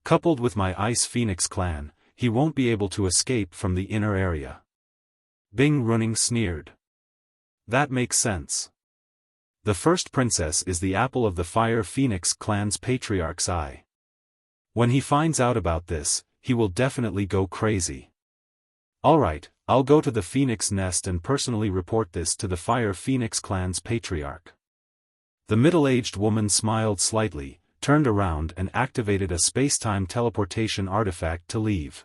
Coupled with my Ice Phoenix clan, he won't be able to escape from the inner area." Bing Runing sneered. "That makes sense. The first princess is the apple of the Fire Phoenix clan's patriarch's eye. When he finds out about this, he will definitely go crazy. Alright, I'll go to the Phoenix Nest and personally report this to the Fire Phoenix clan's patriarch. The middle-aged woman smiled slightly, turned around and activated a space-time teleportation artifact to leave.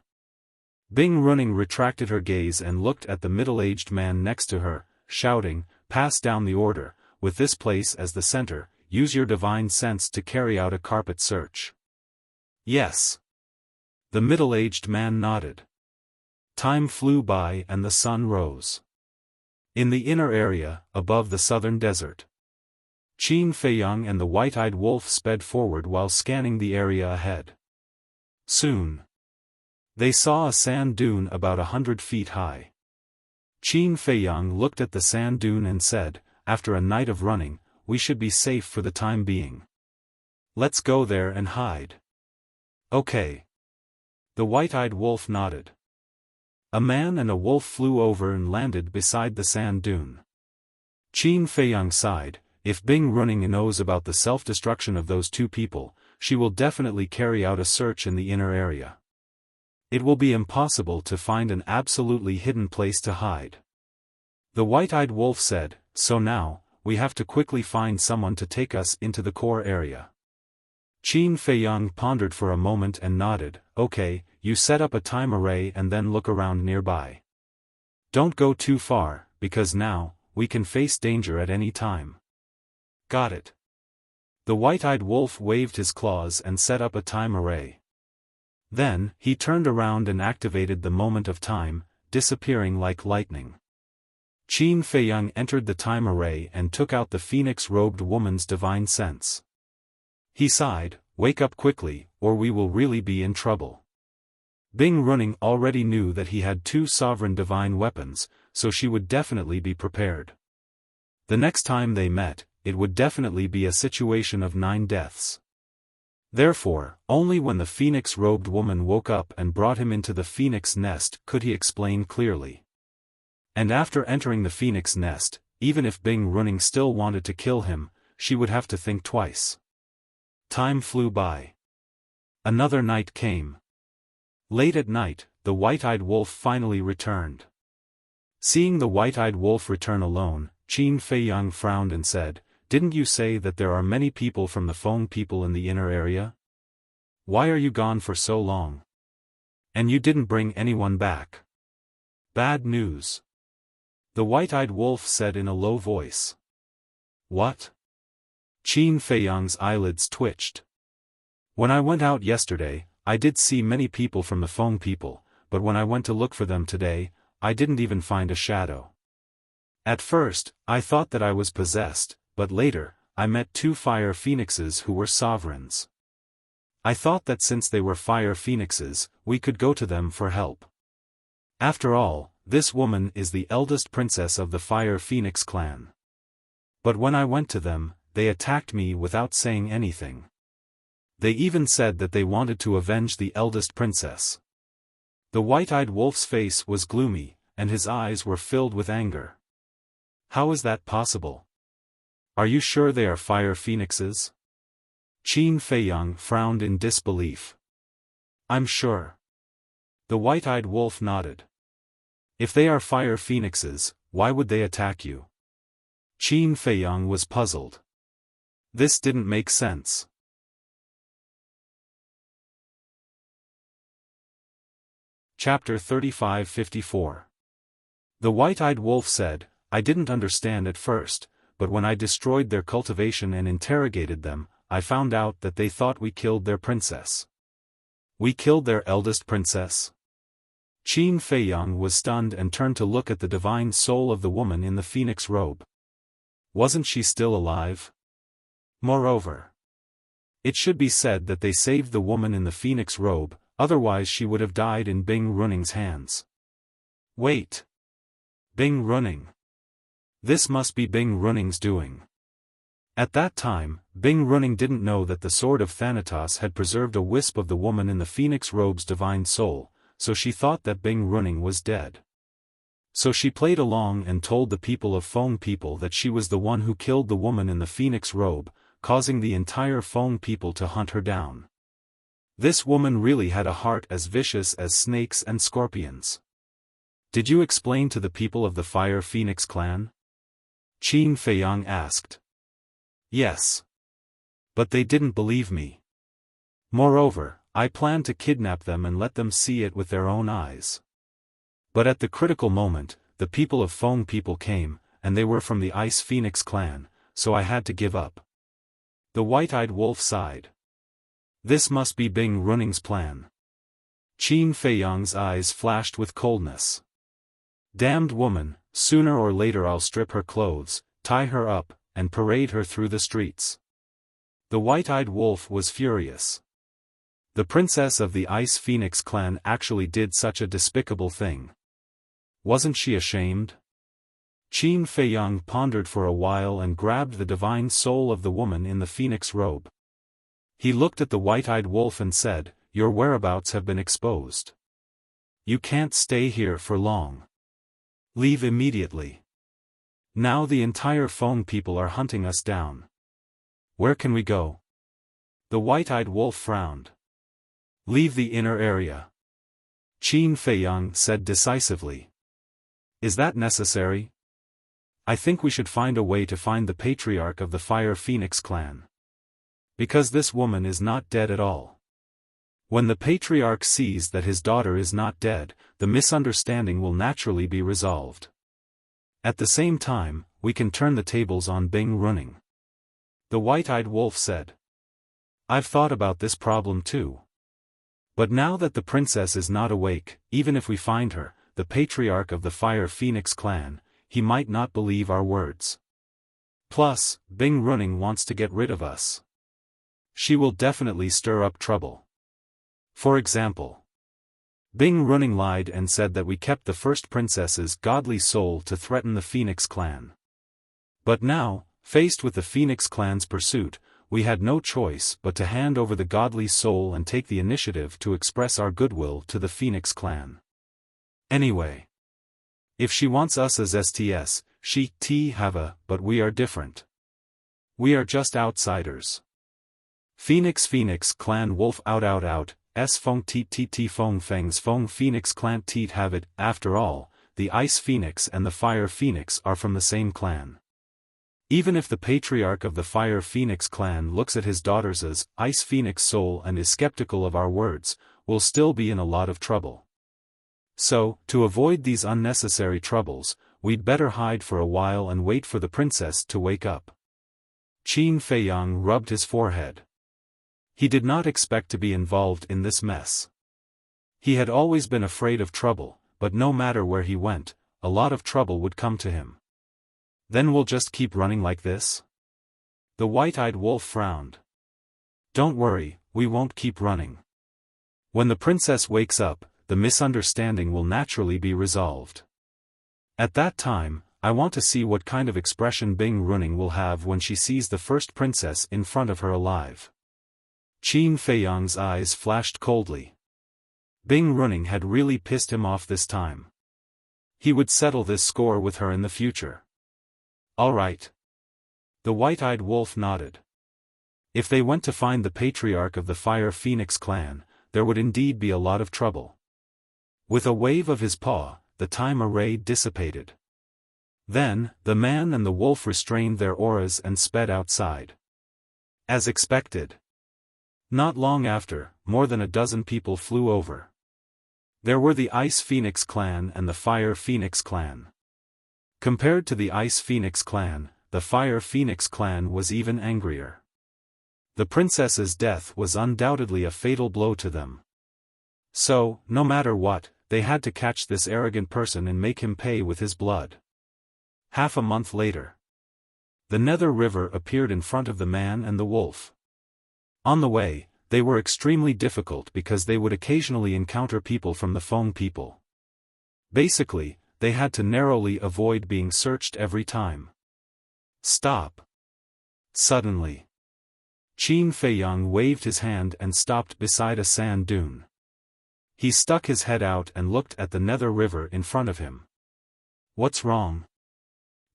Bing Running retracted her gaze and looked at the middle-aged man next to her, shouting, "Pass down the order, with this place as the center, use your divine sense to carry out a carpet search." "Yes." The middle-aged man nodded. Time flew by and the sun rose. In the inner area, above the southern desert, Qin Feiyang and the white-eyed wolf sped forward while scanning the area ahead. Soon, they saw a sand dune about 100 feet high. Qin Feiyang looked at the sand dune and said, "After a night of running, we should be safe for the time being. Let's go there and hide." "Okay." The white-eyed wolf nodded. A man and a wolf flew over and landed beside the sand dune. Qin Feiyang sighed. If Bing Running knows about the self-destruction of those two people, she will definitely carry out a search in the inner area. It will be impossible to find an absolutely hidden place to hide. The white-eyed wolf said, "So now, we have to quickly find someone to take us into the core area." Qin Feiyang pondered for a moment and nodded, "Okay, you set up a time array and then look around nearby. Don't go too far, because now, we can face danger at any time." "Got it." The white-eyed wolf waved his claws and set up a time array. Then, he turned around and activated the moment of time, disappearing like lightning. Qin Feiyang entered the time array and took out the phoenix-robed woman's divine sense. He sighed, "Wake up quickly, or we will really be in trouble." Bing Running already knew that he had two sovereign divine weapons, so she would definitely be prepared. The next time they met, it would definitely be a situation of 9 deaths. Therefore, only when the phoenix-robed woman woke up and brought him into the phoenix nest could he explain clearly. And after entering the phoenix nest, even if Bing Running still wanted to kill him, she would have to think twice. Time flew by. Another night came. Late at night, the white-eyed wolf finally returned. Seeing the white-eyed wolf return alone, Qin Feiyang frowned and said, "Didn't you say that there are many people from the Feng people in the inner area? Why are you gone for so long? And you didn't bring anyone back." "Bad news." The white-eyed wolf said in a low voice. "What?" Qin Feiyang's eyelids twitched. "When I went out yesterday, I did see many people from the Feng people, but when I went to look for them today, I didn't even find a shadow. At first, I thought that I was possessed, but later, I met 2 fire phoenixes who were sovereigns. I thought that since they were fire phoenixes, we could go to them for help. After all, this woman is the eldest princess of the Fire Phoenix clan. But when I went to them, they attacked me without saying anything. They even said that they wanted to avenge the eldest princess." The white-eyed wolf's face was gloomy, and his eyes were filled with anger. "How is that possible? Are you sure they are fire phoenixes?" Qin Feiyang frowned in disbelief. "I'm sure." The white-eyed wolf nodded. "If they are fire phoenixes, why would they attack you?" Qin Feiyang was puzzled. This didn't make sense. Chapter 35-54. The white-eyed wolf said, "I didn't understand at first, but when I destroyed their cultivation and interrogated them, I found out that they thought we killed their princess." "We killed their eldest princess?" Qin Feiyang was stunned and turned to look at the divine soul of the woman in the phoenix robe. Wasn't she still alive? Moreover, it should be said that they saved the woman in the phoenix robe, otherwise she would have died in Bing Running's hands. Wait. Bing Running. This must be Bing Running's doing. At that time, Bing Running didn't know that the sword of Thanatos had preserved a wisp of the woman in the phoenix robe's divine soul, so she thought that Bing Running was dead. So she played along and told the people of Feng people that she was the one who killed the woman in the phoenix robe, causing the entire Feng people to hunt her down. This woman really had a heart as vicious as snakes and scorpions. Did you explain to the people of the Fire Phoenix clan? Qin Feiyang asked. Yes. But they didn't believe me. Moreover, I planned to kidnap them and let them see it with their own eyes. But at the critical moment, the people of Feng people came, and they were from the Ice Phoenix clan, so I had to give up. The white-eyed wolf sighed. This must be Bing Runing's plan. Qin Feiyang's eyes flashed with coldness. Damned woman, sooner or later I'll strip her clothes, tie her up, and parade her through the streets. The white-eyed wolf was furious. The princess of the Ice Phoenix clan actually did such a despicable thing. Wasn't she ashamed? Qin Feiyang pondered for a while and grabbed the divine soul of the woman in the phoenix robe. He looked at the white-eyed wolf and said, "Your whereabouts have been exposed. You can't stay here for long. Leave immediately. Now the entire Feng people are hunting us down. Where can we go?" The white-eyed wolf frowned. "Leave the inner area," Qin Feiyang said decisively. "Is that necessary? I think we should find a way to find the patriarch of the Fire Phoenix clan. Because this woman is not dead at all. When the patriarch sees that his daughter is not dead, the misunderstanding will naturally be resolved. At the same time, we can turn the tables on Bing Running." The white-eyed wolf said. "I've thought about this problem too. But now that the princess is not awake, even if we find her, the patriarch of the Fire Phoenix clan, he might not believe our words. Plus, Bing Running wants to get rid of us. She will definitely stir up trouble. For example, Bing Running lied and said that we kept the first princess's godly soul to threaten the Phoenix clan. But now, faced with the Phoenix clan's pursuit, we had no choice but to hand over the godly soul and take the initiative to express our goodwill to the Phoenix clan. Anyway, if she wants us as STS, she have a, but we are different. We are just outsiders. Phoenix clan wolf out, s Feng Feng Feng's Feng Phoenix clan teat have it. After all, the Ice Phoenix and the Fire Phoenix are from the same clan. Even if the patriarch of the Fire Phoenix clan looks at his daughters as Ice Phoenix soul and is skeptical of our words, we'll still be in a lot of trouble. So, to avoid these unnecessary troubles, we'd better hide for a while and wait for the princess to wake up. Qin Feiyang rubbed his forehead. He did not expect to be involved in this mess. He had always been afraid of trouble, but no matter where he went, a lot of trouble would come to him. Then we'll just keep running like this? The white-eyed wolf frowned. Don't worry, we won't keep running. When the princess wakes up, the misunderstanding will naturally be resolved. At that time, I want to see what kind of expression Bing Running will have when she sees the first princess in front of her alive. Qin Feiyang's eyes flashed coldly. Bing Running had really pissed him off this time. He would settle this score with her in the future. All right. The white-eyed wolf nodded. If they went to find the patriarch of the Fire Phoenix clan, there would indeed be a lot of trouble. With a wave of his paw, the time array dissipated. Then, the man and the wolf restrained their auras and sped outside. As expected. Not long after, more than a dozen people flew over. There were the Ice Phoenix clan and the Fire Phoenix clan. Compared to the Ice Phoenix clan, the Fire Phoenix clan was even angrier. The princess's death was undoubtedly a fatal blow to them. So, no matter what, they had to catch this arrogant person and make him pay with his blood. Half a month later, the Nether River appeared in front of the man and the wolf. On the way, they were extremely difficult because they would occasionally encounter people from the Feng people. Basically, they had to narrowly avoid being searched every time. Stop. Suddenly, Qin Feiyang waved his hand and stopped beside a sand dune. He stuck his head out and looked at the Nether River in front of him. What's wrong?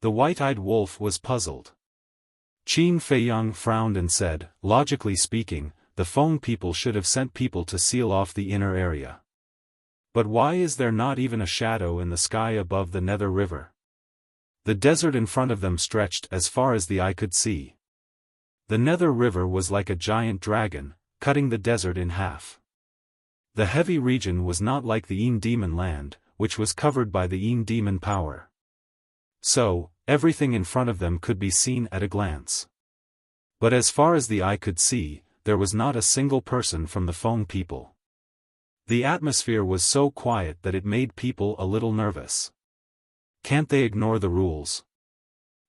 The white-eyed wolf was puzzled. Qin Feiyang frowned and said, logically speaking, the Feng people should have sent people to seal off the inner area. But why is there not even a shadow in the sky above the Nether River? The desert in front of them stretched as far as the eye could see. The Nether River was like a giant dragon, cutting the desert in half. The heavy region was not like the Yin Demon land, which was covered by the Yin Demon power. So, everything in front of them could be seen at a glance. But as far as the eye could see, there was not a single person from the Feng people. The atmosphere was so quiet that it made people a little nervous. Can't they ignore the rules?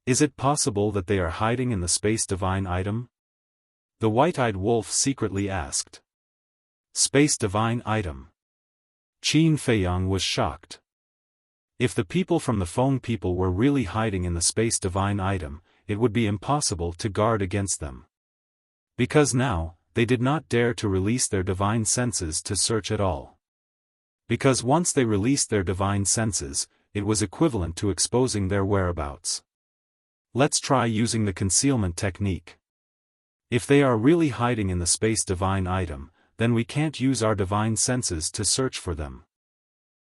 Is it possible that they are hiding in the Space Divine item? The white-eyed wolf secretly asked. Space Divine item. Qin Feiyang was shocked. If the people from the Feng people were really hiding in the Space Divine item, it would be impossible to guard against them. Because now, they did not dare to release their divine senses to search at all. Because once they released their divine senses, it was equivalent to exposing their whereabouts. Let's try using the concealment technique. If they are really hiding in the Space Divine item, then we can't use our divine senses to search for them.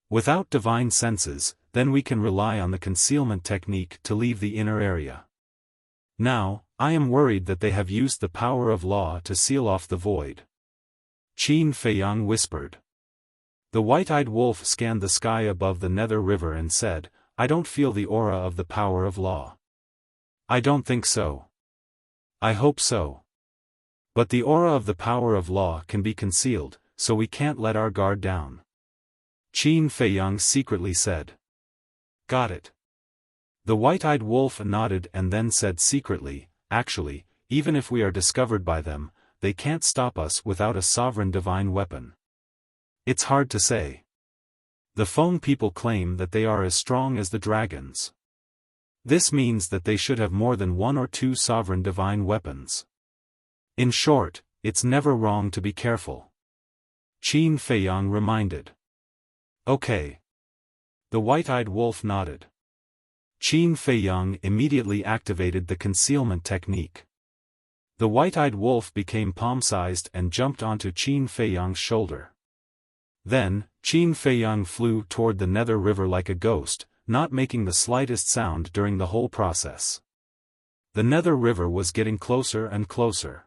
Without divine senses, then we can rely on the concealment technique to leave the inner area. Now, I am worried that they have used the power of law to seal off the void. Qin Feiyang whispered. The white-eyed wolf scanned the sky above the Nether River and said, I don't feel the aura of the power of law. I don't think so. I hope so. But the aura of the power of law can be concealed, so we can't let our guard down. Qin Feiyang secretly said. Got it. The white-eyed wolf nodded and then said secretly, actually, even if we are discovered by them, they can't stop us without a sovereign divine weapon. It's hard to say. The Feng people claim that they are as strong as the dragons. This means that they should have more than one or two sovereign divine weapons. In short, it's never wrong to be careful. Qin Feiyang reminded. Okay. The white-eyed wolf nodded. Qin Feiyang immediately activated the concealment technique. The white-eyed wolf became palm-sized and jumped onto Qin Feiyang's shoulder. Then, Qin Feiyang flew toward the Nether River like a ghost, not making the slightest sound during the whole process. The Nether River was getting closer and closer.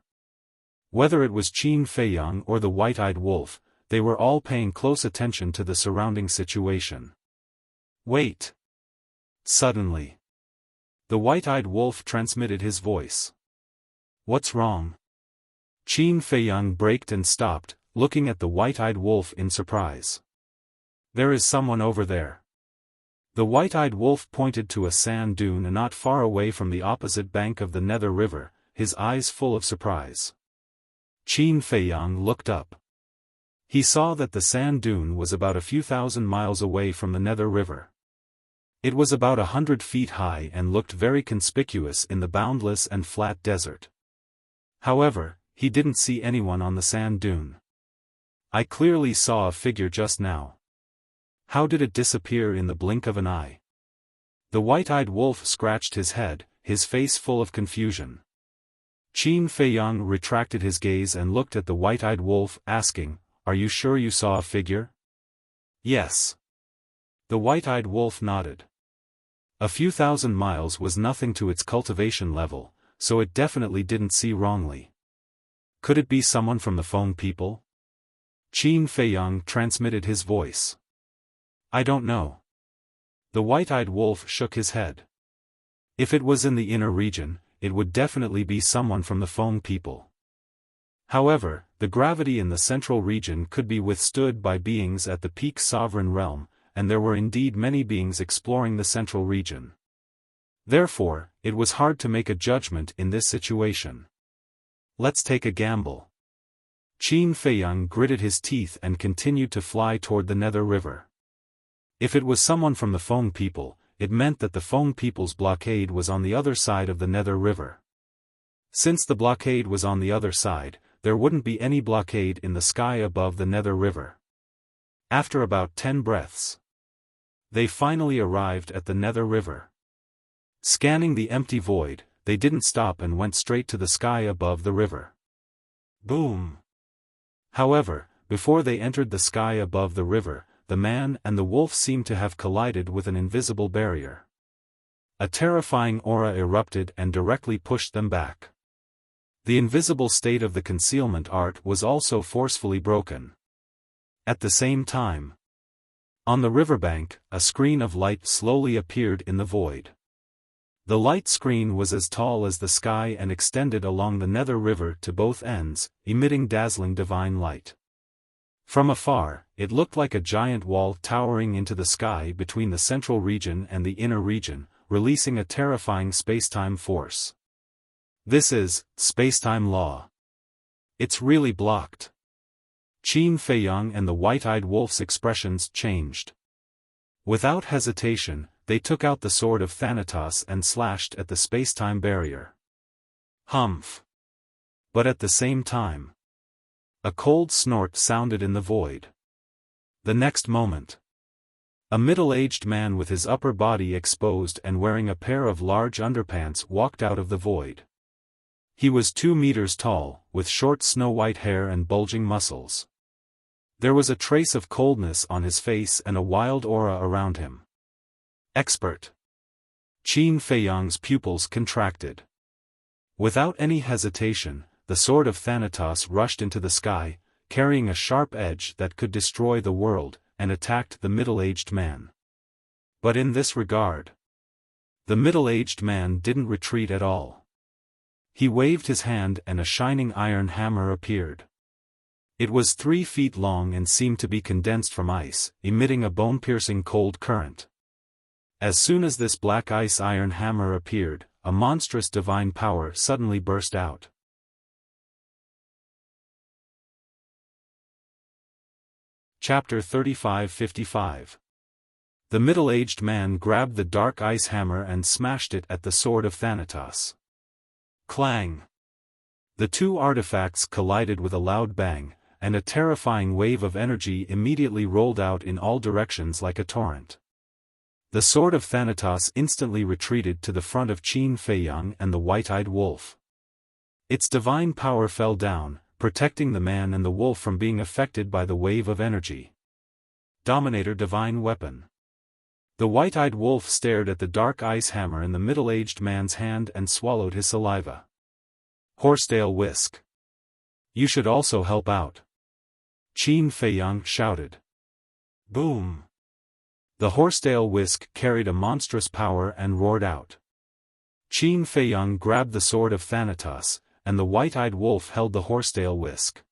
Whether it was Qin Feiyang or the white-eyed wolf, they were all paying close attention to the surrounding situation. Wait! Suddenly, the white-eyed wolf transmitted his voice. What's wrong? Qin Feiyang braked and stopped, looking at the white-eyed wolf in surprise. There is someone over there. The white-eyed wolf pointed to a sand dune not far away from the opposite bank of the Nether River, his eyes full of surprise. Qin Feiyang looked up. He saw that the sand dune was about a few thousand miles away from the Nether River. It was about 100 feet high and looked very conspicuous in the boundless and flat desert. However, he didn't see anyone on the sand dune. I clearly saw a figure just now. How did it disappear in the blink of an eye? The white-eyed wolf scratched his head, his face full of confusion. Qin Feiyang retracted his gaze and looked at the white-eyed wolf, asking, Are you sure you saw a figure? Yes. The white-eyed wolf nodded. A few thousand miles was nothing to its cultivation level, so it definitely didn't see wrongly. Could it be someone from the Feng people? Qin Feiyang transmitted his voice. I don't know. The white-eyed wolf shook his head. If it was in the inner region, it would definitely be someone from the Feng people. However, the gravity in the central region could be withstood by beings at the peak sovereign realm, and there were indeed many beings exploring the central region. Therefore, it was hard to make a judgment in this situation. Let's take a gamble. Qin Feiyang gritted his teeth and continued to fly toward the Nether River. If it was someone from the Feng people, it meant that the Feng people's blockade was on the other side of the Nether River. Since the blockade was on the other side, there wouldn't be any blockade in the sky above the Nether River. After about 10 breaths, they finally arrived at the Nether River. Scanning the empty void, they didn't stop and went straight to the sky above the river. Boom! However, before they entered the sky above the river, the man and the wolf seemed to have collided with an invisible barrier. A terrifying aura erupted and directly pushed them back. The invisible state of the concealment art was also forcefully broken. At the same time, on the riverbank, a screen of light slowly appeared in the void. The light screen was as tall as the sky and extended along the nether river to both ends, emitting dazzling divine light. From afar, it looked like a giant wall towering into the sky between the central region and the inner region, releasing a terrifying spacetime force. This is spacetime law. It's really blocked. Qin Feiyang and the white-eyed wolf's expressions changed. Without hesitation, they took out the sword of Thanatos and slashed at the spacetime barrier. Humph! But at the same time, a cold snort sounded in the void. The next moment, a middle-aged man with his upper body exposed and wearing a pair of large underpants walked out of the void. He was 2 meters tall, with short snow-white hair and bulging muscles. There was a trace of coldness on his face and a wild aura around him. Expert. Qin Feiyang's pupils contracted. Without any hesitation, the sword of Thanatos rushed into the sky, carrying a sharp edge that could destroy the world, and attacked the middle-aged man. But in this regard, the middle-aged man didn't retreat at all. He waved his hand and a shining iron hammer appeared. It was 3 feet long and seemed to be condensed from ice, emitting a bone-piercing cold current. As soon as this black ice iron hammer appeared, a monstrous divine power suddenly burst out. Chapter 35-55. The middle-aged man grabbed the dark ice hammer and smashed it at the sword of Thanatos. Clang! The 2 artifacts collided with a loud bang, and a terrifying wave of energy immediately rolled out in all directions like a torrent. The sword of Thanatos instantly retreated to the front of Qin Feiyang and the white-eyed wolf. Its divine power fell down, protecting the man and the wolf from being affected by the wave of energy. Dominator Divine Weapon. The white-eyed wolf stared at the dark ice hammer in the middle-aged man's hand and swallowed his saliva. Horsetail Whisk. You should also help out. Qin Feiyang shouted. Boom! The horsetail whisk carried a monstrous power and roared out. Qin Feiyang grabbed the sword of Thanatos, and the white-eyed wolf held the horsetail whisk.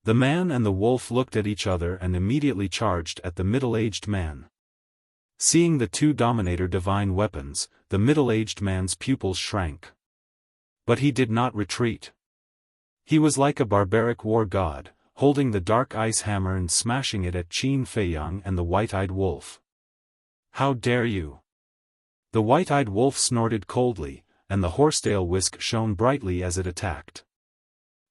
The man and the wolf looked at each other and immediately charged at the middle-aged man. Seeing the 2 Dominator divine weapons, the middle-aged man's pupils shrank. But he did not retreat. He was like a barbaric war god, holding the dark ice hammer and smashing it at Qin Feiyang and the white-eyed wolf. How dare you! The white-eyed wolf snorted coldly, and the horsetail whisk shone brightly as it attacked.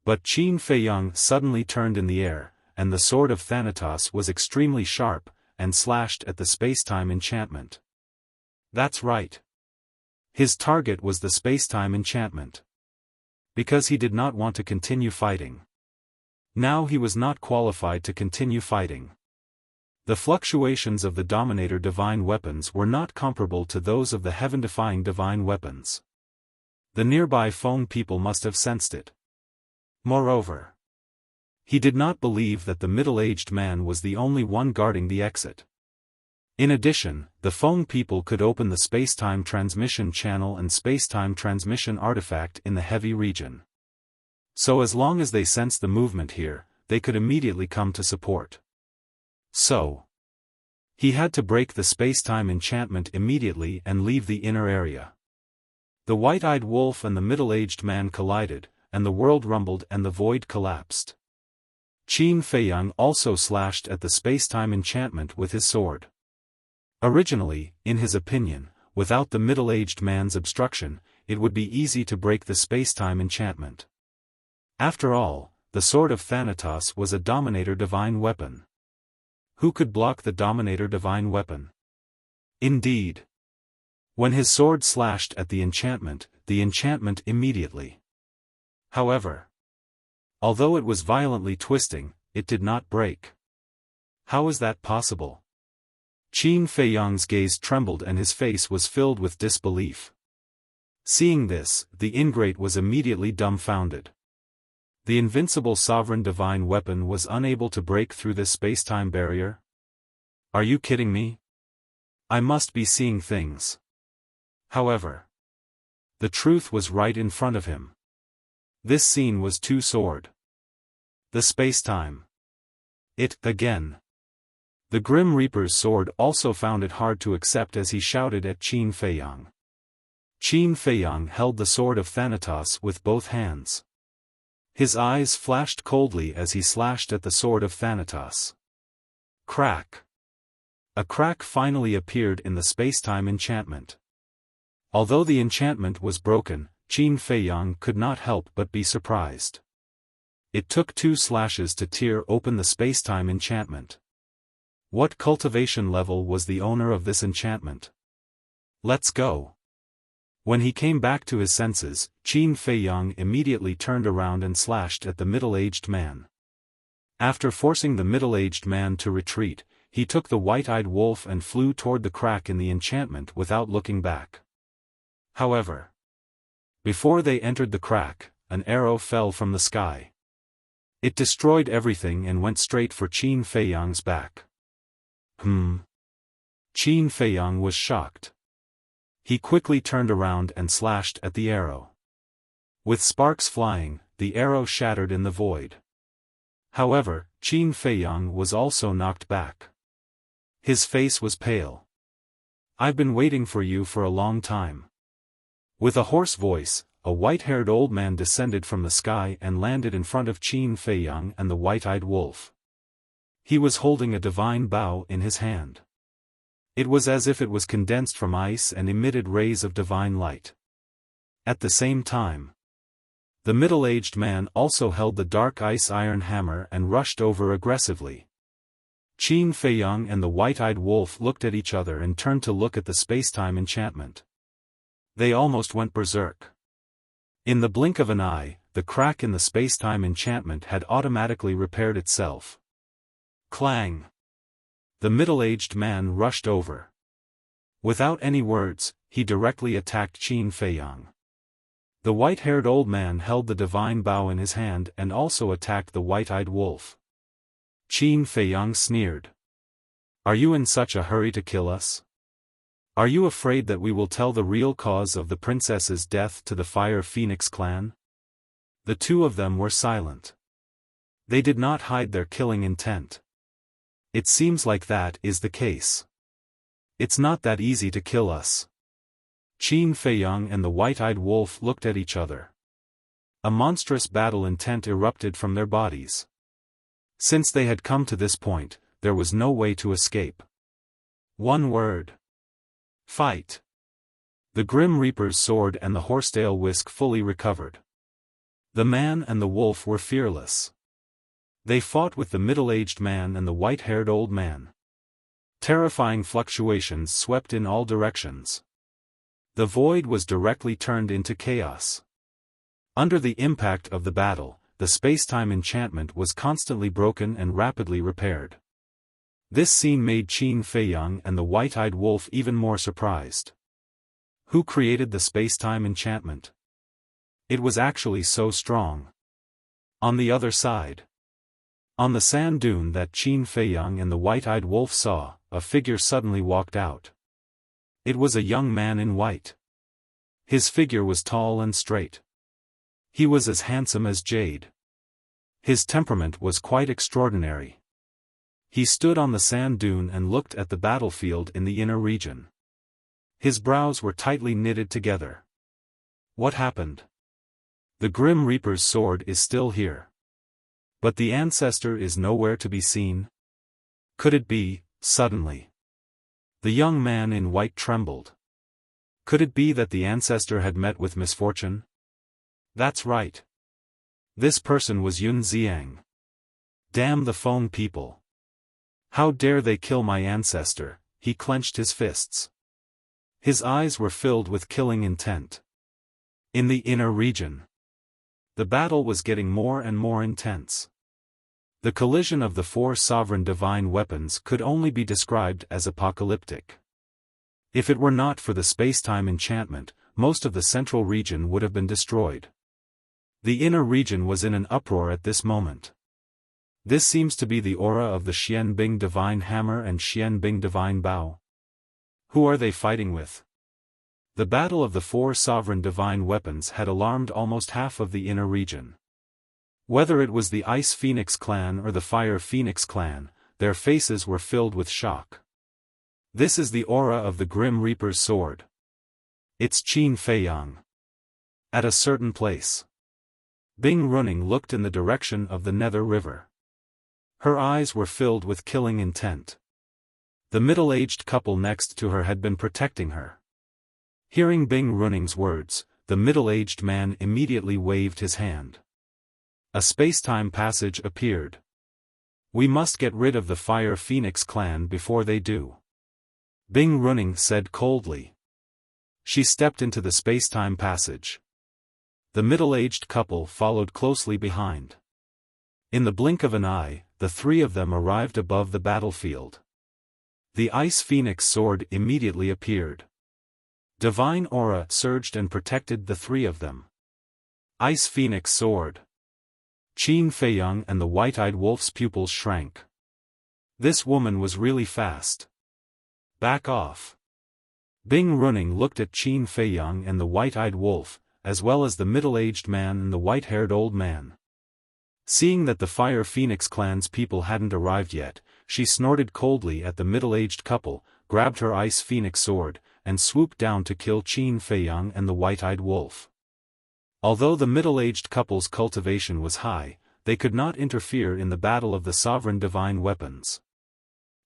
But Qin Feiyang suddenly turned in the air, and the sword of Thanatos was extremely sharp, and slashed at the spacetime enchantment. That's right. His target was the spacetime enchantment. Because he did not want to continue fighting. Now he was not qualified to continue fighting. The fluctuations of the Dominator divine weapons were not comparable to those of the heaven-defying divine weapons. The nearby Feng people must have sensed it. Moreover, he did not believe that the middle-aged man was the only one guarding the exit. In addition, the Feng people could open the spacetime transmission channel and spacetime transmission artifact in the heavy region. So as long as they sensed the movement here, they could immediately come to support. So, he had to break the spacetime enchantment immediately and leave the inner area. The white-eyed wolf and the middle-aged man collided, and the world rumbled and the void collapsed. Qin Feiyang also slashed at the spacetime enchantment with his sword. Originally, in his opinion, without the middle-aged man's obstruction, it would be easy to break the spacetime enchantment. After all, the sword of Thanatos was a Dominator divine weapon. Who could block the Dominator divine weapon? Indeed. When his sword slashed at the enchantment immediately. However, Although it was violently twisting, it did not break. How is that possible? Qin Feiyang's gaze trembled and his face was filled with disbelief. Seeing this, the ingrate was immediately dumbfounded. The invincible sovereign divine weapon was unable to break through this space-time barrier? Are you kidding me? I must be seeing things. However, the truth was right in front of him. This scene was too sword. The space-time. It, again. The Grim Reaper's sword also found it hard to accept as he shouted at Qin Feiyang. Qin Feiyang held the sword of Thanatos with both hands. His eyes flashed coldly as he slashed at the sword of Thanatos. Crack. A crack finally appeared in the space-time enchantment. Although the enchantment was broken, Qin Feiyang could not help but be surprised. It took 2 slashes to tear open the space-time enchantment. What cultivation level was the owner of this enchantment? Let's go. When he came back to his senses, Qin Feiyang immediately turned around and slashed at the middle-aged man. After forcing the middle-aged man to retreat, he took the white-eyed wolf and flew toward the crack in the enchantment without looking back. However, before they entered the crack, an arrow fell from the sky. It destroyed everything and went straight for Qin Feiyang's back. Qin Feiyang was shocked. He quickly turned around and slashed at the arrow. With sparks flying, the arrow shattered in the void. However, Qin Feiyang was also knocked back. His face was pale. I've been waiting for you for a long time. With a hoarse voice, a white-haired old man descended from the sky and landed in front of Qin Feiyang and the white-eyed wolf. He was holding a divine bow in his hand. It was as if it was condensed from ice and emitted rays of divine light. At the same time, the middle-aged man also held the dark ice iron hammer and rushed over aggressively. Qin Feiyang and the white-eyed wolf looked at each other and turned to look at the space-time enchantment. They almost went berserk. In the blink of an eye, the crack in the space-time enchantment had automatically repaired itself. Clang! The middle-aged man rushed over. Without any words, he directly attacked Qin Feiyang. The white-haired old man held the divine bow in his hand and also attacked the white-eyed wolf. Qin Feiyang sneered. Are you in such a hurry to kill us? Are you afraid that we will tell the real cause of the princess's death to the Fire Phoenix clan? The two of them were silent. They did not hide their killing intent. It seems like that is the case. It's not that easy to kill us. Qin Feiyang and the white-eyed wolf looked at each other. A monstrous battle intent erupted from their bodies. Since they had come to this point, there was no way to escape. One word. Fight. The Grim Reaper's sword and the horsetail whisk fully recovered. The man and the wolf were fearless. They fought with the middle-aged man and the white-haired old man. Terrifying fluctuations swept in all directions. The void was directly turned into chaos. Under the impact of the battle, the space-time enchantment was constantly broken and rapidly repaired. This scene made Qin Feiyang and the white-eyed wolf even more surprised. Who created the space-time enchantment? It was actually so strong. On the other side, on the sand dune that Qin Feiyang and the white-eyed wolf saw, a figure suddenly walked out. It was a young man in white. His figure was tall and straight. He was as handsome as jade. His temperament was quite extraordinary. He stood on the sand dune and looked at the battlefield in the inner region. His brows were tightly knitted together. What happened? The Grim Reaper's sword is still here. But the ancestor is nowhere to be seen. Could it be, suddenly? The young man in white trembled. Could it be that the ancestor had met with misfortune? That's right. This person was Yun Xiang. Damn the phone people. How dare they kill my ancestor? He clenched his fists. His eyes were filled with killing intent. In the inner region, The battle was getting more and more intense. The collision of the four sovereign divine weapons could only be described as apocalyptic. If it were not for the space-time enchantment, most of the central region would have been destroyed. The inner region was in an uproar at this moment. This seems to be the aura of the Xian Bing divine hammer and Xian Bing divine bow. Who are they fighting with? The battle of the four sovereign divine weapons had alarmed almost half of the inner region. Whether it was the Ice Phoenix clan or the Fire Phoenix clan, their faces were filled with shock. This is the aura of the Grim Reaper's sword. It's Qin Feiyang. At a certain place. Bing Runing looked in the direction of the Nether River. Her eyes were filled with killing intent. The middle-aged couple next to her had been protecting her. Hearing Bing Runing's words, the middle-aged man immediately waved his hand. A space-time passage appeared. We must get rid of the Fire Phoenix clan before they do. Bing Runing said coldly. She stepped into the space-time passage. The middle-aged couple followed closely behind. In the blink of an eye, the three of them arrived above the battlefield. The Ice Phoenix sword immediately appeared. Divine aura surged and protected the three of them. Ice Phoenix sword. Qin Feiyang and the white-eyed wolf's pupils shrank. This woman was really fast. Back off. Bing Runing looked at Qin Feiyang and the white-eyed wolf, as well as the middle-aged man and the white-haired old man. Seeing that the Fire Phoenix clan's people hadn't arrived yet, she snorted coldly at the middle-aged couple, grabbed her Ice Phoenix sword, and swooped down to kill Qin Feiyang and the white-eyed wolf. Although the middle-aged couple's cultivation was high, they could not interfere in the battle of the sovereign divine weapons.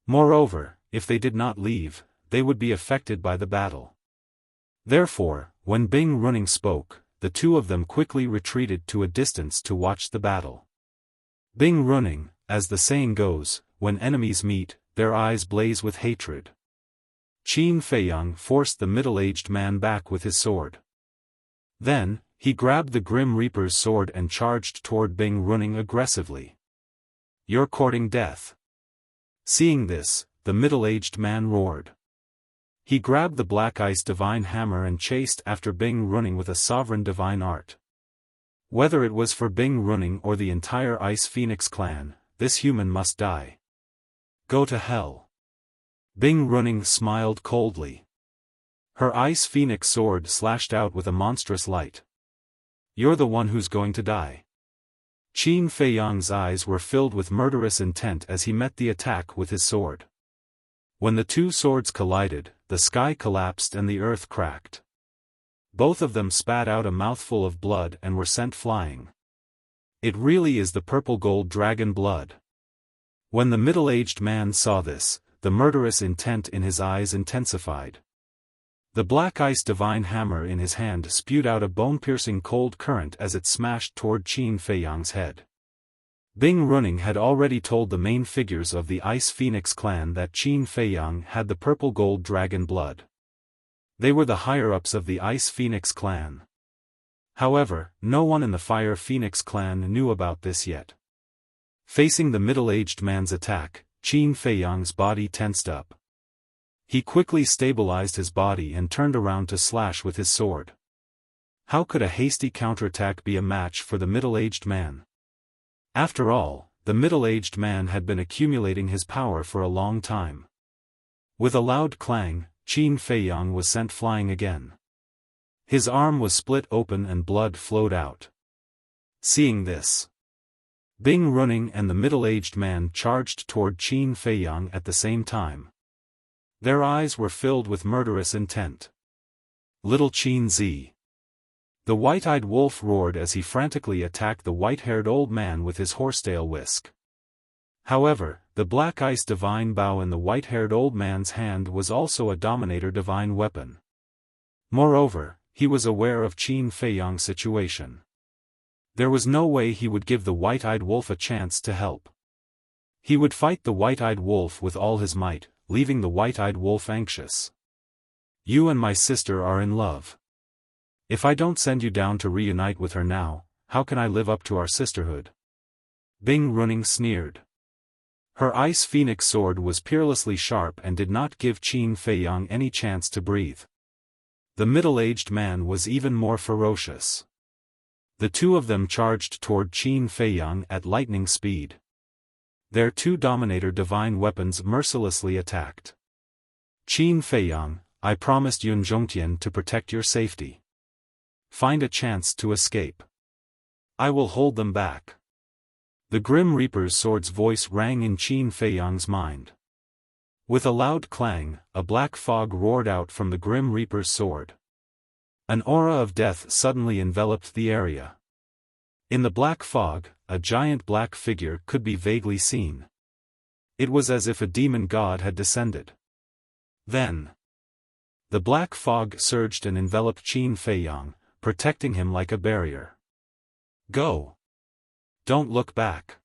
Moreover, if they did not leave, they would be affected by the battle. Therefore, when Bing Runing spoke, the two of them quickly retreated to a distance to watch the battle. Bing Runing, as the saying goes, when enemies meet, their eyes blaze with hatred. Qin Feiyang forced the middle-aged man back with his sword. Then, he grabbed the Grim Reaper's sword and charged toward Bing Runing aggressively. You're courting death. Seeing this, the middle-aged man roared. He grabbed the Black Ice Divine Hammer and chased after Bing Runing with a sovereign divine art. Whether it was for Bing Runing or the entire Ice Phoenix clan, this human must die. Go to hell. Bing Runing smiled coldly. Her Ice Phoenix sword slashed out with a monstrous light. You're the one who's going to die. Qin Feiyang's eyes were filled with murderous intent as he met the attack with his sword. When the two swords collided, the sky collapsed and the earth cracked. Both of them spat out a mouthful of blood and were sent flying. It really is the purple gold dragon blood. When the middle-aged man saw this, the murderous intent in his eyes intensified. The Black Ice Divine Hammer in his hand spewed out a bone-piercing cold current as it smashed toward Qin Feiyang's head. Bing Runing had already told the main figures of the Ice Phoenix clan that Qin Feiyang had the purple gold dragon blood. They were the higher-ups of the Ice Phoenix clan. However, no one in the Fire Phoenix clan knew about this yet. Facing the middle-aged man's attack, Qin Feiyang's body tensed up. He quickly stabilized his body and turned around to slash with his sword. How could a hasty counterattack be a match for the middle-aged man? After all, the middle-aged man had been accumulating his power for a long time. With a loud clang, Qin Feiyang was sent flying again. His arm was split open and blood flowed out. Seeing this, Bing Runing and the middle-aged man charged toward Qin Feiyang at the same time. Their eyes were filled with murderous intent. Little Qin Z. The white-eyed wolf roared as he frantically attacked the white-haired old man with his horsetail whisk. However, the Black Ice Divine Bow in the white-haired old man's hand was also a Dominator divine weapon. Moreover, he was aware of Qin Feiyang's situation. There was no way he would give the white-eyed wolf a chance to help. He would fight the white-eyed wolf with all his might, leaving the white-eyed wolf anxious. You and my sister are in love. If I don't send you down to reunite with her now, how can I live up to our sisterhood? Bing Runing sneered. Her ice phoenix sword was peerlessly sharp and did not give Qin Feiyang any chance to breathe. The middle-aged man was even more ferocious. The two of them charged toward Qin Feiyang at lightning speed. Their two Dominator divine weapons mercilessly attacked. Qin Feiyang, I promised Yun Zhongtian to protect your safety. Find a chance to escape. I will hold them back. The Grim Reaper's sword's voice rang in Qin Feiyang's mind. With a loud clang, a black fog roared out from the Grim Reaper's sword. An aura of death suddenly enveloped the area. In the black fog, a giant black figure could be vaguely seen. It was as if a demon god had descended. Then, the black fog surged and enveloped Qin Feiyang, protecting him like a barrier. Go! Don't look back!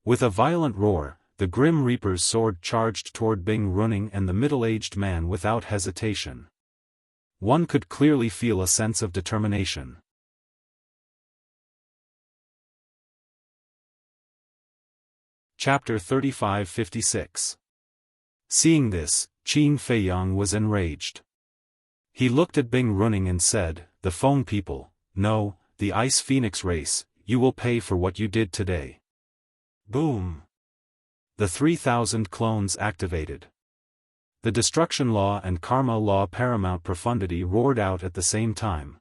With a violent roar, the Grim Reaper's sword charged toward Bing Runing and the middle-aged man without hesitation. One could clearly feel a sense of determination. Chapter 35-56. Seeing this, Qin Feiyang was enraged. He looked at Bing Runing and said, "The Feng people, no, the Ice Phoenix race, you will pay for what you did today." Boom! The 3,000 clones activated. The Destruction Law and Karma Law Paramount Profundity roared out at the same time.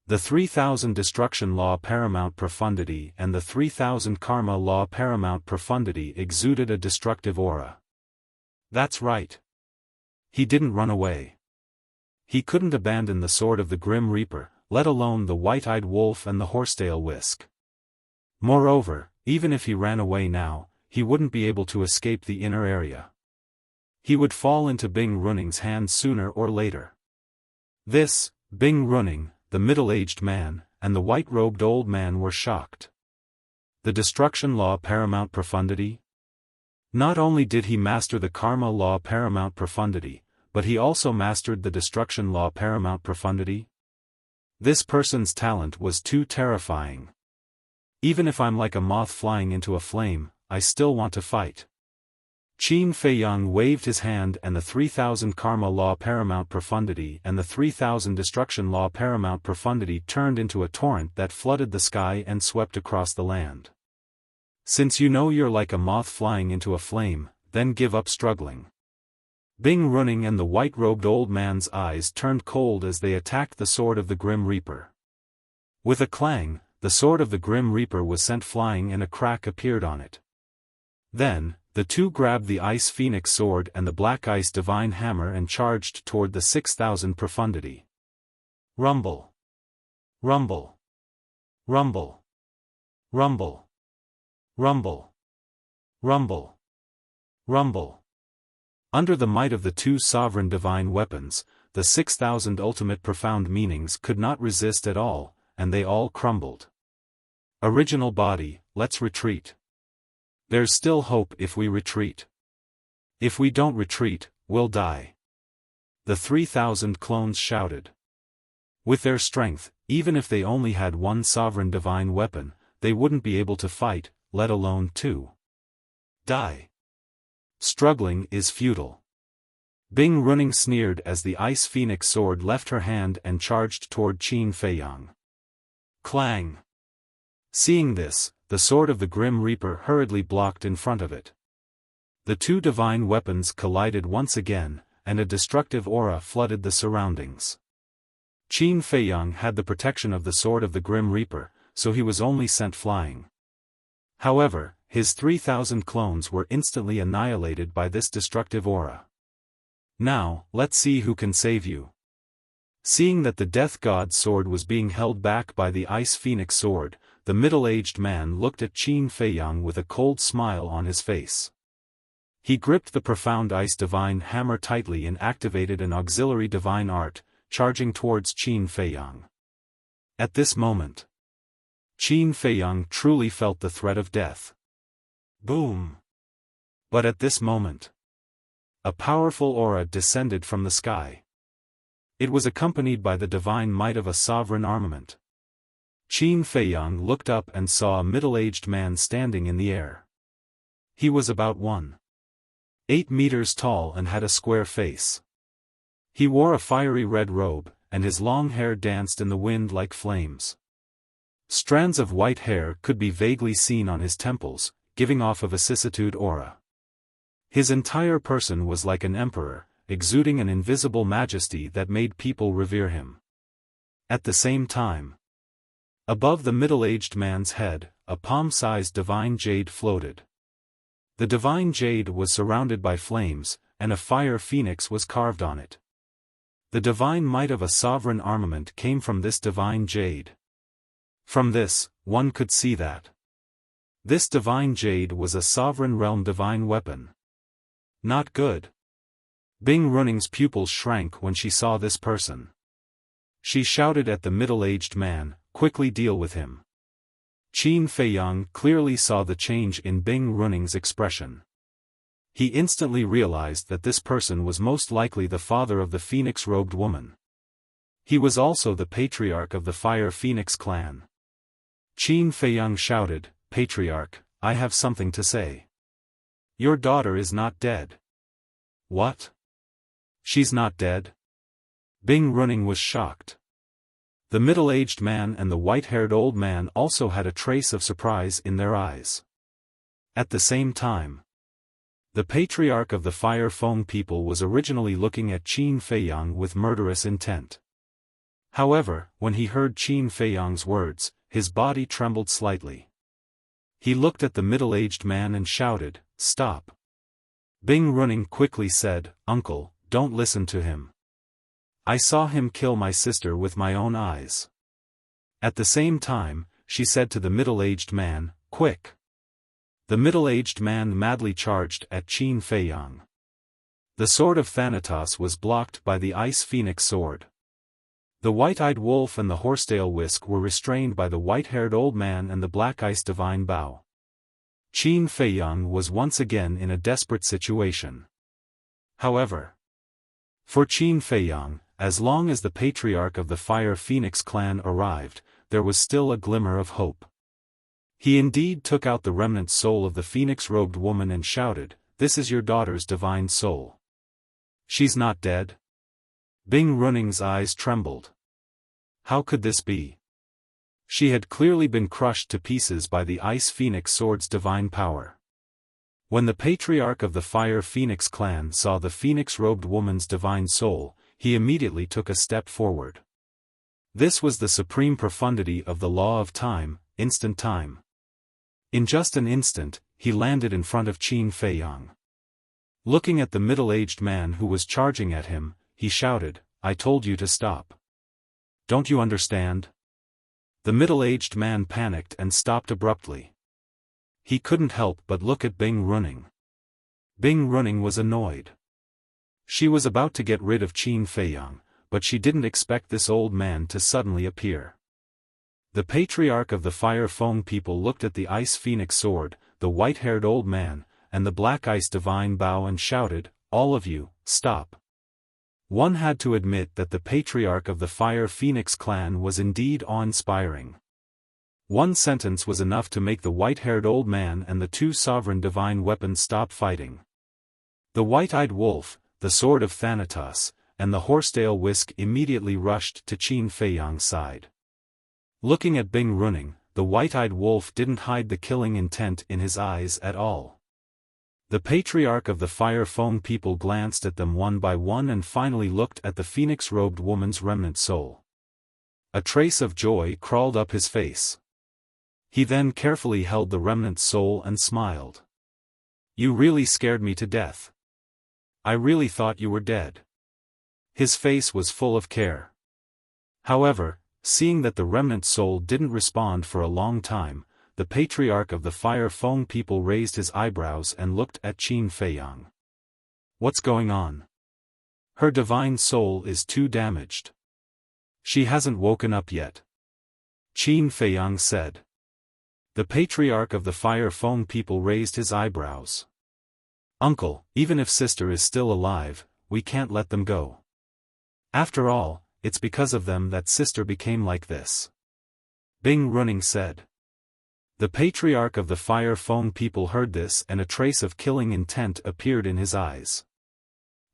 The 3,000 Destruction Law Paramount Profundity and the 3,000 Karma Law Paramount Profundity exuded a destructive aura. That's right. He didn't run away. He couldn't abandon the sword of the Grim Reaper, let alone the white-eyed wolf and the horsetail whisk. Moreover, even if he ran away now, he wouldn't be able to escape the inner area. He would fall into Bing Runing's hands sooner or later. This, Bing Runing, the middle-aged man, and the white-robed old man were shocked. The Destruction Law Paramount Profundity? Not only did he master the Karma Law Paramount Profundity, but he also mastered the Destruction Law Paramount Profundity? This person's talent was too terrifying. Even if I'm like a moth flying into a flame, I still want to fight. Qin Feiyang waved his hand and the 3,000 Karma Law Paramount Profundity and the 3,000 Destruction Law Paramount Profundity turned into a torrent that flooded the sky and swept across the land. Since you know you're like a moth flying into a flame, then give up struggling. Bing Runing and the white-robed old man's eyes turned cold as they attacked the sword of the Grim Reaper. With a clang, the sword of the Grim Reaper was sent flying and a crack appeared on it. Then, the two grabbed the Ice Phoenix sword and the Black Ice Divine Hammer and charged toward the 6,000 Profundity. Rumble. Rumble. Rumble. Rumble. Rumble. Rumble. Rumble. Under the might of the two sovereign divine weapons, the 6,000 ultimate profound meanings could not resist at all, and they all crumbled. Original body, let's retreat. There's still hope if we retreat. If we don't retreat, we'll die. The 3,000 clones shouted. With their strength, even if they only had one sovereign divine weapon, they wouldn't be able to fight, let alone two. Die. Struggling is futile. Bing Runing sneered as the Ice Phoenix sword left her hand and charged toward Qin Feiyang. Clang! Seeing this, the sword of the Grim Reaper hurriedly blocked in front of it. The two divine weapons collided once again, and a destructive aura flooded the surroundings. Qin Feiyang had the protection of the sword of the Grim Reaper, so he was only sent flying. However, his 3,000 clones were instantly annihilated by this destructive aura. Now, let's see who can save you. Seeing that the Death God's sword was being held back by the Ice Phoenix sword, the middle-aged man looked at Qin Feiyang with a cold smile on his face. He gripped the profound Ice Divine Hammer tightly and activated an auxiliary divine art, charging towards Qin Feiyang. At this moment, Qin Feiyang truly felt the threat of death. Boom! But at this moment, a powerful aura descended from the sky. It was accompanied by the divine might of a sovereign armament. Qin Feiyang looked up and saw a middle-aged man standing in the air. He was about 1.8 meters tall and had a square face. He wore a fiery red robe, and his long hair danced in the wind like flames. Strands of white hair could be vaguely seen on his temples, giving off a vicissitude aura. His entire person was like an emperor, exuding an invisible majesty that made people revere him. At the same time, above the middle-aged man's head, a palm-sized divine jade floated. The divine jade was surrounded by flames, and a fire phoenix was carved on it. The divine might of a sovereign armament came from this divine jade. From this, one could see that this divine jade was a sovereign realm divine weapon. Not good. Bing Runing's pupils shrank when she saw this person. She shouted at the middle-aged man, "Quickly deal with him." Qin Feiyang clearly saw the change in Bing Runing's expression. He instantly realized that this person was most likely the father of the phoenix-robed woman. He was also the patriarch of the Fire Phoenix clan. Qin Feiyang shouted, "Patriarch, I have something to say. Your daughter is not dead." "What? She's not dead?" Bing Running was shocked. The middle-aged man and the white-haired old man also had a trace of surprise in their eyes. At the same time, the patriarch of the Fire Foam people was originally looking at Qin Feiyang with murderous intent. However, when he heard Qin Feiyang's words, his body trembled slightly. He looked at the middle-aged man and shouted, "Stop." Bing Running quickly said, "Uncle, don't listen to him. I saw him kill my sister with my own eyes." At the same time, she said to the middle-aged man, "Quick." The middle-aged man madly charged at Qin Feiyang. The sword of Thanatos was blocked by the Ice Phoenix sword. The white-eyed wolf and the horsetail whisk were restrained by the white-haired old man and the black ice divine bow. Qin Feiyang was once again in a desperate situation. However, for Qin Feiyang, as long as the patriarch of the Fire Phoenix clan arrived, there was still a glimmer of hope. He indeed took out the remnant soul of the phoenix-robed woman and shouted, "This is your daughter's divine soul. She's not dead?" Bing Running's eyes trembled. How could this be? She had clearly been crushed to pieces by the Ice Phoenix sword's divine power. When the patriarch of the Fire Phoenix clan saw the phoenix-robed woman's divine soul, he immediately took a step forward. This was the supreme profundity of the law of time, instant time. In just an instant, he landed in front of Qin Feiyang. Looking at the middle-aged man who was charging at him, he shouted, "I told you to stop. Don't you understand?" The middle-aged man panicked and stopped abruptly. He couldn't help but look at Bing Running. Bing Running was annoyed. She was about to get rid of Qin Feiyang, but she didn't expect this old man to suddenly appear. The patriarch of the Fire Foam people looked at the Ice Phoenix sword, the white-haired old man, and the black ice divine bow and shouted, "All of you, stop." One had to admit that the patriarch of the Fire Phoenix clan was indeed awe-inspiring. One sentence was enough to make the white-haired old man and the two sovereign divine weapons stop fighting. The white-eyed wolf, the sword of Thanatos, and the horsetail whisk immediately rushed to Qin Feiyang's side. Looking at Bing Running, the white-eyed wolf didn't hide the killing intent in his eyes at all. The patriarch of the Fire Foam people glanced at them one by one and finally looked at the phoenix-robed woman's remnant soul. A trace of joy crawled up his face. He then carefully held the remnant soul and smiled. "You really scared me to death. I really thought you were dead." His face was full of care. However, seeing that the remnant soul didn't respond for a long time, the patriarch of the Fire Foam people raised his eyebrows and looked at Qin Feiyang. "What's going on? Her divine soul is too damaged. She hasn't woken up yet," Qin Feiyang said. The patriarch of the Fire Foam people raised his eyebrows. "Uncle, even if sister is still alive, we can't let them go. After all, it's because of them that sister became like this." Bing Running said. The patriarch of the Fire Foam people heard this, and a trace of killing intent appeared in his eyes.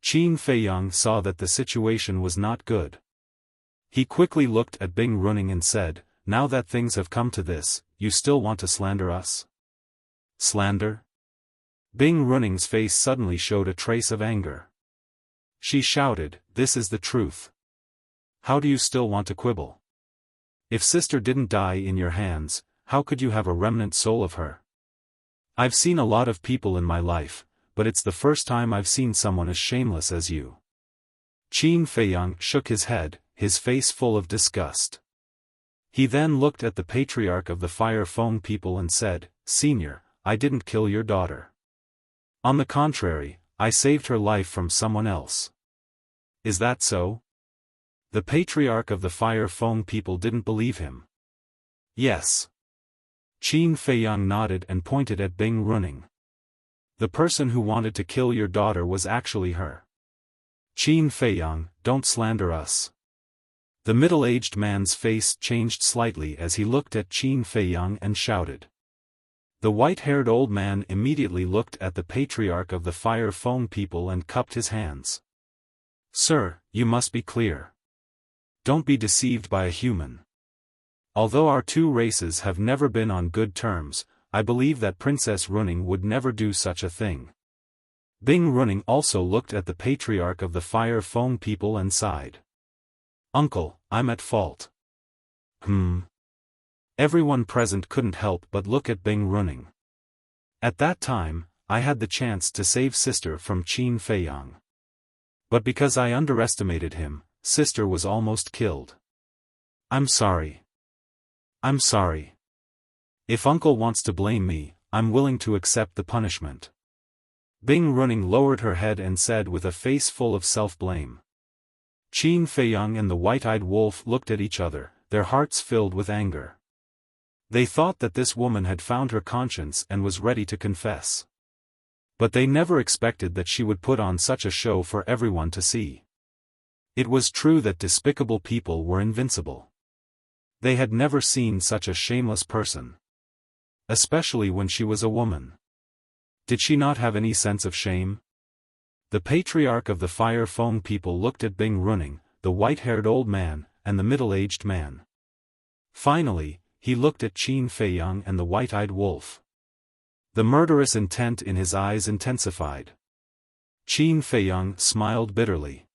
Qin Feiyang saw that the situation was not good. He quickly looked at Bing Running and said, "Now that things have come to this, you still want to slander us?" Slander? Bing Running's face suddenly showed a trace of anger. She shouted, "This is the truth. How do you still want to quibble? If sister didn't die in your hands, how could you have a remnant soul of her? I've seen a lot of people in my life, but it's the first time I've seen someone as shameless as you." Qin Feiyang shook his head, his face full of disgust. He then looked at the patriarch of the Fire Foam people and said, "Senior, I didn't kill your daughter. On the contrary, I saved her life from someone else. Is that so?" The patriarch of the Fire Foam people didn't believe him. "Yes." Qin Feiyang nodded and pointed at Bing Running. "The person who wanted to kill your daughter was actually her." "Qin Feiyang, don't slander us." The middle-aged man's face changed slightly as he looked at Qin Feiyang and shouted. The white-haired old man immediately looked at the patriarch of the Fire Foam people and cupped his hands. "Sir, you must be clear. Don't be deceived by a human. Although our two races have never been on good terms, I believe that Princess Running would never do such a thing." Bing Running also looked at the patriarch of the Fire Foam people and sighed. "Uncle, I'm at fault." Everyone present couldn't help but look at Bing Running. At that time, I had the chance to save sister from Qin Feiyang. But because I underestimated him, sister was almost killed. I'm sorry. I'm sorry. If uncle wants to blame me, I'm willing to accept the punishment. Bing Running lowered her head and said with a face full of self-blame. Qin Feiyang and the white-eyed wolf looked at each other, their hearts filled with anger. They thought that this woman had found her conscience and was ready to confess. But they never expected that she would put on such a show for everyone to see. It was true that despicable people were invincible. They had never seen such a shameless person. Especially when she was a woman. Did she not have any sense of shame? The patriarch of the Fire Foam people looked at Bing Running, the white-haired old man, and the middle-aged man. Finally, he looked at Qin Feiyang and the white-eyed wolf. The murderous intent in his eyes intensified. Qin Feiyang smiled bitterly.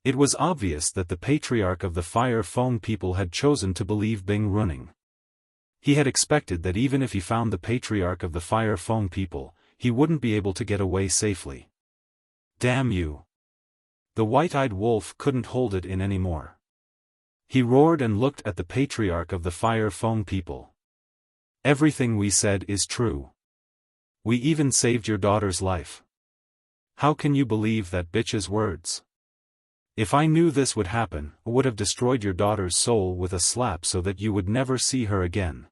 It was obvious that the patriarch of the Fire Foam people had chosen to believe Bing Running. He had expected that even if he found the patriarch of the Fire Foam people, he wouldn't be able to get away safely. Damn you! The white-eyed wolf couldn't hold it in anymore. He roared and looked at the patriarch of the Fire Foam people. Everything we said is true. We even saved your daughter's life. How can you believe that bitch's words? If I knew this would happen, I would have destroyed your daughter's soul with a slap so that you would never see her again.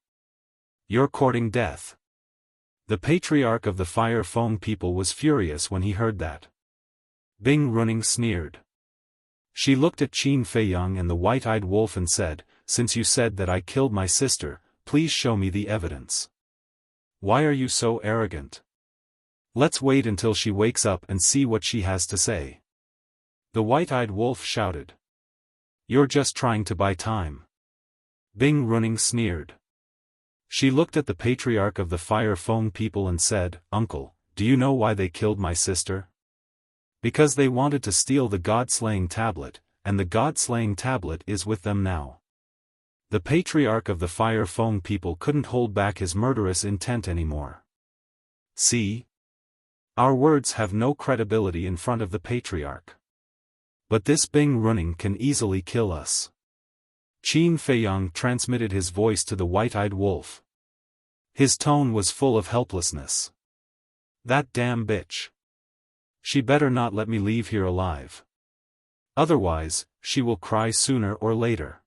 You're courting death. The patriarch of the Fire Foam people was furious when he heard that. Bing Running sneered. She looked at Qin Feiyang and the white-eyed wolf and said, "Since you said that I killed my sister, please show me the evidence." "Why are you so arrogant? Let's wait until she wakes up and see what she has to say." The white-eyed wolf shouted. "You're just trying to buy time." Bing Running sneered. She looked at the patriarch of the Fire Foam people and said, "Uncle, do you know why they killed my sister? Because they wanted to steal the God-slaying tablet, and the God-slaying tablet is with them now." The patriarch of the Fire Foam people couldn't hold back his murderous intent anymore. "See? Our words have no credibility in front of the patriarch. But this Bing Running can easily kill us." Qin Feiyang transmitted his voice to the white-eyed wolf. His tone was full of helplessness. "That damn bitch. She better not let me leave here alive. Otherwise, she will cry sooner or later."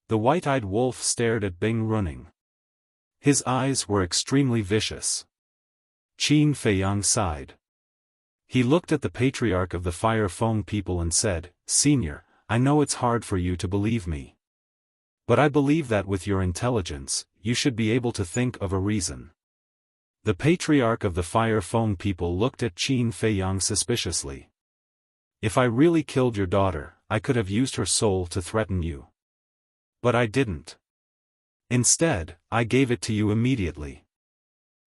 The white-eyed wolf stared at Bing Running. His eyes were extremely vicious. Qin Feiyang sighed. He looked at the patriarch of the Fire Foam people and said, "Senior, I know it's hard for you to believe me. But I believe that with your intelligence, you should be able to think of a reason. The patriarch of the Fire Feng people looked at Qin Feiyang suspiciously. If I really killed your daughter, I could have used her soul to threaten you. But I didn't. Instead, I gave it to you immediately.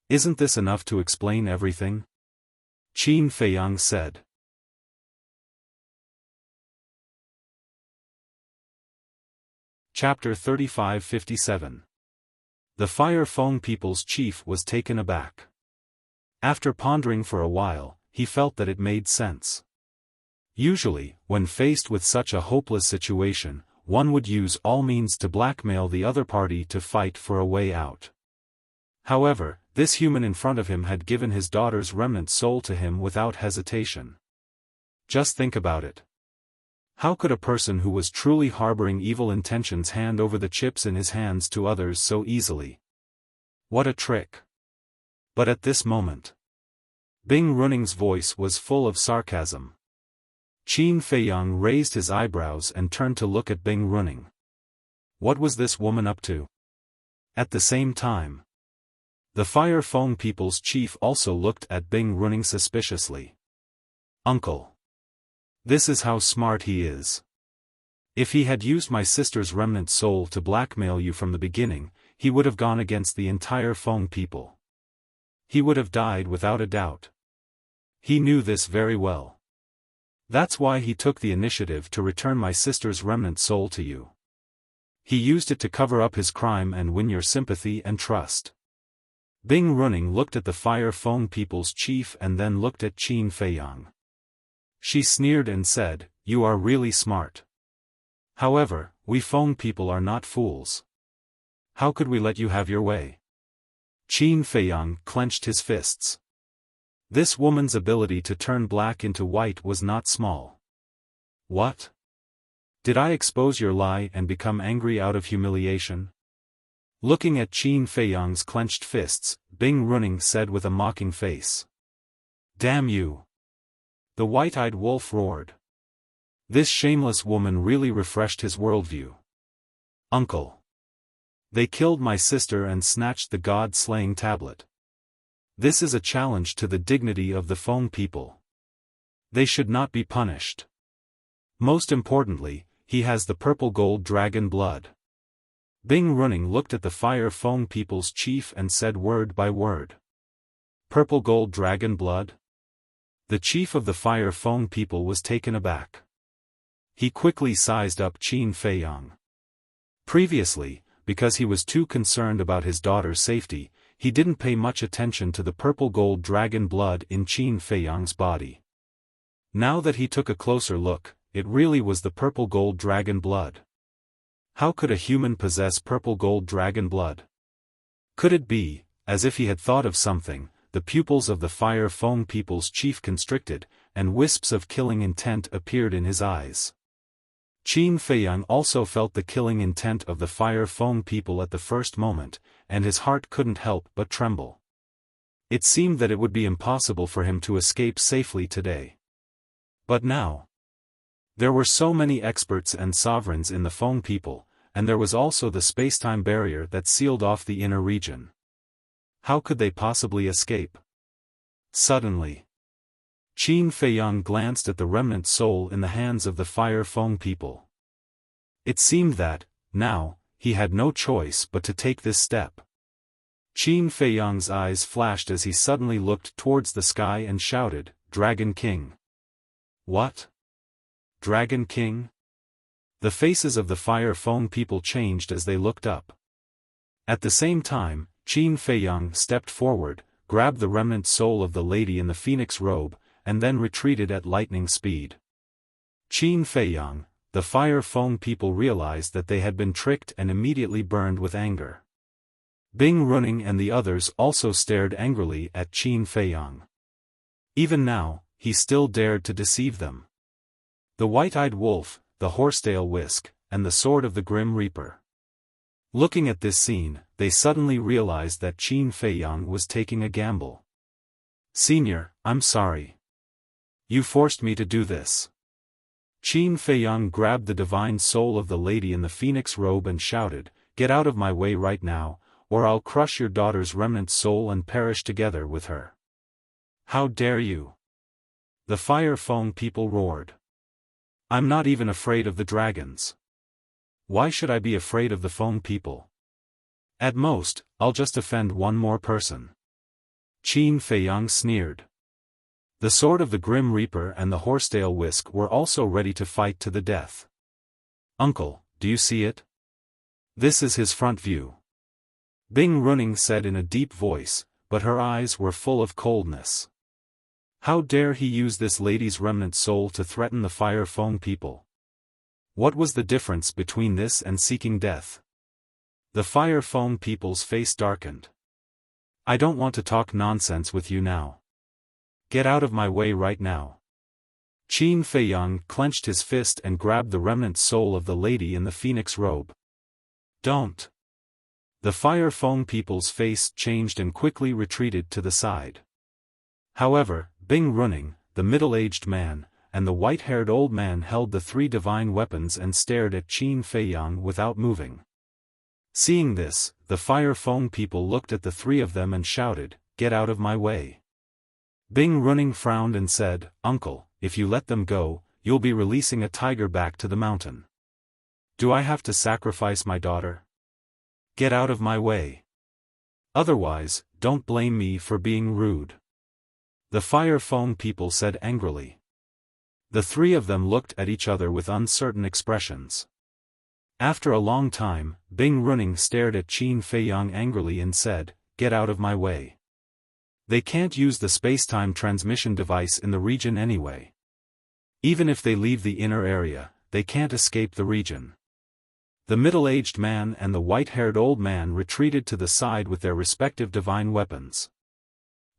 Isn't this enough to explain everything? Qin Feiyang said. Chapter 35-57. The Fire Feng people's chief was taken aback. After pondering for a while, he felt that it made sense. Usually, when faced with such a hopeless situation, one would use all means to blackmail the other party to fight for a way out. However, this human in front of him had given his daughter's remnant soul to him without hesitation. Just think about it. How could a person who was truly harboring evil intentions hand over the chips in his hands to others so easily? What a trick! But at this moment, Bing Runing's voice was full of sarcasm. Qin Feiyang raised his eyebrows and turned to look at Bing Running. What was this woman up to? At the same time, the Fire Feng people's chief also looked at Bing Running suspiciously. Uncle. This is how smart he is. If he had used my sister's remnant soul to blackmail you from the beginning, he would have gone against the entire Feng people. He would have died without a doubt. He knew this very well. That's why he took the initiative to return my sister's remnant soul to you. He used it to cover up his crime and win your sympathy and trust. Bing Running looked at the Fire Feng people's chief and then looked at Qin Feiyang. She sneered and said, "You are really smart. However, we Feng people are not fools. How could we let you have your way?" Qin Feiyang clenched his fists. This woman's ability to turn black into white was not small. What? Did I expose your lie and become angry out of humiliation? Looking at Qin Feiyang's clenched fists, Bing Running said with a mocking face. Damn you! The white-eyed wolf roared. This shameless woman really refreshed his worldview. Uncle. They killed my sister and snatched the god-slaying tablet. This is a challenge to the dignity of the Feng people. They should not be punished. Most importantly, he has the purple gold dragon blood. Bing Running looked at the Fire Feng people's chief and said word by word. Purple gold dragon blood? The chief of the Fire Feng people was taken aback. He quickly sized up Qin Feiyang. Previously, because he was too concerned about his daughter's safety, he didn't pay much attention to the purple gold dragon blood in Qin Feiyang's body. Now that he took a closer look, it really was the purple gold dragon blood. How could a human possess purple gold dragon blood? Could it be, as if he had thought of something, the pupils of the Fire Feng people's chief constricted, and wisps of killing intent appeared in his eyes. Qin Feiyang also felt the killing intent of the Fire Feng people at the first moment, and his heart couldn't help but tremble. It seemed that it would be impossible for him to escape safely today. But now, there were so many experts and sovereigns in the Feng people, and there was also the space-time barrier that sealed off the inner region. How could they possibly escape? Suddenly, Qin Feiyang glanced at the remnant soul in the hands of the Fire Feng people. It seemed that, now, he had no choice but to take this step. Qin Feiyang's eyes flashed as he suddenly looked towards the sky and shouted, "Dragon King!" What? Dragon King? The faces of the Fire Feng people changed as they looked up. At the same time, Qin Feiyang stepped forward, grabbed the remnant soul of the lady in the phoenix robe, and then retreated at lightning speed. Qin Feiyang, the Fire Feng people realized that they had been tricked and immediately burned with anger. Bing Running and the others also stared angrily at Qin Feiyang. Even now, he still dared to deceive them. The white-eyed wolf, the horsetail whisk, and the sword of the Grim Reaper. Looking at this scene, they suddenly realized that Qin Feiyang was taking a gamble. Senior, I'm sorry. You forced me to do this. Qin Feiyang grabbed the divine soul of the lady in the phoenix robe and shouted, "Get out of my way right now, or I'll crush your daughter's remnant soul and perish together with her." "How dare you?" the Fire Fong people roared. "I'm not even afraid of the dragons. Why should I be afraid of the Fong people? At most, I'll just offend one more person." Qin Feiyang sneered. The sword of the Grim Reaper and the horsetail whisk were also ready to fight to the death. "Uncle, do you see it? This is his front view," Bing Running said in a deep voice, but her eyes were full of coldness. How dare he use this lady's remnant soul to threaten the Fire Fong people? What was the difference between this and seeking death? The Fire Fong people's face darkened. "I don't want to talk nonsense with you now. Get out of my way right now." Qin Feiyang clenched his fist and grabbed the remnant soul of the lady in the phoenix robe. "Don't." The Fire Fong people's face changed and quickly retreated to the side. However, Bing Running, the middle-aged man, and the white-haired old man held the three divine weapons and stared at Qin Feiyang without moving. Seeing this, the Fire Fong people looked at the three of them and shouted, "Get out of my way." Bing Running frowned and said, "Uncle, if you let them go, you'll be releasing a tiger back to the mountain. Do I have to sacrifice my daughter? Get out of my way. Otherwise, don't blame me for being rude." The Fire Fong people said angrily. The three of them looked at each other with uncertain expressions. After a long time, Bing Running stared at Qin Feiyang angrily and said, "Get out of my way. They can't use the space-time transmission device in the region anyway. Even if they leave the inner area, they can't escape the region." The middle-aged man and the white-haired old man retreated to the side with their respective divine weapons.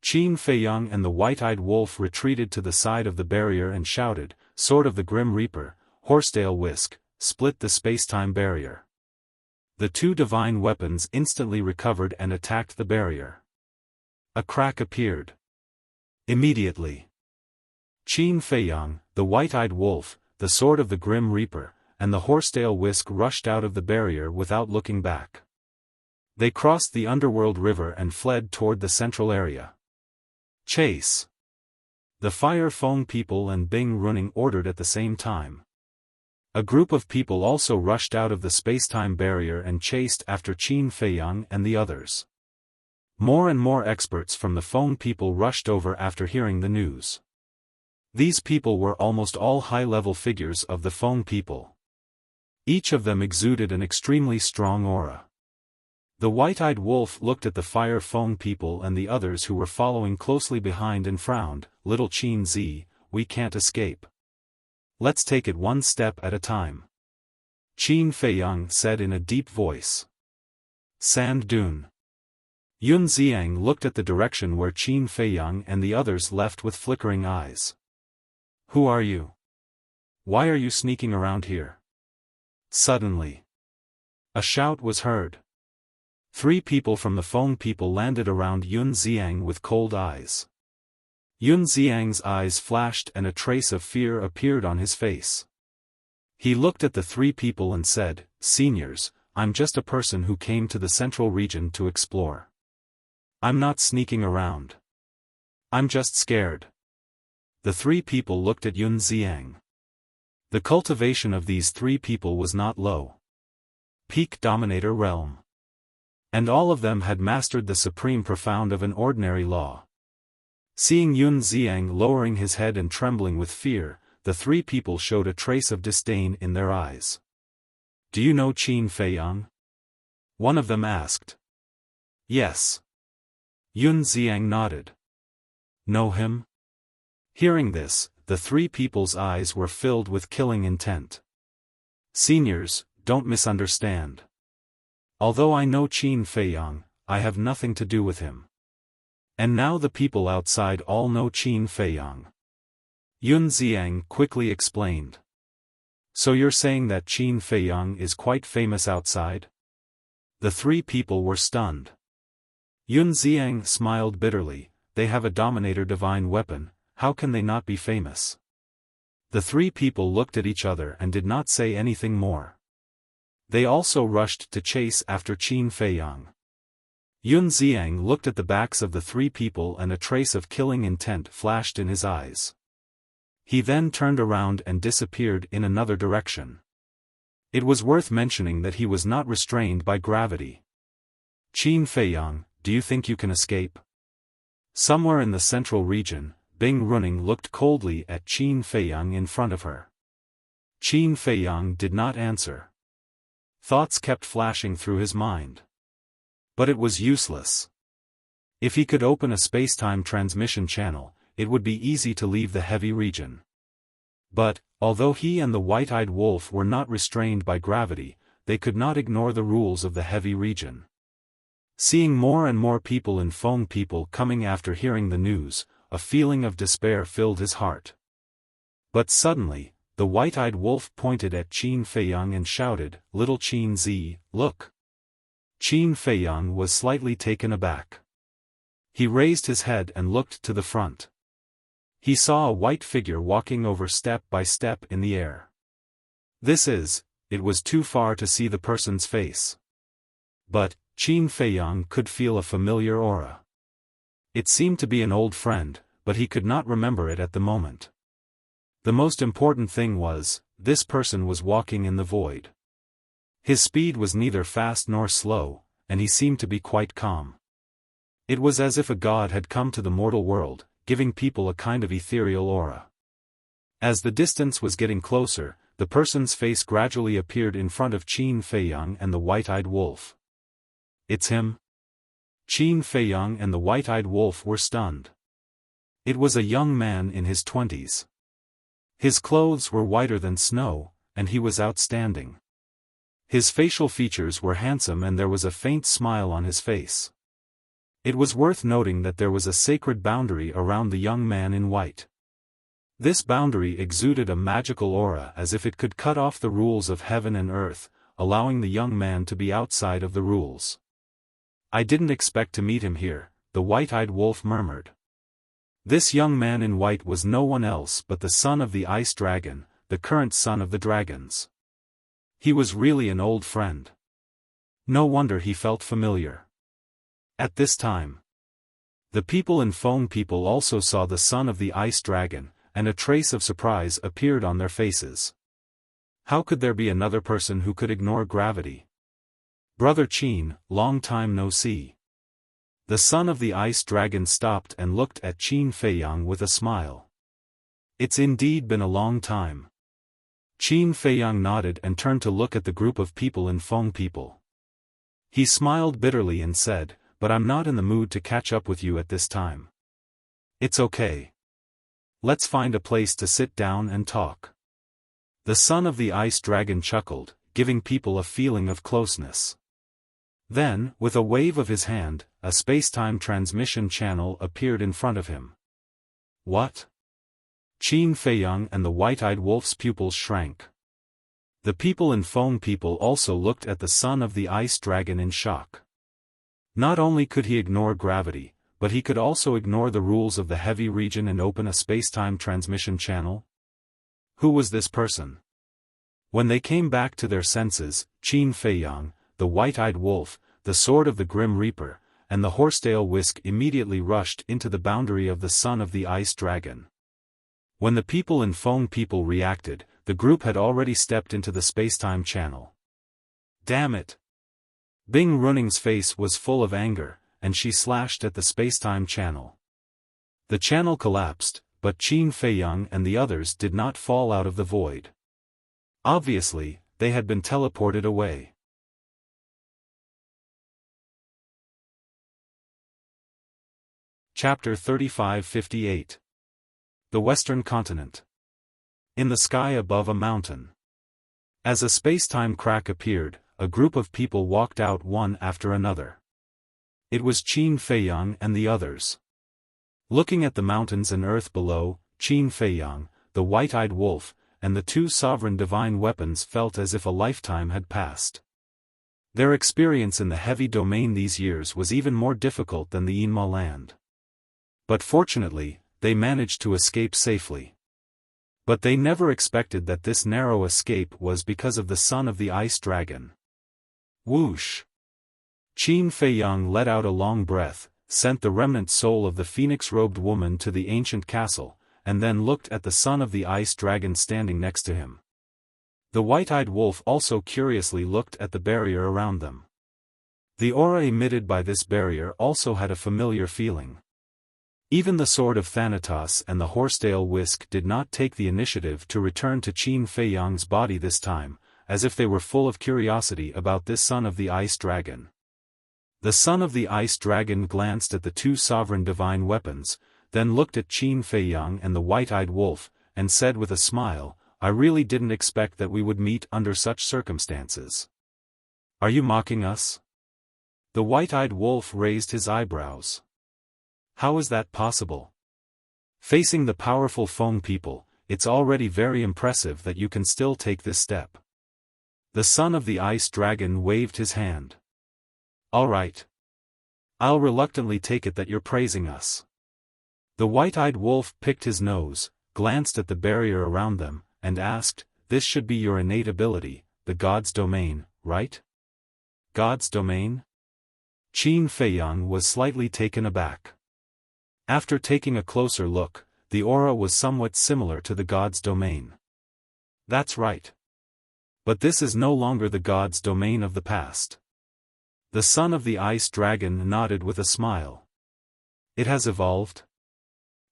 Qin Feiyang and the white-eyed wolf retreated to the side of the barrier and shouted, "Sword of the Grim Reaper, horsetail whisk, split the space-time barrier." The two divine weapons instantly recovered and attacked the barrier. A crack appeared. Immediately, Qin Feiyang, the white-eyed wolf, the sword of the Grim Reaper, and the horsetail whisk rushed out of the barrier without looking back. They crossed the underworld river and fled toward the central area. "Chase!" the Fire Fong people and Bing Running ordered at the same time. A group of people also rushed out of the space-time barrier and chased after Qin Feiyang and the others. More and more experts from the Fong people rushed over after hearing the news. These people were almost all high-level figures of the Fong people. Each of them exuded an extremely strong aura. The white-eyed wolf looked at the Fire Fong people and the others who were following closely behind and frowned, "Little Qin Zi, we can't escape. Let's take it one step at a time," Qin Feiyang said in a deep voice. Sand dune. Yun Xiang looked at the direction where Qin Feiyang and the others left with flickering eyes. "Who are you? Why are you sneaking around here?" Suddenly, a shout was heard. Three people from the Fong people landed around Yun Xiang with cold eyes. Yun Xiang's eyes flashed and a trace of fear appeared on his face. He looked at the three people and said, "Seniors, I'm just a person who came to the central region to explore. I'm not sneaking around. I'm just scared." The three people looked at Yun Xiang. The cultivation of these three people was not low. Peak Dominator Realm. And all of them had mastered the supreme profound of an ordinary law. Seeing Yun Xiang lowering his head and trembling with fear, the three people showed a trace of disdain in their eyes. "Do you know Qin Feiyang?" one of them asked. "Yes." Yun Xiang nodded. "Know him?" Hearing this, the three people's eyes were filled with killing intent. "Seniors, don't misunderstand. Although I know Qin Feiyang, I have nothing to do with him. And now the people outside all know Qin Feiyang." Yun Xiang quickly explained. "So you're saying that Qin Feiyang is quite famous outside?" The three people were stunned. Yun Xiang smiled bitterly, "They have a Dominator divine weapon, how can they not be famous?" The three people looked at each other and did not say anything more. They also rushed to chase after Qin Feiyang. Yun Xiang looked at the backs of the three people and a trace of killing intent flashed in his eyes. He then turned around and disappeared in another direction. It was worth mentioning that he was not restrained by gravity. Qin Feiyang, do you think you can escape? Somewhere in the central region, Bing Running looked coldly at Qin Feiyang in front of her. Qin Feiyang did not answer. Thoughts kept flashing through his mind. But it was useless. If he could open a space-time transmission channel, it would be easy to leave the heavy region. But, although he and the white-eyed wolf were not restrained by gravity, they could not ignore the rules of the heavy region. Seeing more and more people in Feng people coming after hearing the news, a feeling of despair filled his heart. But suddenly, the white-eyed wolf pointed at Qin Feiyang and shouted, "Little Qin Zi, look!" Qin Feiyang was slightly taken aback. He raised his head and looked to the front. He saw a white figure walking over step by step in the air. It was too far to see the person's face. But, Qin Feiyang could feel a familiar aura. It seemed to be an old friend, but he could not remember it at the moment. The most important thing was, this person was walking in the void. His speed was neither fast nor slow, and he seemed to be quite calm. It was as if a god had come to the mortal world, giving people a kind of ethereal aura. As the distance was getting closer, the person's face gradually appeared in front of Qin Feiyang and the white-eyed wolf. It's him? Qin Feiyang and the white-eyed wolf were stunned. It was a young man in his 20s. His clothes were whiter than snow, and he was outstanding. His facial features were handsome and there was a faint smile on his face. It was worth noting that there was a sacred boundary around the young man in white. This boundary exuded a magical aura as if it could cut off the rules of heaven and earth, allowing the young man to be outside of the rules. I didn't expect to meet him here, the white-eyed wolf murmured. This young man in white was no one else but the son of the ice dragon, the current son of the dragons. He was really an old friend. No wonder he felt familiar. At this time, the people in Feng people also saw the son of the ice dragon, and a trace of surprise appeared on their faces. How could there be another person who could ignore gravity? Brother Qin, long time no see. The son of the ice dragon stopped and looked at Qin Feiyang with a smile. It's indeed been a long time. Qin Feiyang nodded and turned to look at the group of people in Feng people. He smiled bitterly and said, "But I'm not in the mood to catch up with you at this time. It's okay. Let's find a place to sit down and talk." The son of the ice dragon chuckled, giving people a feeling of closeness. Then, with a wave of his hand, a space-time transmission channel appeared in front of him. What? Qin Feiyang and the white-eyed wolf's pupils shrank. The people in Feng people also looked at the son of the ice dragon in shock. Not only could he ignore gravity, but he could also ignore the rules of the heavy region and open a space-time transmission channel? Who was this person? When they came back to their senses, Qin Feiyang, the white-eyed wolf, the sword of the Grim Reaper, and the horsetail whisk immediately rushed into the boundary of the son of the ice dragon. When the people in Feng people reacted, the group had already stepped into the space-time channel. Damn it! Bing Running's face was full of anger, and she slashed at the space-time channel. The channel collapsed, but Qin Feiyang and the others did not fall out of the void. Obviously, they had been teleported away. Chapter 3558. The Western Continent. In the sky above a mountain. As a space-time crack appeared, a group of people walked out one after another. It was Qin Feiyang and the others. Looking at the mountains and earth below, Qin Feiyang, the white-eyed wolf, and the two sovereign divine weapons felt as if a lifetime had passed. Their experience in the heavy domain these years was even more difficult than the Yinma land. But fortunately, they managed to escape safely. But they never expected that this narrow escape was because of the son of the ice dragon. Whoosh! Qin Feiyang let out a long breath, sent the remnant soul of the phoenix-robed woman to the ancient castle, and then looked at the son of the ice dragon standing next to him. The white-eyed wolf also curiously looked at the barrier around them. The aura emitted by this barrier also had a familiar feeling. Even the sword of Thanatos and the horsetail whisk did not take the initiative to return to Qin Feiyang's body this time, as if they were full of curiosity about this son of the ice dragon. The son of the ice dragon glanced at the two sovereign divine weapons, then looked at Qin Feiyang and the white-eyed wolf, and said with a smile, "I really didn't expect that we would meet under such circumstances. Are you mocking us?" The white-eyed wolf raised his eyebrows. "How is that possible? Facing the powerful Feng people, it's already very impressive that you can still take this step." The son of the ice dragon waved his hand. "All right. I'll reluctantly take it that you're praising us." The white-eyed wolf picked his nose, glanced at the barrier around them, and asked, "This should be your innate ability, the god's domain, right?" "God's domain?" Qin Feiyang was slightly taken aback. After taking a closer look, the aura was somewhat similar to the god's domain. "That's right. But this is no longer the god's domain of the past." The son of the ice dragon nodded with a smile. "It has evolved?"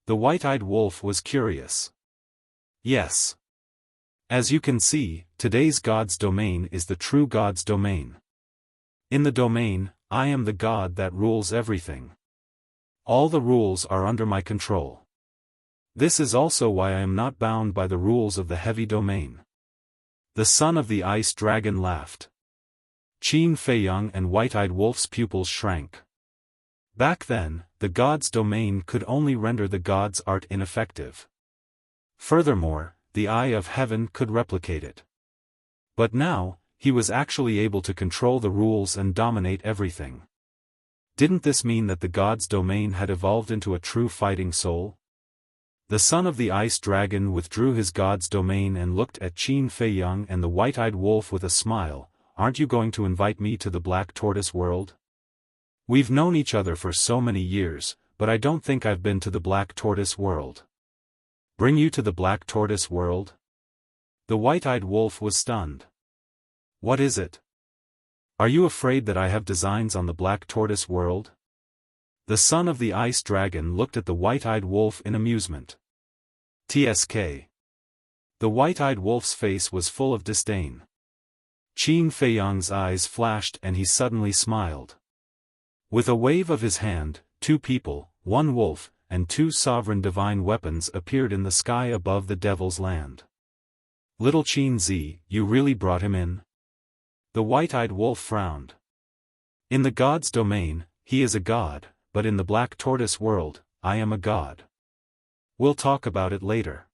The white-eyed wolf was curious. "Yes. As you can see, today's god's domain is the true god's domain. In the domain, I am the god that rules everything. All the rules are under my control. This is also why I am not bound by the rules of the heavy domain." The son of the ice dragon laughed. Qin Feiyang and white-eyed wolf's pupils shrank. Back then, the god's domain could only render the god's art ineffective. Furthermore, the eye of heaven could replicate it. But now, he was actually able to control the rules and dominate everything. Didn't this mean that the god's domain had evolved into a true fighting soul? The son of the ice dragon withdrew his god's domain and looked at Qin Feiyang and the white-eyed wolf with a smile. "Aren't you going to invite me to the Black Tortoise world? We've known each other for so many years, but I don't think I've been to the Black Tortoise world." "Bring you to the Black Tortoise world?" The white-eyed wolf was stunned. "What is it? Are you afraid that I have designs on the Black Tortoise world?" The son of the ice dragon looked at the white-eyed wolf in amusement. "TSK." The white-eyed wolf's face was full of disdain. Qin Feiyang's eyes flashed and he suddenly smiled. With a wave of his hand, two people, one wolf, and two sovereign divine weapons appeared in the sky above the Devil's Land. "Little Qin Zi, you really brought him in?" The white-eyed wolf frowned. "In the god's domain, he is a god, but in the Black Tortoise world, I am a god. We'll talk about it later.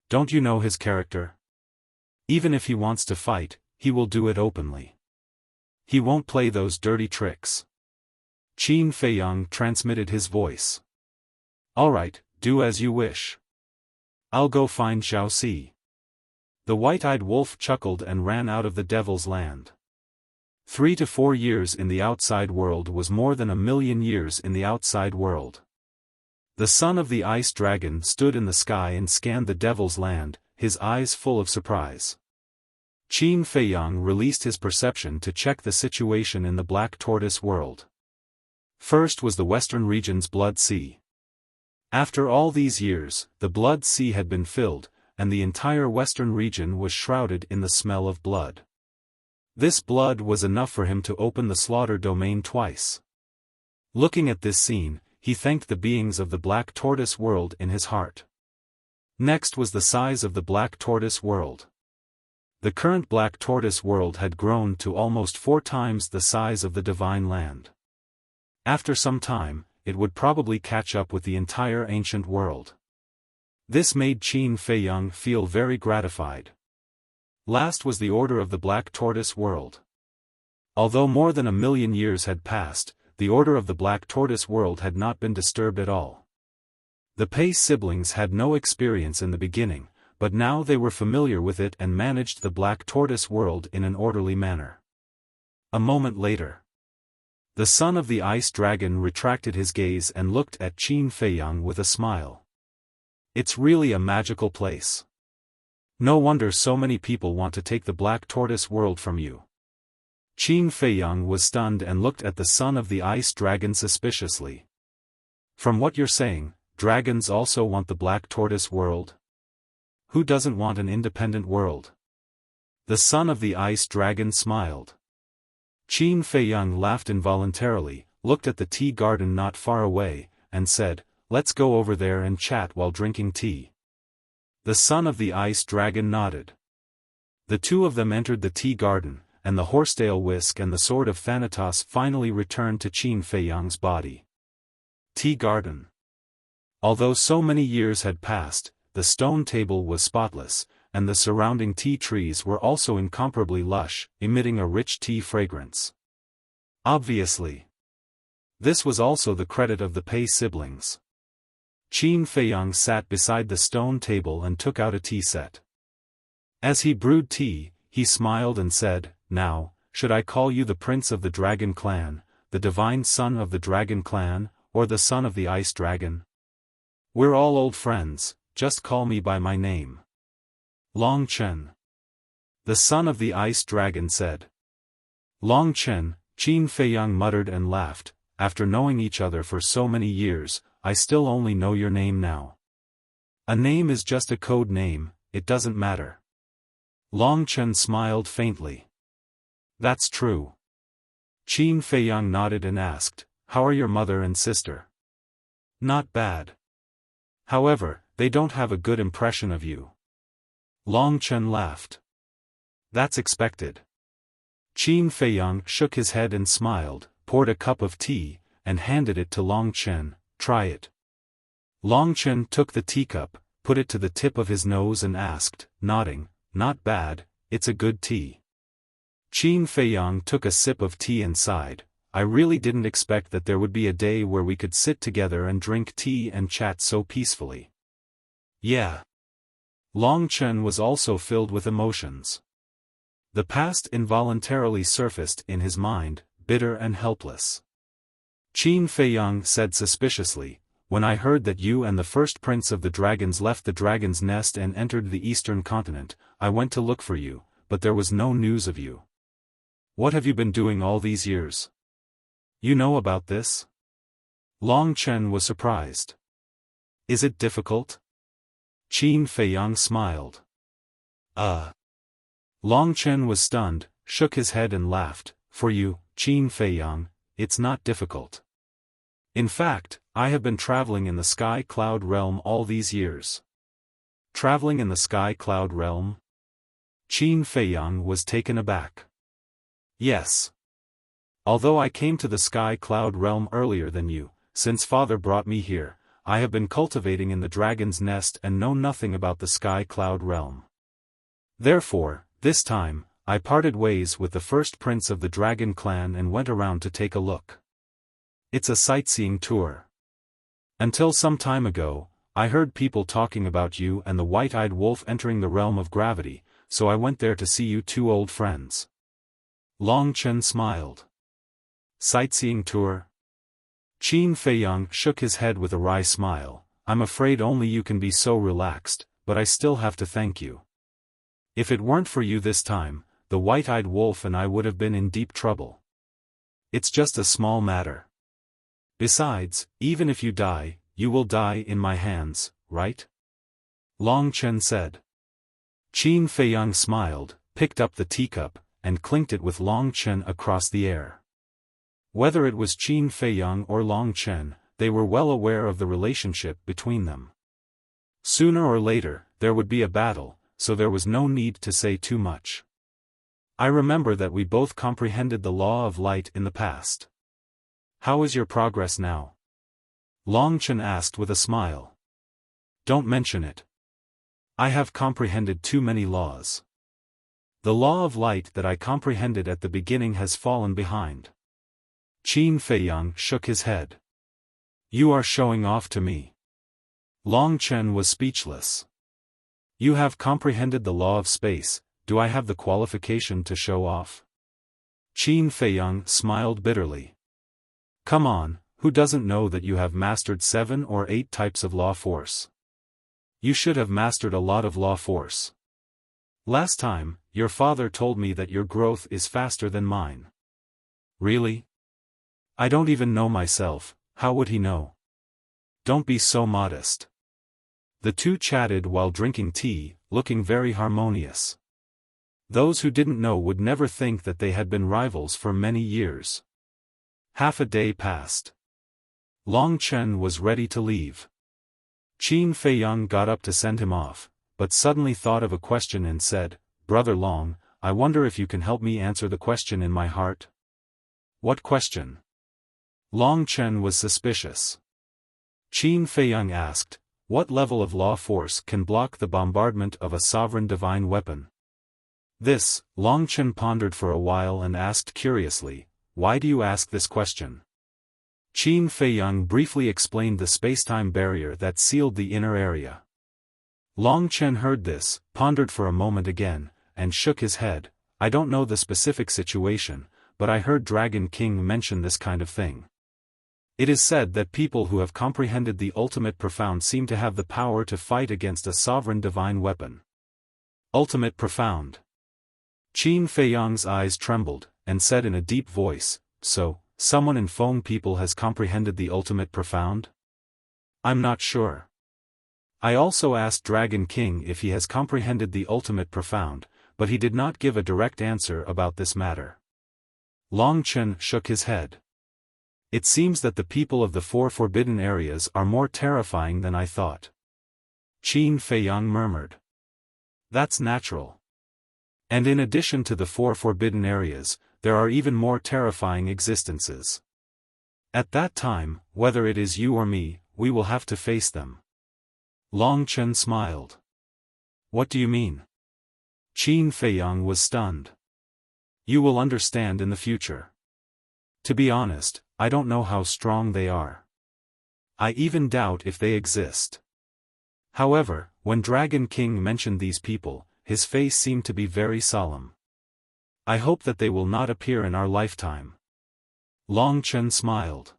Don't you know his character? Even if he wants to fight, he will do it openly. He won't play those dirty tricks." Qin Feiyang transmitted his voice. "All right, do as you wish. I'll go find Xiaosi." The white-eyed wolf chuckled and ran out of the Devil's Land. 3 to 4 years in the outside world was more than 1,000,000 years in the outside world. The son of the ice dragon stood in the sky and scanned the Devil's Land, his eyes full of surprise. Qin Feiyang released his perception to check the situation in the Black Tortoise world. First was the western region's Blood Sea. After all these years, the Blood Sea had been filled, and the entire western region was shrouded in the smell of blood. This blood was enough for him to open the slaughter domain twice. Looking at this scene, he thanked the beings of the Black Tortoise world in his heart. Next was the size of the Black Tortoise world. The current Black Tortoise world had grown to almost 4 times the size of the Divine Land. After some time, it would probably catch up with the entire ancient world. This made Qin Feiyang feel very gratified. Last was the order of the Black Tortoise world. Although more than 1,000,000 years had passed, the order of the Black Tortoise world had not been disturbed at all. The Pei siblings had no experience in the beginning, but now they were familiar with it and managed the black tortoise world in an orderly manner. A moment later, the son of the ice dragon retracted his gaze and looked at Qin Feiyang with a smile. It's really a magical place. No wonder so many people want to take the black tortoise world from you. Qin Feiyang was stunned and looked at the son of the ice dragon suspiciously. From what you're saying, dragons also want the black tortoise world? Who doesn't want an independent world? The son of the ice dragon smiled. Qin Feiyang laughed involuntarily, looked at the tea garden not far away, and said, "Let's go over there and chat while drinking tea." The son of the ice dragon nodded. The two of them entered the tea garden, and the horsetail whisk and the sword of Thanatos finally returned to Qin Feiyang's body. Tea garden. Although so many years had passed, the stone table was spotless, and the surrounding tea trees were also incomparably lush, emitting a rich tea fragrance. Obviously, this was also the credit of the Pei siblings. Qin Feiyang sat beside the stone table and took out a tea set. As he brewed tea, he smiled and said, "Now, should I call you the Prince of the Dragon Clan, the Divine Son of the Dragon Clan, or the Son of the Ice Dragon? We're all old friends, just call me by my name." "Long Chen," the son of the ice dragon said. "Long Chen," Qin Feiyang muttered and laughed, "after knowing each other for so many years, I still only know your name now. A name is just a code name, it doesn't matter." Long Chen smiled faintly. "That's true." Qin Feiyang nodded and asked, "How are your mother and sister?" "Not bad. However, they don't have a good impression of you." Long Chen laughed. "That's expected." Qin Feiyang shook his head and smiled, poured a cup of tea, and handed it to Long Chen. "Try it." Long Chen took the teacup, put it to the tip of his nose and asked, nodding, "Not bad, it's a good tea." Qin Feiyang took a sip of tea and sighed, "I really didn't expect that there would be a day where we could sit together and drink tea and chat so peacefully." "Yeah." Long Chen was also filled with emotions. The past involuntarily surfaced in his mind, bitter and helpless. Qin Feiyang said suspiciously, "When I heard that you and the first prince of the dragons left the dragon's nest and entered the eastern continent, I went to look for you, but there was no news of you. What have you been doing all these years? You know about this?" Long Chen was surprised. "Is it difficult?" Qin Feiyang smiled. Long Chen was stunned, shook his head and laughed, "For you, Qin Feiyang, it's not difficult. In fact, I have been traveling in the Sky Cloud realm all these years." "Traveling in the Sky Cloud realm?" Qin Feiyang was taken aback. "Yes. Although I came to the Sky Cloud realm earlier than you, since father brought me here, I have been cultivating in the dragon's nest and know nothing about the Sky Cloud realm. Therefore, this time, I parted ways with the first prince of the dragon clan and went around to take a look. It's a sightseeing tour. Until some time ago, I heard people talking about you and the white-eyed wolf entering the realm of gravity, so I went there to see you two old friends." Long Chen smiled. "Sightseeing tour?" Qin Feiyang shook his head with a wry smile, "I'm afraid only you can be so relaxed, but I still have to thank you. If it weren't for you this time, the white-eyed wolf and I would have been in deep trouble. It's just a small matter. Besides, even if you die, you will die in my hands, right?" Long Chen said. Qin Feiyang smiled, picked up the teacup, and clinked it with Long Chen across the air. Whether it was Qin Feiyang or Long Chen, they were well aware of the relationship between them. Sooner or later, there would be a battle, so there was no need to say too much. "I remember that we both comprehended the law of light in the past. How is your progress now?" Long Chen asked with a smile. "Don't mention it. I have comprehended too many laws. The law of light that I comprehended at the beginning has fallen behind." Qin Feiyang shook his head. "You are showing off to me." Long Chen was speechless. You have comprehended the law of space. Do I have the qualification to show off? Qin Feiyang smiled bitterly. Come on, who doesn't know that you have mastered 7 or 8 types of law force? You should have mastered a lot of law force. Last time, your father told me that your growth is faster than mine. Really? I don't even know myself, how would he know? Don't be so modest. The two chatted while drinking tea, looking very harmonious. Those who didn't know would never think that they had been rivals for many years. Half a day passed. Long Chen was ready to leave. Qin Feiyang got up to send him off, but suddenly thought of a question and said, Brother Long, I wonder if you can help me answer the question in my heart? What question? Long Chen was suspicious. Qin Feiyang asked, what level of law force can block the bombardment of a sovereign divine weapon? This, Long Chen pondered for a while and asked curiously, why do you ask this question? Qin Feiyang briefly explained the spacetime barrier that sealed the inner area. Long Chen heard this, pondered for a moment again, and shook his head. I don't know the specific situation, but I heard Dragon King mention this kind of thing. It is said that people who have comprehended the ultimate profound seem to have the power to fight against a sovereign divine weapon. Ultimate profound. Qin Feiyang's eyes trembled, and said in a deep voice, so, someone in Feng people has comprehended the ultimate profound? I'm not sure. I also asked Dragon King if he has comprehended the ultimate profound, but he did not give a direct answer about this matter. Long Chen shook his head. It seems that the people of the 4 forbidden areas are more terrifying than I thought. Qin Feiyang murmured. That's natural. And in addition to the 4 forbidden areas, there are even more terrifying existences. At that time, whether it is you or me, we will have to face them. Long Chen smiled. What do you mean? Qin Feiyang was stunned. You will understand in the future. To be honest, I don't know how strong they are. I even doubt if they exist. However, when Dragon King mentioned these people, his face seemed to be very solemn. I hope that they will not appear in our lifetime. Long Chen smiled.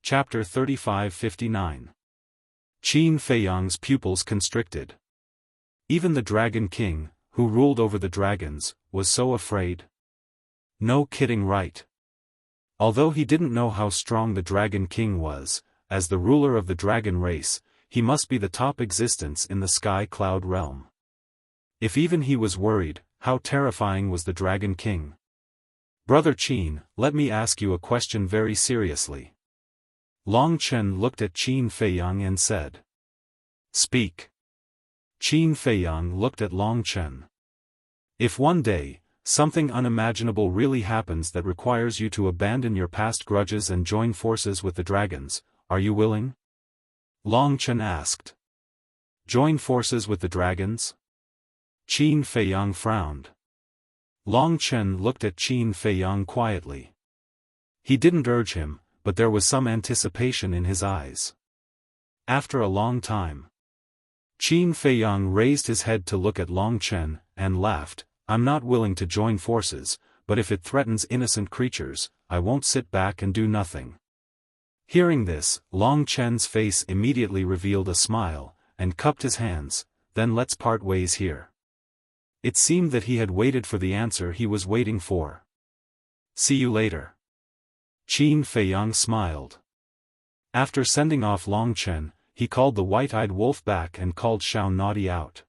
Chapter 35-59. Qin Feiyang's pupils constricted. Even the Dragon King, who ruled over the dragons, was so afraid. No kidding, right? Although he didn't know how strong the Dragon King was, as the ruler of the dragon race, he must be the top existence in the sky cloud realm. If even he was worried, how terrifying was the Dragon King? Brother Qin, let me ask you a question very seriously. Long Chen looked at Qin Feiyang and said. Speak. Qin Feiyang looked at Long Chen. If one day, something unimaginable really happens that requires you to abandon your past grudges and join forces with the dragons, are you willing? Long Chen asked. Join forces with the dragons? Qin Feiyang frowned. Long Chen looked at Qin Feiyang quietly. He didn't urge him, but there was some anticipation in his eyes. After a long time, Qin Feiyang raised his head to look at Long Chen, and laughed. I'm not willing to join forces, but if it threatens innocent creatures, I won't sit back and do nothing. Hearing this, Long Chen's face immediately revealed a smile, and cupped his hands. Then let's part ways here. It seemed that he had waited for the answer he was waiting for. See you later. Qin Feiyang smiled. After sending off Long Chen, he called the white-eyed wolf back and called Xiao Naughty out.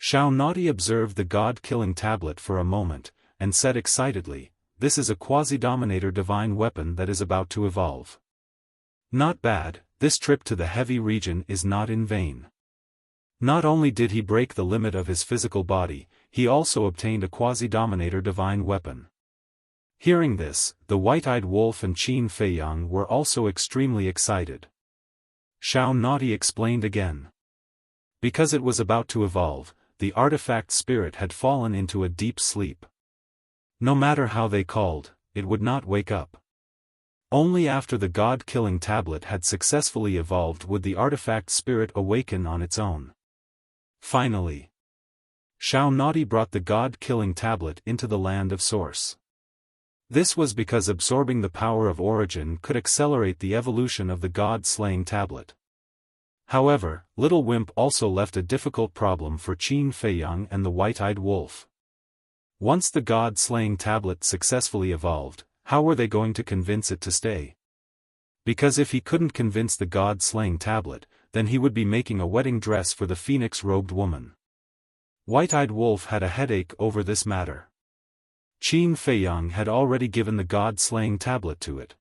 Xiao Naughty observed the god-killing tablet for a moment, and said excitedly, this is a quasi-dominator divine weapon that is about to evolve. Not bad, this trip to the heavy region is not in vain. Not only did he break the limit of his physical body, he also obtained a quasi-dominator divine weapon. Hearing this, the white-eyed wolf and Qin Feiyang were also extremely excited. Xiao Naughty explained again. Because it was about to evolve, the artifact spirit had fallen into a deep sleep. No matter how they called, it would not wake up. Only after the god-killing tablet had successfully evolved would the artifact spirit awaken on its own. Finally, Xiao Naughty brought the god-killing tablet into the land of Source. This was because absorbing the power of origin could accelerate the evolution of the god-slaying tablet. However, Little Wimp also left a difficult problem for Qin Feiyang and the white-eyed wolf. Once the god-slaying tablet successfully evolved, how were they going to convince it to stay? Because if he couldn't convince the god-slaying tablet, then he would be making a wedding dress for the phoenix-robed woman. White-eyed wolf had a headache over this matter. Qin Feiyang had already given the god-slaying tablet to it.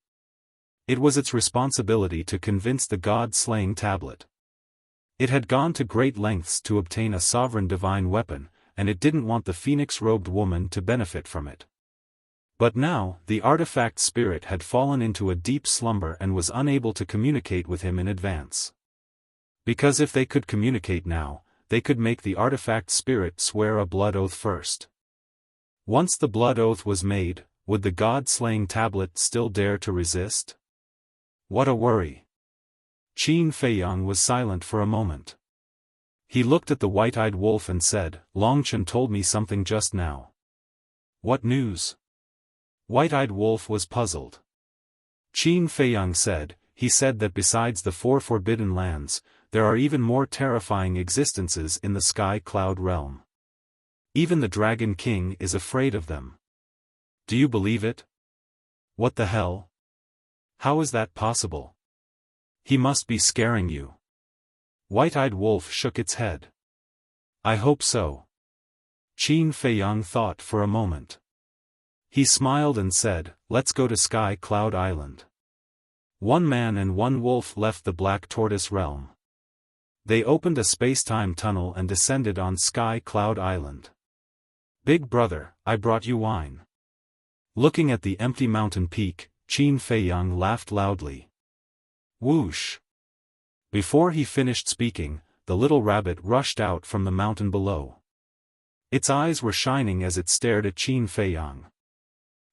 It was its responsibility to convince the god-slaying tablet. It had gone to great lengths to obtain a sovereign divine weapon, and it didn't want the phoenix-robed woman to benefit from it. But now, the artifact spirit had fallen into a deep slumber and was unable to communicate with him in advance. Because if they could communicate now, they could make the artifact spirit swear a blood oath first. Once the blood oath was made, would the god-slaying tablet still dare to resist? What a worry. Qin Feiyang was silent for a moment. He looked at the white-eyed wolf and said, "Longchen told me something just now." "What news?" White-eyed wolf was puzzled. Qin Feiyang said, "He said that besides the 4 forbidden lands, there are even more terrifying existences in the sky cloud realm. Even the Dragon King is afraid of them." "Do you believe it?" "What the hell? How is that possible? He must be scaring you." White-eyed wolf shook its head. "I hope so." Qin Feiyang thought for a moment. He smiled and said, "Let's go to Sky Cloud Island." One man and one wolf left the Black Tortoise realm. They opened a space-time tunnel and descended on Sky Cloud Island. "Big brother, I brought you wine." Looking at the empty mountain peak, Qin Feiyang laughed loudly. Whoosh! Before he finished speaking, the little rabbit rushed out from the mountain below. Its eyes were shining as it stared at Qin Feiyang.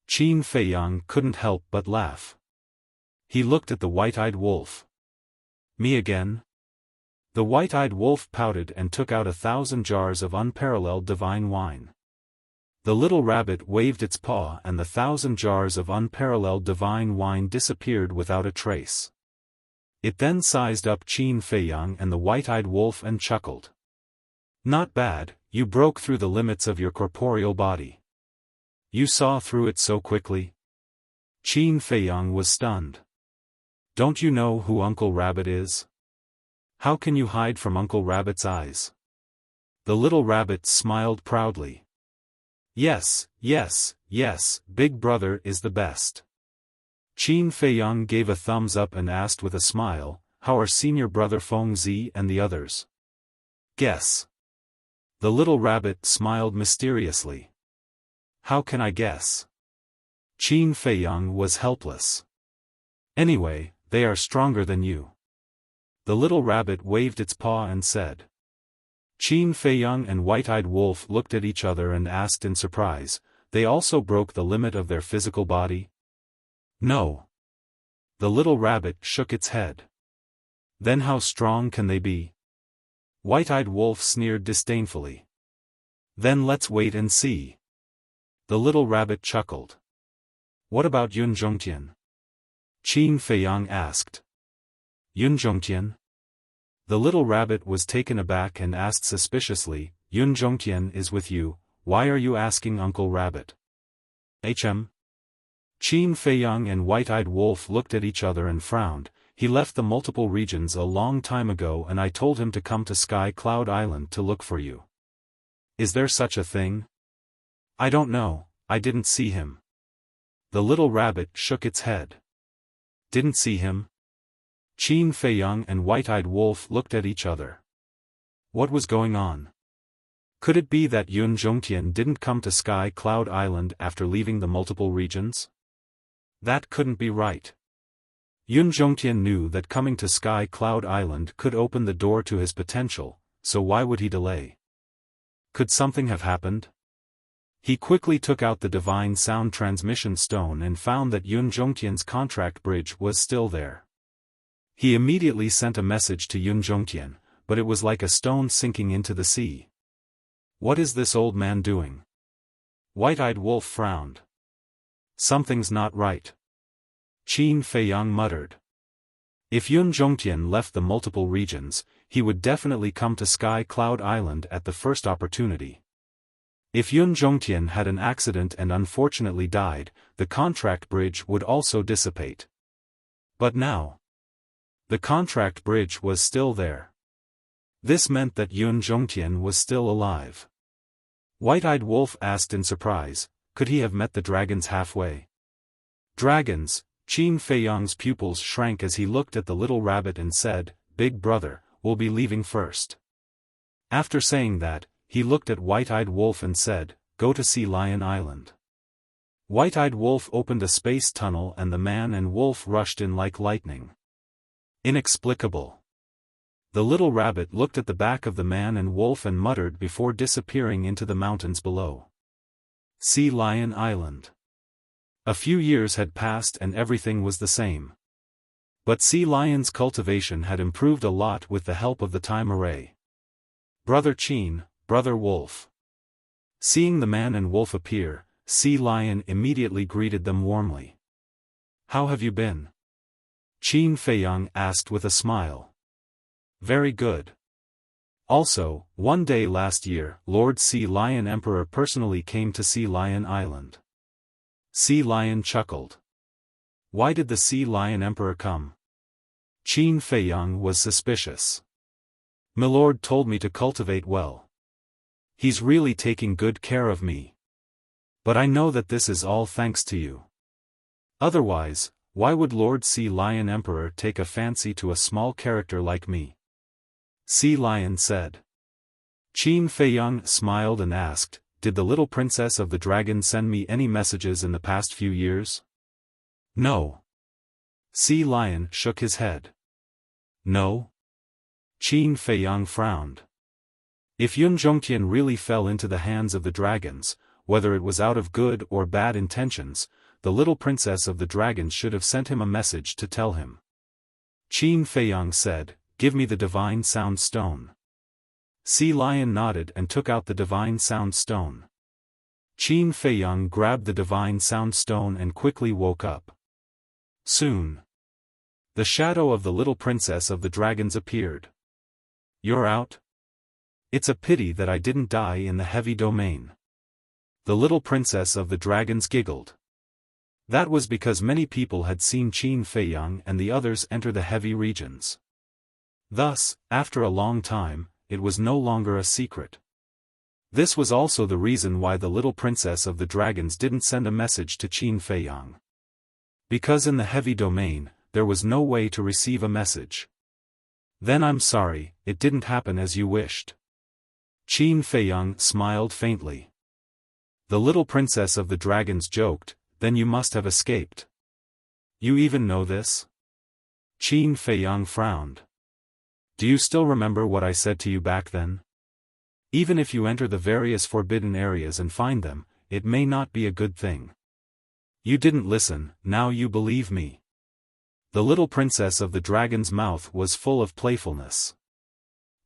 Qin Feiyang couldn't help but laugh. He looked at the white-eyed wolf. "Me again?" The white-eyed wolf pouted and took out 1,000 jars of unparalleled divine wine. The little rabbit waved its paw and the 1,000 jars of unparalleled divine wine disappeared without a trace. It then sized up Qin Feiyang and the white-eyed wolf and chuckled. "Not bad, you broke through the limits of your corporeal body. You saw through it so quickly?" Qin Feiyang was stunned. "Don't you know who Uncle Rabbit is? How can you hide from Uncle Rabbit's eyes?" The little rabbit smiled proudly. "Yes, yes, yes, Big Brother is the best." Qin Feiyang gave a thumbs up and asked with a smile, "How are senior brother Feng Zi and the others?" "Guess." The little rabbit smiled mysteriously. "How can I guess?" Qin Feiyang was helpless. "Anyway, they are stronger than you." The little rabbit waved its paw and said. Qin Feiyang and White-Eyed Wolf looked at each other and asked in surprise, "They also broke the limit of their physical body?" "No." The little rabbit shook its head. "Then how strong can they be?" White-Eyed Wolf sneered disdainfully. "Then let's wait and see." The little rabbit chuckled. "What about Yun Zhongtian?" Qin Feiyang asked. "Yun Zhongtian?" The little rabbit was taken aback and asked suspiciously, "Yun Zhongtian is with you, why are you asking Uncle Rabbit?" "Qin Feiyang and White-Eyed Wolf looked at each other and frowned. "He left the multiple regions a long time ago and I told him to come to Sky Cloud Island to look for you." "Is there such a thing?" "I don't know, I didn't see him." The little rabbit shook its head. "Didn't see him?" Qin Feiyang and White-Eyed Wolf looked at each other. What was going on? Could it be that Yun Zhongtian didn't come to Sky Cloud Island after leaving the multiple regions? That couldn't be right. Yun Zhongtian knew that coming to Sky Cloud Island could open the door to his potential, so why would he delay? Could something have happened? He quickly took out the divine sound transmission stone and found that Yun Zhongtian's contract bridge was still there. He immediately sent a message to Yun Zhongtian, but it was like a stone sinking into the sea. What is this old man doing? White-eyed Wolf frowned. Something's not right. Qin Feiyang muttered. If Yun Zhongtian left the multiple regions, he would definitely come to Sky Cloud Island at the first opportunity. If Yun Zhongtian had an accident and unfortunately died, the contract bridge would also dissipate. But now, the contract bridge was still there. This meant that Yun Zhongtian was still alive. White-eyed Wolf asked in surprise, could he have met the dragons halfway? Dragons, Qin Feiyang's pupils shrank as he looked at the little rabbit and said, Big brother, we'll be leaving first. After saying that, he looked at White-eyed Wolf and said, go to Sea Lion Island. White-eyed Wolf opened a space tunnel and the man and wolf rushed in like lightning. Inexplicable. The little rabbit looked at the back of the man and wolf and muttered before disappearing into the mountains below. Sea Lion Island. A few years had passed and everything was the same. But Sea Lion's cultivation had improved a lot with the help of the time array. Brother Qin, Brother Wolf. Seeing the man and wolf appear, Sea Lion immediately greeted them warmly. How have you been? Qin Feiyang asked with a smile. Very good. Also, one day last year, Lord Sea Lion Emperor personally came to Sea Lion Island. Sea Lion chuckled. Why did the Sea Lion Emperor come? Qin Feiyang was suspicious. Milord told me to cultivate well. He's really taking good care of me. But I know that this is all thanks to you. Otherwise, why would Lord Sea Lion Emperor take a fancy to a small character like me? Sea Lion said. Qin Feiyang smiled and asked, did the little princess of the dragon send me any messages in the past few years? No. Sea Lion shook his head. No? Qin Feiyang frowned. If Yun Zhongtian really fell into the hands of the dragons, whether it was out of good or bad intentions, the little princess of the dragons should have sent him a message to tell him. Qin Feiyang said, give me the divine sound stone. Sea Lion nodded and took out the divine sound stone. Qin Feiyang grabbed the divine sound stone and quickly woke up. Soon, the shadow of the little princess of the dragons appeared. You're out? It's a pity that I didn't die in the heavy domain. The little princess of the dragons giggled. That was because many people had seen Qin Feiyang and the others enter the heavy regions. Thus, after a long time, it was no longer a secret. This was also the reason why the little princess of the dragons didn't send a message to Qin Feiyang. Because in the heavy domain, there was no way to receive a message. Then I'm sorry, it didn't happen as you wished. Qin Feiyang smiled faintly. The little princess of the dragons joked, then you must have escaped. You even know this? Qin Feiyang frowned. Do you still remember what I said to you back then? Even if you enter the various forbidden areas and find them, it may not be a good thing. You didn't listen, now you believe me. The little princess of the dragon's mouth was full of playfulness.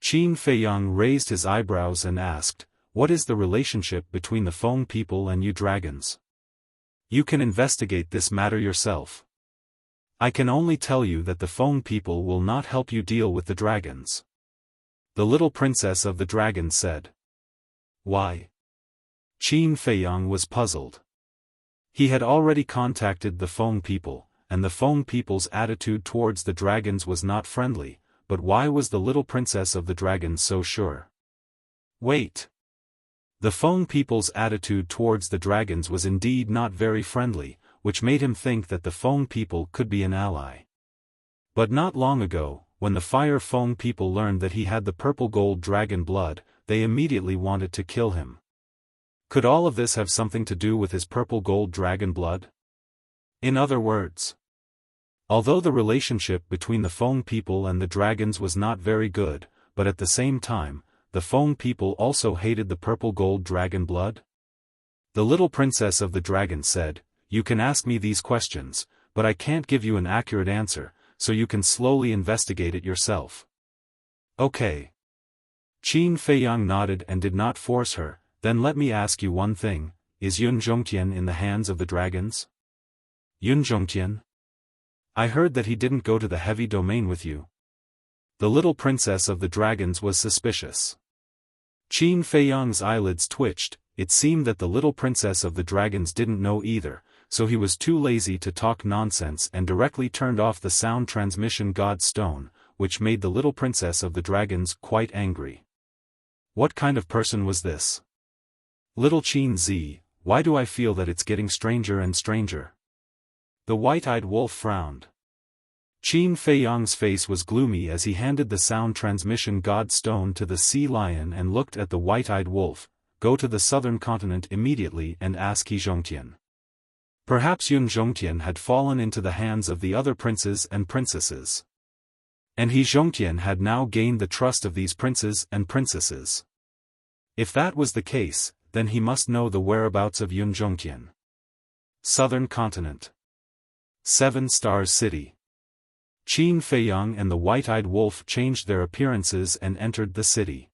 Qin Feiyang raised his eyebrows and asked, what is the relationship between the Feng people and you dragons? You can investigate this matter yourself. I can only tell you that the Feng people will not help you deal with the dragons. The little princess of the dragons said. Why? Qin Feiyang was puzzled. He had already contacted the Feng people, and the Feng people's attitude towards the dragons was not friendly, but why was the little princess of the dragons so sure? Wait. The Feng people's attitude towards the dragons was indeed not very friendly, which made him think that the Feng people could be an ally. But not long ago, when the Fire Feng people learned that he had the purple gold dragon blood, they immediately wanted to kill him. Could all of this have something to do with his purple gold dragon blood? In other words, although the relationship between the Feng people and the dragons was not very good, but at the same time, the Feng people also hated the purple gold dragon blood? The little princess of the dragons said, "You can ask me these questions, but I can't give you an accurate answer, so you can slowly investigate it yourself." Okay. Qin Feiyang nodded and did not force her. "Then let me ask you one thing, is Yun Zhongtian in the hands of the dragons?" "Yun Zhongtian? I heard that he didn't go to the heavy domain with you." The little princess of the dragons was suspicious. Qin Feiyang's eyelids twitched. It seemed that the little princess of the dragons didn't know either, so he was too lazy to talk nonsense and directly turned off the sound transmission god stone, which made the little princess of the dragons quite angry. What kind of person was this? "Little Qin Z, why do I feel that it's getting stranger and stranger?" The white-eyed wolf frowned. Qin Feiyang's face was gloomy as he handed the sound transmission god stone to the sea lion and looked at the white-eyed wolf. "Go to the southern continent immediately and ask He Zhongtian." Perhaps Yun Zhongtian had fallen into the hands of the other princes and princesses. And He Zhongtian had now gained the trust of these princes and princesses. If that was the case, then he must know the whereabouts of Yun Zhongtian. Southern Continent. 7 Stars City. Qin Feiyang and the white-eyed wolf changed their appearances and entered the city.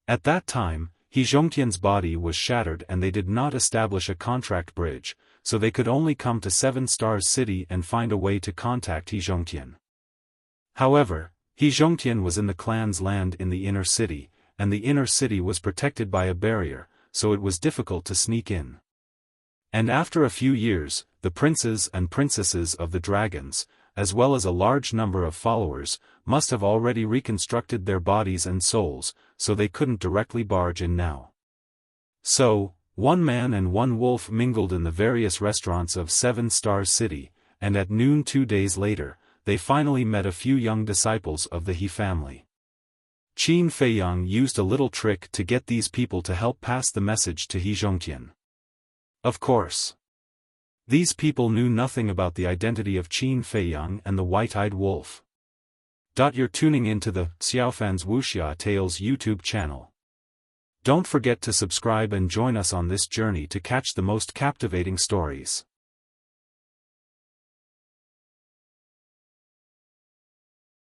At that time, He Zhongtian's body was shattered and they did not establish a contract bridge, so they could only come to 7 Stars City and find a way to contact He Zhongtian. However, He Zhongtian was in the clan's land in the inner city, and the inner city was protected by a barrier, so it was difficult to sneak in. And after a few years, the princes and princesses of the dragons, as well as a large number of followers, must have already reconstructed their bodies and souls, so they couldn't directly barge in now. So, one man and one wolf mingled in the various restaurants of 7 Stars City, and at noon 2 days later, they finally met a few young disciples of the He family. Qin Feiyang used a little trick to get these people to help pass the message to He Zhongtian. Of course. These people knew nothing about the identity of Qin Feiyang and the white-eyed wolf. You're tuning into the Xiaofan's Wuxia Tales YouTube channel. Don't forget to subscribe and join us on this journey to catch the most captivating stories.